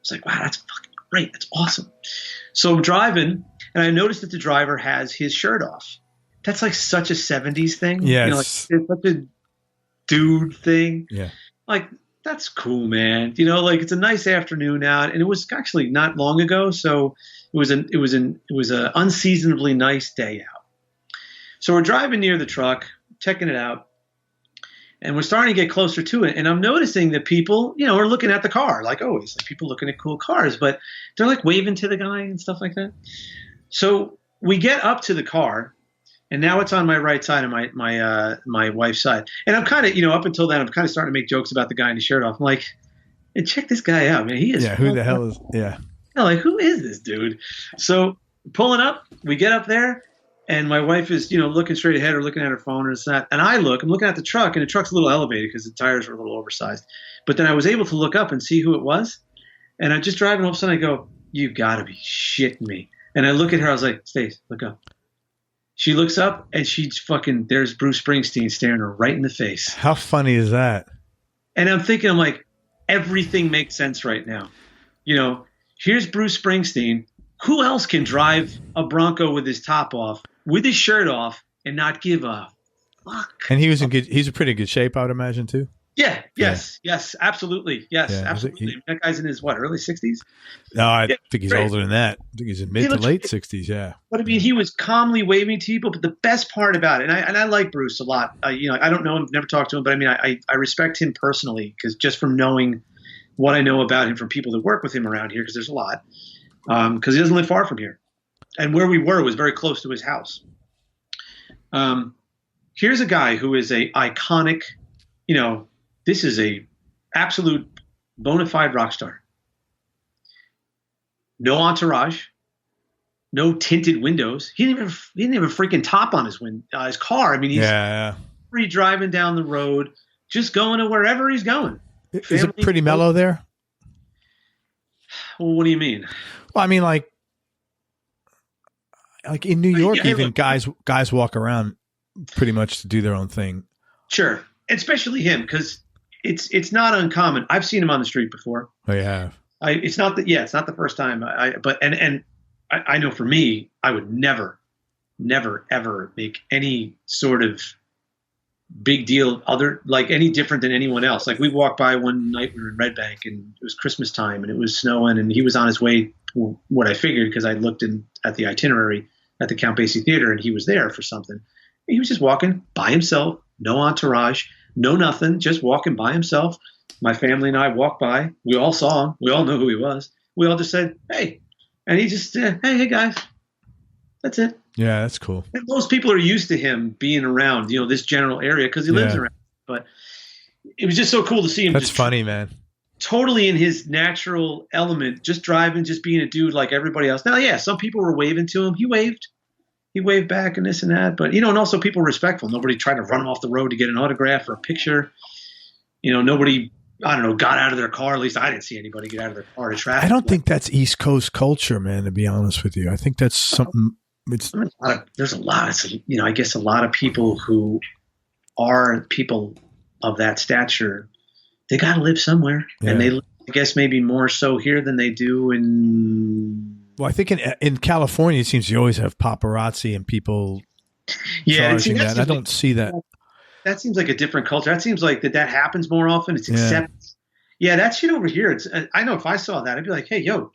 It's like, wow, that's fucking great. That's awesome. So I'm driving, and I noticed that the driver has his shirt off. That's like such a 70s thing. Yeah. It's such a dude thing. Yeah. Like, that's cool, man. Like it's a nice afternoon out, and it was actually not long ago. So it was an unseasonably nice day out. So we're driving near the truck, checking it out, and we're starting to get closer to it. And I'm noticing that people, are looking at the car, like always, like people looking at cool cars, but they're like waving to the guy and stuff like that. So we get up to the car. And now it's on my right side of my wife's side. And I'm kind of, up until then, I'm kind of starting to make jokes about the guy in the shirt off. I'm like, hey, check this guy out, man. He is. Yeah, who the hell is, yeah. Like, who is this dude? So pulling up, we get up there, and my wife is, looking straight ahead or looking at her phone or that. And I'm looking at the truck, and the truck's a little elevated because the tires are a little oversized. But then I was able to look up and see who it was. And I'm just driving, all of a sudden I go, you got to be shitting me. And I look at her, I was like, Stace, look up. She looks up, and there's Bruce Springsteen staring her right in the face. How funny is that? And I'm like, everything makes sense right now. Here's Bruce Springsteen. Who else can drive a Bronco with his top off, with his shirt off, and not give a fuck? And he's in pretty good shape, I would imagine, too. Yeah. Yes. Absolutely. Yes. Yeah. Absolutely. That guy's in his early 60s? No, I think he's older than that. I think he's in mid to late 60s. Yeah. But I mean, he was calmly waving to people. But the best part about it, and I like Bruce a lot. I don't know him, never talked to him, but I mean, I respect him personally because just from knowing what I know about him from people that work with him around here, because there's a lot, because he doesn't live far from here, and where we were was very close to his house. Here's a guy who is a iconic, this is a absolute bona fide rock star. No entourage, no tinted windows. He didn't have a freaking top on his car. I mean, he's free driving down the road, just going to wherever he's going. Is it pretty mellow there? Well, what do you mean? Well, I mean, like in New York, even guys walk around pretty much to do their own thing. Sure, especially him, because it's not uncommon. I've seen him on the street before. Oh, yeah. It's not the first time. But I know for me, I would never, ever make any sort of big deal any different than anyone else. Like we walked by one night, we were in Red Bank, and it was Christmas time, and it was snowing, and he was on his way to what I figured because I looked at the itinerary at the Count Basie Theater, and he was there for something. He was just walking by himself, no entourage, no nothing, just walking by himself. My family and I walked by. We all saw him. We all knew who he was. We all just said, "Hey," and he just, "Hey guys." That's it. Yeah, that's cool. And most people are used to him being around, this general area because he lives around. But it was just so cool to see him. That's funny, man. Totally in his natural element, just driving, just being a dude like everybody else. Now, yeah, some people were waving to him. He waved back and this and that. But, and also people respectful. Nobody tried to run him off the road to get an autograph or a picture. Nobody, I don't know, got out of their car. At least I didn't see anybody get out of their car to traffic. I don't think that's East Coast culture, man, to be honest with you. I think that's something. There's a lot of, I guess a lot of people who are people of that stature, they got to live somewhere. Yeah. And they live, I guess, maybe more so here than they do in. Well, I think in California, it seems you always have paparazzi and people charging that. I don't see that. That seems like a different culture. That seems like that happens more often. It's accepted. Yeah, that shit over here. I know if I saw that, I'd be like, hey, yo,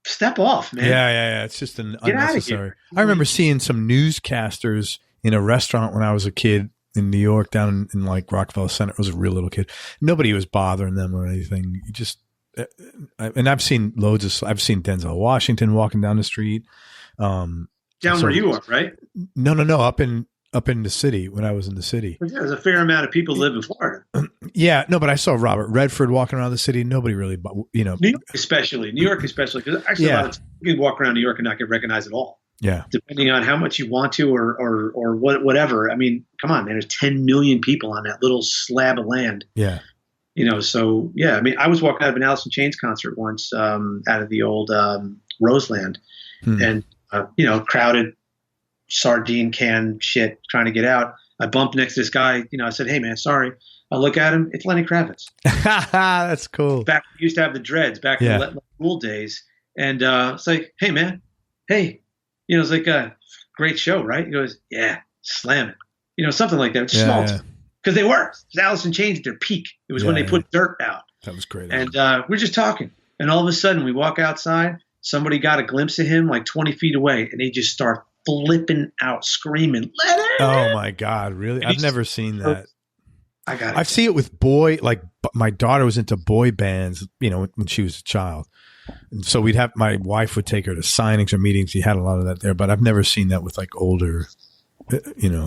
step off, man. Yeah. It's just unnecessary. I remember seeing some newscasters in a restaurant when I was a kid in New York, down in like Rockefeller Center. I was a real little kid. Nobody was bothering them or anything. You just, and I've seen I've seen Denzel Washington walking down the street. Down where you are, right? No. Up in the city when I was in the city. There's a fair amount of people live in Florida. Yeah, no, but I saw Robert Redford walking around the city. Nobody really, New York especially, because actually a lot of times you can walk around New York and not get recognized at all. Yeah, depending on how much you want to or whatever. I mean, come on, man. There's 10 million people on that little slab of land. Yeah, So yeah. I mean, I was walking out of an Alice in Chains concert once, out of the old Roseland, and crowded. Sardine can shit trying to get out. I bumped next to this guy. I said, "Hey man, sorry." I look at him. It's Lenny Kravitz. That's cool. Back we used to have the dreads back in the Cool days, and it's like, "Hey man, hey," it's like a great show, right? He goes, "Yeah, slam it," something like that. Just small, because they were. Alice in Chains at their peak. It was when they put Dirt out. That was great. And we're just talking, and all of a sudden we walk outside. Somebody got a glimpse of him like 20 feet away, and they just start flipping out, screaming, "Let it!" Oh my God, really? I've never seen that. I've seen it with my daughter was into boy bands, when she was a child. And so my wife would take her to signings or meetings. He had a lot of that there, but I've never seen that with like older,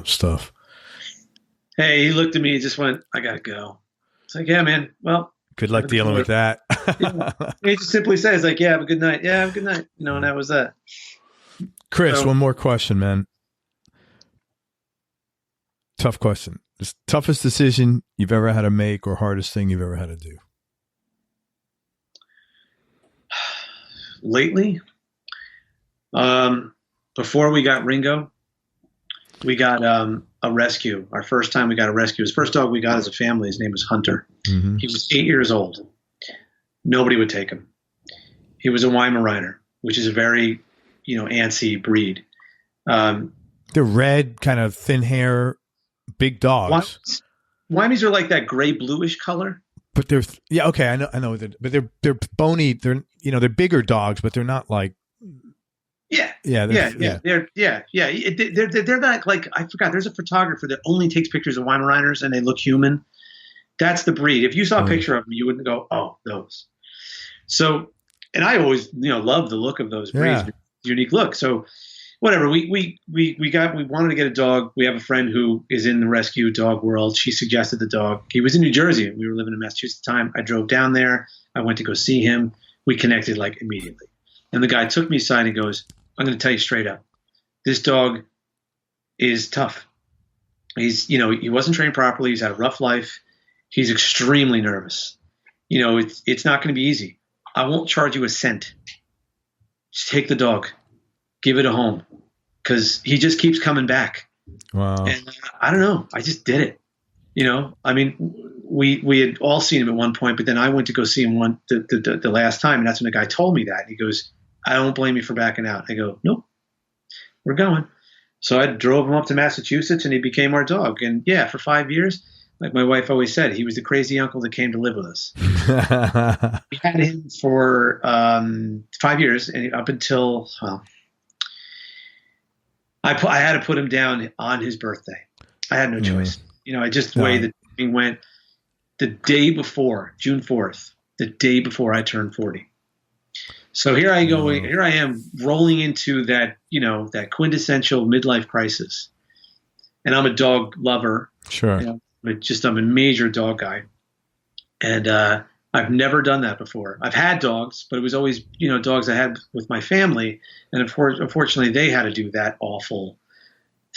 stuff. Hey, he looked at me and just went, "I got to go." It's like, yeah, man. Well, good luck dealing with that. He just simply says like, "Yeah, have a good night." Yeah, have a good night. And that was that. Chris, one more question, man. Tough question. The toughest decision you've ever had to make or hardest thing you've ever had to do? Lately, before we got Ringo, we got a rescue. Our first time we got a rescue. His first dog we got as a family, his name was Hunter. Mm-hmm. He was 8 years old. Nobody would take him. He was a Weimaraner, which is a very antsy breed. The red kind of thin hair. big dogs. Wymies are like that gray bluish color. But they're okay. I know, but they're bony. They're bigger dogs, but they're not like. Yeah. They're not like, I forgot. There's a photographer that only takes pictures of Weimaraners and they look human. That's the breed. If you saw a picture of them, you wouldn't go, "Oh, those." So, and I always love the look of those breeds, unique look. So, whatever. We wanted to get a dog. We have a friend who is in the rescue dog world. She suggested the dog. He was in New Jersey. We were living in Massachusetts at the time. I drove down there. I went to go see him. We connected like immediately. And the guy took me aside and goes, "I'm going to tell you straight up. This dog is tough. He's, he wasn't trained properly. He's had a rough life. He's extremely nervous. It's not going to be easy. I won't charge you a cent. Just take the dog. Give it a home, because he just keeps coming back." Wow. And I don't know. I just did it. I mean, we had all seen him at one point, but then I went to go see him the last time, and that's when the guy told me that. He goes, "I don't blame you for backing out." I go, "Nope, we're going." So I drove him up to Massachusetts, and he became our dog. And for 5 years, like my wife always said, he was the crazy uncle that came to live with us. We had him for 5 years, and up until I had to put him down on his birthday. I had no choice. The way the thing went, the day before, June 4th, the day before I turned 40. So here I go. Here I am rolling into that, that quintessential midlife crisis. And I'm a dog lover. Sure. I'm a major dog guy. And I've never done that before. I've had dogs, but it was always, dogs I had with my family. And unfortunately, they had to do that awful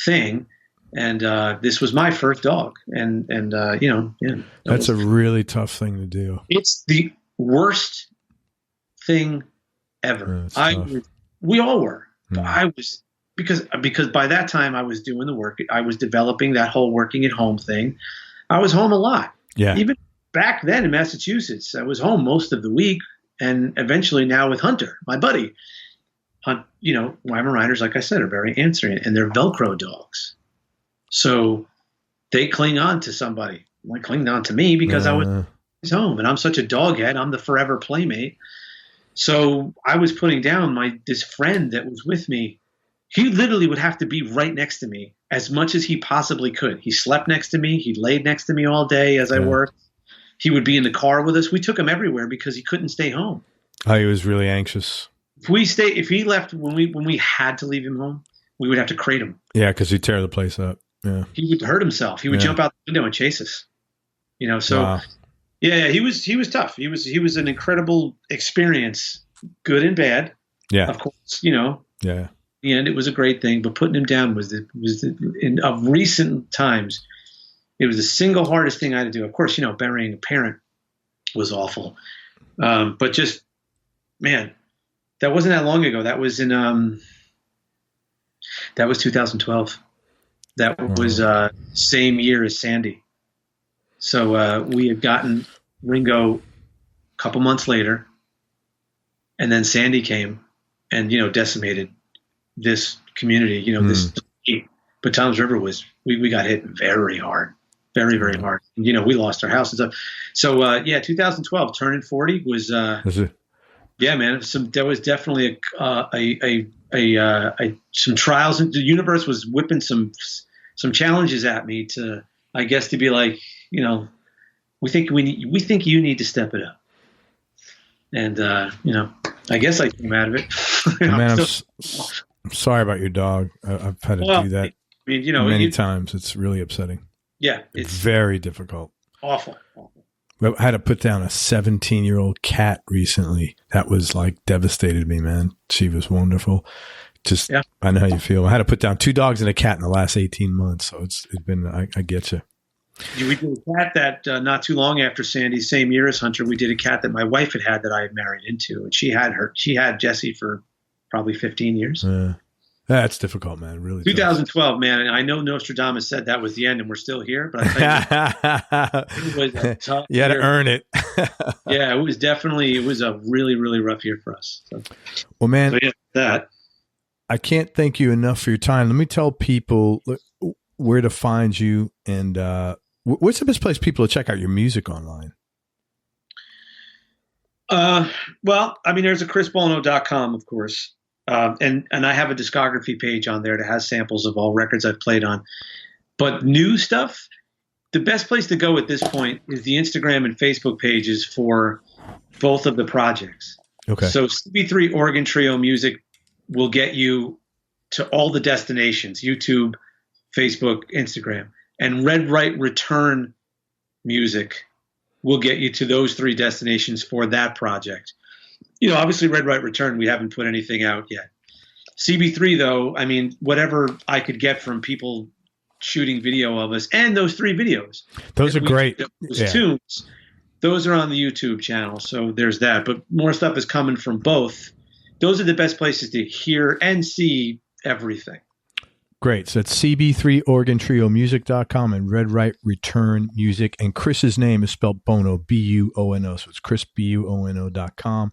thing. And this was my first dog. And That's a really tough thing to do. It's the worst thing ever. We all were. I was, because by that time I was doing the work. I was developing that whole working at home thing. I was home a lot. Yeah. Even back then in Massachusetts, I was home most of the week, and eventually now with Hunter, my buddy. Weimaraners, like I said, are very answering, and they're Velcro dogs. So they cling on to somebody. They clinged on to me because I was home, and I'm such a dog head. I'm the forever playmate. So I was putting down this friend that was with me. He literally would have to be right next to me as much as he possibly could. He slept next to me. He laid next to me all day as I worked. He would be in the car with us. We took him everywhere because he couldn't stay home. Oh, he was really anxious. If he left when we had to leave him home, we would have to crate him. Yeah, because he'd tear the place up. Yeah. He would hurt himself. He would jump out the window and chase us. So wow. he was tough. He was an incredible experience, good and bad. Yeah. Of course, Yeah. In the end, it was a great thing, but putting him down was of recent times, it was the single hardest thing I had to do. Of course, burying a parent was awful. But just, man, that wasn't that long ago. That was that was 2012. That was same year as Sandy. So we had gotten Ringo a couple months later, and then Sandy came and, decimated this community, this, but Toms River we got hit very hard, very, very hard. We lost our house and stuff. So 2012 turning 40 was, yeah, man, there was definitely some trials, and the universe was whipping some challenges at me to be like, we think you need to step it up. And, I guess I came out of it. Man, I'm sorry about your dog. I've had to do that many times. It's really upsetting. Yeah. It's very difficult. Awful. I had to put down a 17-year-old cat recently. That was devastated me, man. She was wonderful. I know how you feel. I had to put down 2 dogs and a cat in the last 18 months. So it's been, I get you. We did a cat that not too long after Sandy, same year as Hunter, we did a cat that my wife had that I had married into, and she had Jessie for probably 15 years. That's difficult, man. Really. 2012, man. And I know Nostradamus said that was the end, and we're still here. But I think it was a tough you had to earn it. Yeah, it was a really, really rough year for us. So. Well, man, that I can't thank you enough for your time. Let me tell people where to find you, and what's the best place people to check out your music online? Well, I mean, there's a chrisbono.com, of course. And I have a discography page on there that has samples of all records I've played on. But new stuff, the best place to go at this point is the Instagram and Facebook pages for both of the projects. Okay. So CB3 Organ Trio Music will get you to all the destinations: YouTube, Facebook, Instagram. And Red Right Return Music will get you to those 3 destinations for that project. Obviously Red Right Return, we haven't put anything out yet. CB3 though, I mean, whatever I could get from people shooting video of us, and those 3 videos. Those are great. Those tunes, those are on the YouTube channel. So there's that, but more stuff is coming from both. Those are the best places to hear and see everything. Great. So it's cb3organtrio music.com and Red Right Return Music. And Chris's name is spelled Bono, B-U-O-N-O. So it's chrisbuono.com.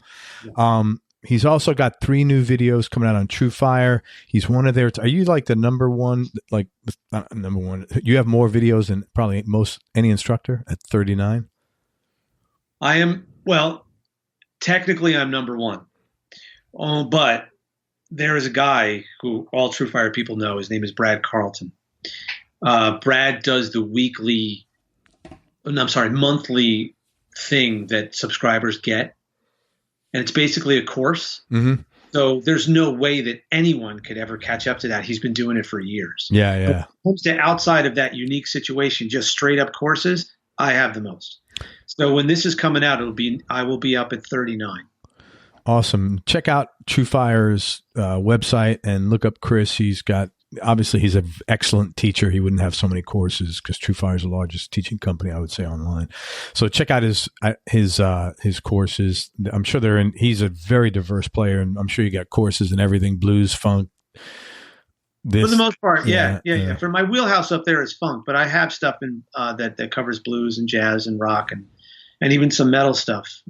He's also got 3 new videos coming out on TrueFire. He's one of their, are you like the number one, number one? You have more videos than probably any instructor at 39? I am, well, technically I'm number 1. But there is a guy who all TrueFire people know. His name is Brad Carlton. Brad does the monthly thing that subscribers get. And it's basically a course. Mm-hmm. So there's no way that anyone could ever catch up to that. He's been doing it for years. Yeah. But when it comes to outside of that unique situation, just straight up courses, I have the most. So when this is coming out, I will be up at 39. Awesome. Check out TrueFire's website and look up Chris. He's an excellent teacher. He wouldn't have so many courses because TrueFire is the largest teaching company, I would say, online. So check out his courses. I'm sure he's a very diverse player, and I'm sure you got courses and everything, blues, funk. For the most part, yeah. For my wheelhouse up there is funk, but I have stuff in that covers blues and jazz and rock and even some metal stuff.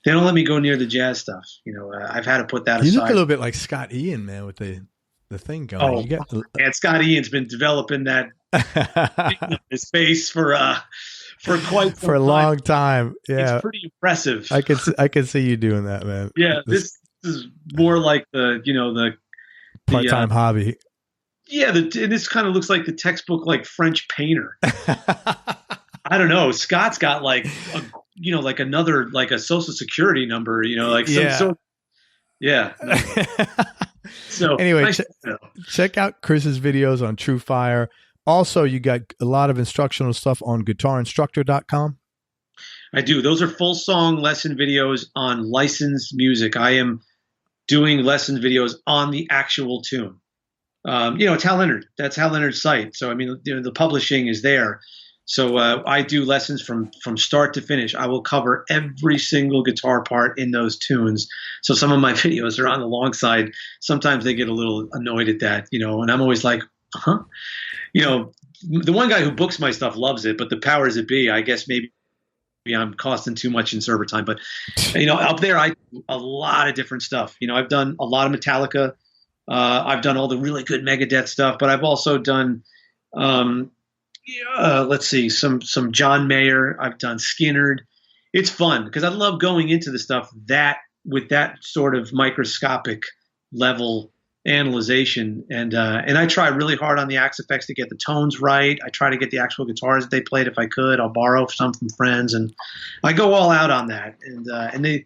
They don't let me go near the jazz stuff. I've had to put that aside. You look a little bit like Scott Ian, man, with the thing going. And Scott Ian's been developing that his face for quite for a long time. Yeah, it's pretty impressive. I can see you doing that, man. Yeah, this is more like the part-time hobby. Yeah, and this kind of looks like the textbook French painter. I don't know. Scott's got like another a social security number. Some sort. Yeah. So anyway, check out Chris's videos on TrueFire. Also, you got a lot of instructional stuff on guitarinstructor.com. I do. Those are full song lesson videos on licensed music. I am doing lesson videos on the actual tune. It's Hal Leonard. That's Hal Leonard's site. So, I mean, the publishing is there. So I do lessons from start to finish. I will cover every single guitar part in those tunes. So some of my videos are on the long side. Sometimes they get a little annoyed at that, and I'm always like, huh? The one guy who books my stuff loves it, but the powers that be, I guess maybe I'm costing too much in server time. But, up there, I do a lot of different stuff. I've done a lot of Metallica. I've done all the really good Megadeth stuff, but I've also done let's see, some John Mayer. I've done Skinnerd. It's fun because I love going into the stuff with that sort of microscopic level analyzation, and I try really hard on the Axe effects to get the tones right. I try to get the actual guitars that they played if I could. I'll borrow some from friends, and I go all out on that. And they,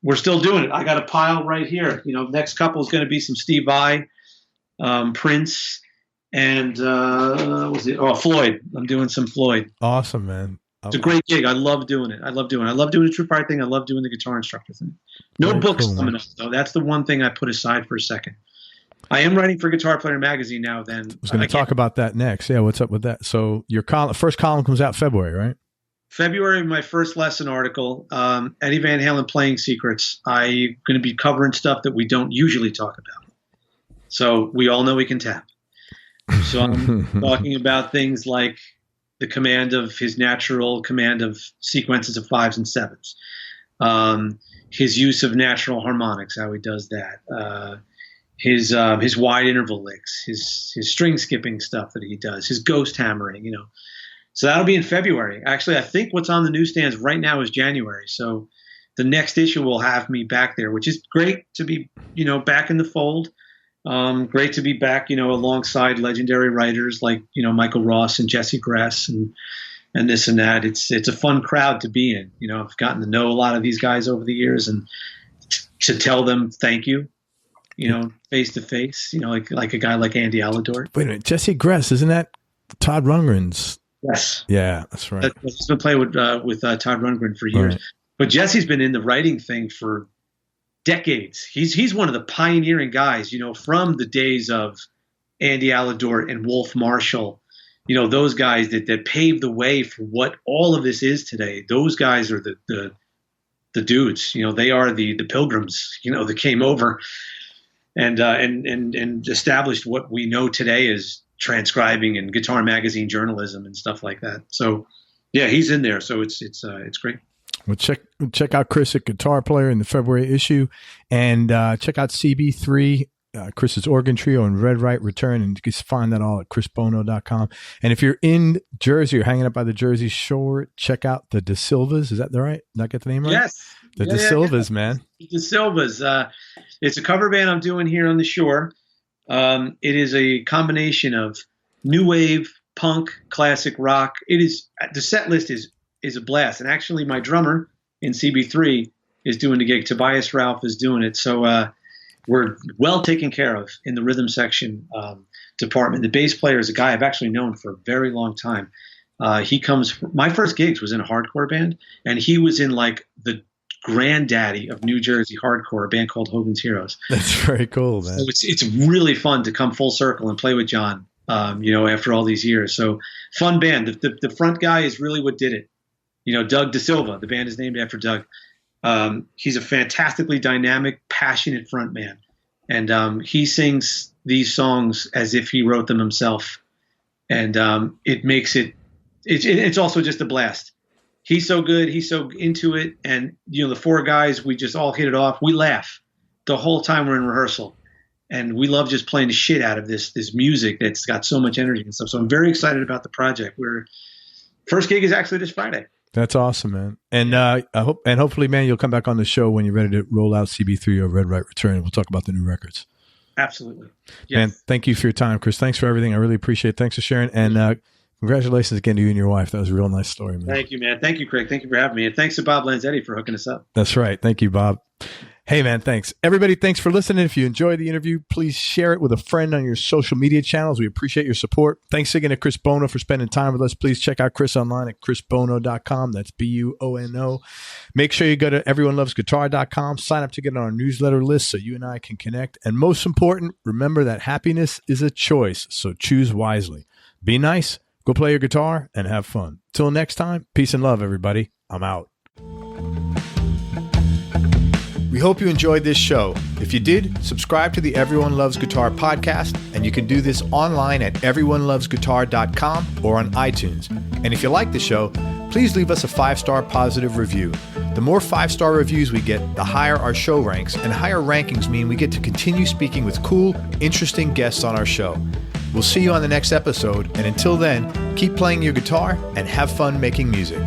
we're still doing it. I got a pile right here. Next couple is going to be some Steve Vai, Prince. And Floyd. I'm doing some Floyd. Awesome, man. It's a great gig. I love doing it. I love doing the TrueFire thing. I love doing the guitar instructor thing. No Very books cool, coming up, though. That's the one thing I put aside for a second. I am writing for Guitar Player Magazine now. Then I was going to talk about that next. Yeah, what's up with that? So your first column comes out February, right? February, my first lesson article, Eddie Van Halen Playing Secrets. I'm going to be covering stuff that we don't usually talk about. So we all know we can tap. So I'm talking about things like the command of his natural command of sequences of 5s and 7s, his use of natural harmonics, how he does that, his wide interval licks, his string skipping stuff that he does, his ghost hammering, So that'll be in February. Actually, I think what's on the newsstands right now is January. So the next issue will have me back there, which is great to be, back in the fold. Great to be back, alongside legendary writers like, Michael Ross and Jesse Gress and this and that. It's a fun crowd to be in. I've gotten to know a lot of these guys over the years, and to tell them thank you, face to face, like a guy like Andy Alador. Wait a minute, Jesse Gress, isn't that Todd Rundgren's? Yes. Yeah, that's right. He's been playing with Todd Rundgren for years, right. But Jesse's been in the writing thing for decades. He's one of the pioneering guys, from the days of Andy Alador and Wolf Marshall. Those guys that paved the way for what all of this is today. Those guys are the dudes. They are the pilgrims. That came over and established what we know today as transcribing and guitar magazine journalism and stuff like that. So, yeah, he's in there. So it's great. Well, check out Chris at Guitar Player in the February issue, and check out CB3. Chris's Organ Trio and Red Right Return, and you can find that all at chrisbono.com. And if you're in Jersey or hanging up by the Jersey Shore, check out the De Silvas. Is that the right? Did I get the name right? Yes. The De Silvas, man. De Silvas. It's a cover band I'm doing here on the shore. It is a combination of new wave, punk, classic rock. The set list is a blast. And actually my drummer in CB3 is doing the gig. Tobias Ralph is doing it. So, we're well taken care of in the rhythm section department. The bass player is a guy I've actually known for a very long time. My first gigs was in a hardcore band, and he was in like the granddaddy of New Jersey hardcore, a band called Hogan's Heroes. That's very cool, man. So it's really fun to come full circle and play with John, after all these years. So fun band. The front guy is really what did it. Doug De Silva, the band is named after Doug. He's a fantastically dynamic, passionate frontman, and he sings these songs as if he wrote them himself, and it makes it's also just a blast. He's so good, he's so into it, and the four guys, we just all hit it off. We laugh the whole time we're in rehearsal, and we love just playing the shit out of this music that's got so much energy and stuff. So I'm very excited about the project. First gig is actually this Friday. That's awesome, man. And hopefully, man, you'll come back on the show when you're ready to roll out CB3 or Red Right Return. We'll talk about the new records. Absolutely. Yes. Man, thank you for your time, Chris. Thanks for everything. I really appreciate it. Thanks for sharing. And congratulations again to you and your wife. That was a real nice story, man. Thank you, man. Thank you, Craig. Thank you for having me. And thanks to Bob Lanzetti for hooking us up. That's right. Thank you, Bob. Hey, man, thanks. Everybody, thanks for listening. If you enjoyed the interview, please share it with a friend on your social media channels. We appreciate your support. Thanks again to Chris Bono for spending time with us. Please check out Chris online at chrisbono.com. That's BUONO. Make sure you go to everyonelovesguitar.com. Sign up to get on our newsletter list so you and I can connect. And most important, remember that happiness is a choice, so choose wisely. Be nice, go play your guitar, and have fun. Till next time, peace and love, everybody. I'm out. We hope you enjoyed this show. If you did, subscribe to the Everyone Loves Guitar podcast, and you can do this online at everyonelovesguitar.com or on iTunes. And if you like the show, please leave us a 5-star positive review. The more 5-star reviews we get, the higher our show ranks, and higher rankings mean we get to continue speaking with cool, interesting guests on our show. We'll see you on the next episode, and until then, keep playing your guitar and have fun making music.